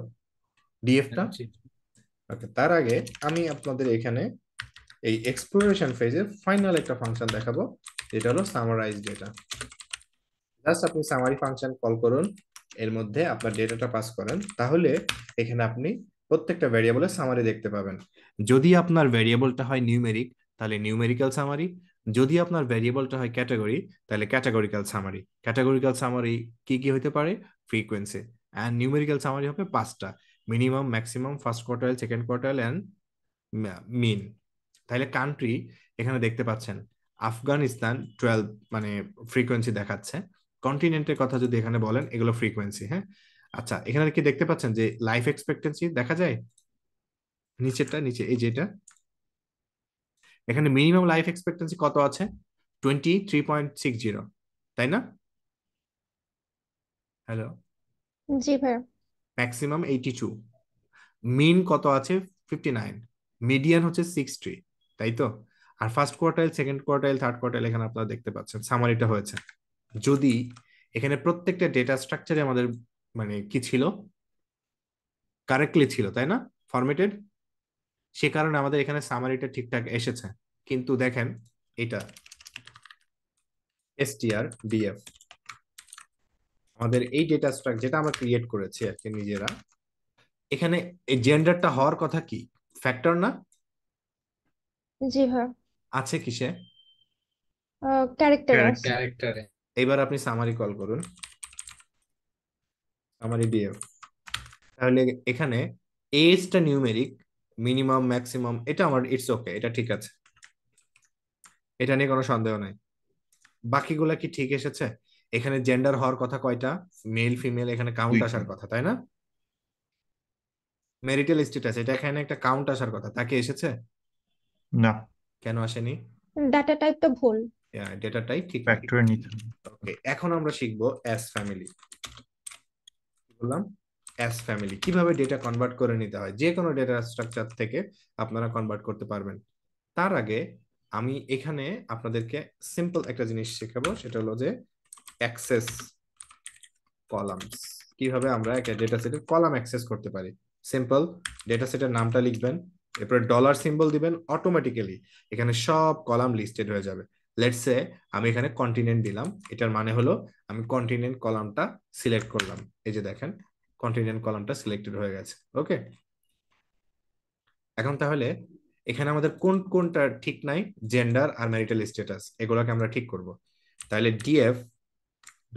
ডিএফটা। জি। ওকে, তার আগে আমি আপনাদের এখানে এই এক্সপ্লোরেশন ফেজে ফাইনাল একটা ফাংশন দেখাবো, যেটা হলো সামারাইজ ডেটা। জাস্ট আপনি সামারি ফাংশন কল করুন, এর মধ্যে আপনার ডেটাটা পাস করেন, তাহলে এখানে আপনি প্রত্যেকটা ভেরিয়েবলের সামারি দেখতে পাবেন। যদি আপনার ভেরিয়েবলটা হয় নিউমেরিক, তাহলে নিউমেরিক্যাল সামারি। যদি আপনার ভেরিয়েবলটা হয় ক্যাটাগরি, তাহলে ক্যাটাগরিক্যাল সামারি। ক্যাটাগরিক্যাল সামারি কি কি হতে পারে? ফ্রিকোয়েন্সি। অ্যান্ড নিউমেরিক্যাল সামারি হবে 5টা: minimum, maximum, first quartile, second quartile, and mean. তাহলে কান্ট্রি এখানে দেখতে পাচ্ছেন আফগানিস্তান 12 মানে ফ্রিকোয়েন্সি দেখাচ্ছে। কন্টিনেন্টের কথা যদি এখানে বলেন, এগুলো ফ্রিকোয়েন্সি। হ্যাঁ, আচ্ছা, এখানে কি দেখতে পাচ্ছেন যে লাইফ এক্সপেক্টেন্সি দেখা যায় নিচেরটা, নিচে এই যেটা, এখানে মিনিমাম লাইফ এক্সপেক্টেন্সি কত আছে? 23.60, তাই না? হ্যালো। জি ভাইয়া। ম্যাক্সিমাম 82, মিন কত আছে? 59, মিডিয়ান হচ্ছে 60, তাই তো? আর first quartile, second quartile, third quartile এখানে আপনারা দেখতে পাচ্ছেন, সামারিটা হয়েছে। যদি এখানে প্রত্যেকটা ডেটা স্ট্রাকচারে আমাদের মানে কি ছিল, কারেক্টলি ছিল, তাই না, ফরম্যাটেড, সে কারণে আমাদের এখানে সামারিটা ঠিকঠাক এসেছে। কিন্তু দেখেন এটা str-df, আমাদের এই ডেটা স্ট্রাকচার যেটা আমরা ক্রিয়েট করেছি আর কি নিজেরা, এখানে এই জেন্ডারটা হওয়ার কথা কি ফ্যাক্টর না? জি ভাইয়া। আছে কিসে? ক্যারেক্টারে আছে। ক্যারেক্টার। ক্যারেক্টারে। এবার আপনি সামারি কল করুন, সামারি ডিএফ। তাহলে এখানে এজটা নিউমেরিক, মিনিমাম ম্যাক্সিমাম এটা আমার ইটস ওকে, এটা ঠিক আছে, এটা নিয়ে কোনো সন্দেহ নাই। বাকিগুলা কি ঠিক এসেছে? এখানে জেন্ডার হওয়ার কথা কয়টা? মেল ফিমেল, এখানে কাউন্ট 2টা। আসার কথা, তাই না? ম্যারিটাল স্ট্যাটাস, এটা এখানে একটা কাউন্ট আসার কথা, তাকে এসেছে? না, কেন আসেনি? ডাটা টাইপটা ভুল। ডেটাটাই ঠিক নাই। ফ্যাক্টরে নিতে হবে। ওকে, এখন আমরা শিখবো অ্যাস ফ্যামিলি। বললাম অ্যাস ফ্যামিলি কিভাবে ডেটা কনভার্ট করে নিতে হয়, যে কোনো ডেটা স্ট্রাকচার থেকে আপনারা কনভার্ট করতে পারবেন। তার আগে আমি এখানে আপনাদেরকে সিম্পল একটা জিনিস শেখাবো, সেটা হলো যে অ্যাক্সেস কলামস। কিভাবে আমরা একটা ডেটা সেটের কলাম অ্যাক্সেস করতে পারি। সিম্পল, ডেটা সেটের নামটা লিখবেন, এরপরে ডলার সিম্বল দিবেন, অটোমেটিক্যালি এখানে সব কলাম লিস্টেড হয়ে যাবে। লেটস সে আমি এখানে কন্টিনেন্ট দিলাম, এটার মানে হলো আমি কন্টিনেন্ট কলামটা সিলেক্ট করলাম। এই যে দেখেন কন্টিনেন্ট কলামটা সিলেক্টেড হয়ে গেছে। ওকে, এখন তাহলে এখানে আমাদের কোন কোনটা ঠিক নাই, জেন্ডার আর ম্যারিটাল স্ট্যাটাস, এগুলোকে আমরা ঠিক করব। তাহলে ডিএফ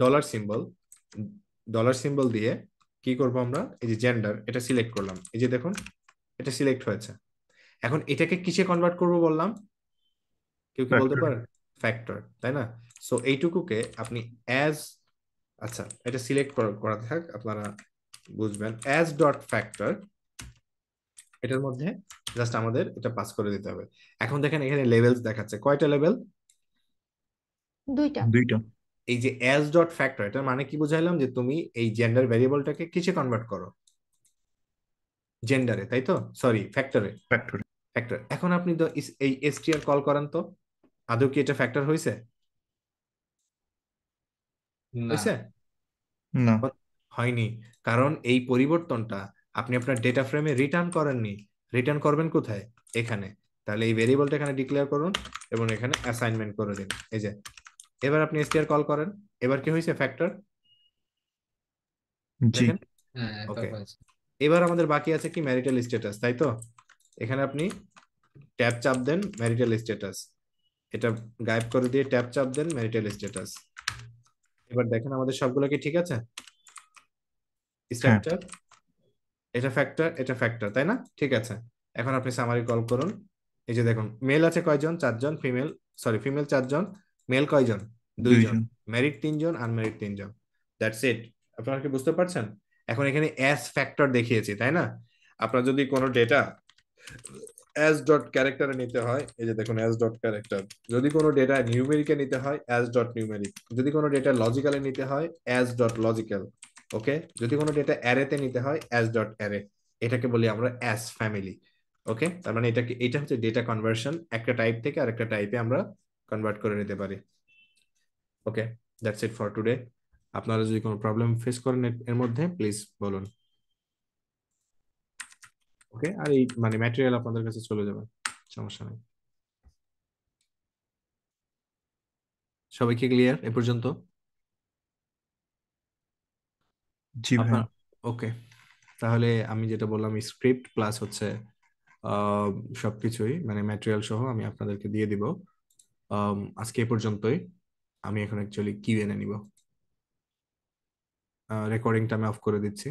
ডলার সিম্বল দিয়ে কি করব আমরা, এই যে জেন্ডার এটা সিলেক্ট করলাম, এই যে দেখুন এটা সিলেক্ট হয়েছে। এখন এটাকে কিসে কনভার্ট করব বললাম, কেউ কি বলতে ফ্যাক্টর। পারে? ফ্যাক্টর, তাই না? সো এইটুকুকে আপনি অ্যাজ, আচ্ছা এটা সিলেক্ট করা থাক, আপনারা বুঝবেন, অ্যাজ ডট ফ্যাক্টর, এটার মধ্যে জাস্ট আমাদের এটা পাস করে দিতে হবে। এখন দেখেন এখানে লেভেলস দেখাচ্ছে, কয়টা লেভেল? 2টা। 2টা। এই যে অ্যাজ ডট ফ্যাক্টর, এটার মানে কি বুঝাইলাম, যে তুমি এই জেন্ডার ভ্যারিয়েবলটাকে কিসে কনভার্ট করো, জেন্ডারে, তাই তো, সরি ফ্যাক্টরে। ফ্যাক্টর। ফ্যাক্টর, এখন আপনি তো এই str কল করেন তো, আদৌ কি এটা ফ্যাক্টর হয়েছে? না। হয়েছে? না, হয়নি, কারণ এই পরিবর্তনটা আপনি আপনার ডেটা ফ্রেমে রিটার্ন করেননি। রিটার্ন করবেন কোথায়? এখানে। তাহলে এই ভেরিয়েবলটা এখানে ডিক্লেয়ার করুন এবং এখানে অ্যাসাইনমেন্ট করে দিন, এই যে। এবার আপনি str কল করেন, এবার কি হয়েছে, ফ্যাক্টর, জি। দেখেন। হ্যাঁ, এটা ওকে, হয়েছে। এবার আমাদের বাকি আছে কি, ম্যারিটাল স্ট্যাটাস, তাই তো? এখানে আপনি ট্যাব চাপ দেন, ম্যারিটাল স্ট্যাটাস, এটা গায়েব করে দিয়ে ট্যাব চাপ দেন, ম্যারিটাল স্ট্যাটাস। এবার দেখেন আমাদের সবগুলো কি ঠিক আছে? হ্যাঁ। স্ট্রাকচার, এটা ফ্যাক্টর, এটা ফ্যাক্টর, তাই না? ঠিক আছে, এখন আপনি সামারি কল করুন। এই যে দেখুন মেল আছে কয়জন, 4জন, ফিমেল, সরি ফিমেল 4জন, মেল কয়জন, 2জন, 2জন। ম্যারিড 3জন, আনম্যারিড 3জন। That's it. আপনারা কি বুঝতে পারছেন? এখন এখানে অ্যাস ফ্যাক্টর দেখিয়েছি, তাই না? আপনার যদি কোনো ডেটা অ্যাজ ডট ক্যারেক্টারে নিতে হয়, এই যে দেখুন অ্যাজ ডট ক্যারেক্টার, যদি কোনো ডেটা নিউমেরিকে নিতে হয় অ্যাজ ডট নিউমেরিক, যদি কোনো ডেটা লজিক্যালে নিতে হয় অ্যাজ ডট লজিক্যাল, ওকে, যদি কোনো ডেটা অ্যারেতে নিতে হয় অ্যাজ ডট অ্যারে, এটাকে বলি আমরা অ্যাস ফ্যামিলি। ওকে, তার মানে এটা হচ্ছে ডেটা কনভার্সন, একটা টাইপ থেকে আরেকটা টাইপে আমরা কনভার্ট করে নিতে পারি। ওকে, দ্যাটস ইট ফর টুডে। আপনারা যদি কোনো প্রবলেম ফেস করেন এর মধ্যে প্লিজ বলুন। ওকে, আর এই মানে ম্যাটেরিয়াল আপনাদের কাছে চলে যাবে, সমস্যা নেই। সবাই কি ক্লিয়ার এ পর্যন্ত? জি ভাই। আপনার ওকে, তাহলে আমি যেটা বললাম স্ক্রিপ্ট প্লাস হচ্ছে আহ, সবকিছুই মানে ম্যাটেরিয়াল সহ আমি আপনাদেরকে দিয়ে দিব। আজকে এ পর্যন্তই। আমি এখন অ্যাকচুয়ালি কিউ এনে নিব, রেকর্ডিংটা আমি অফ করে দিচ্ছি।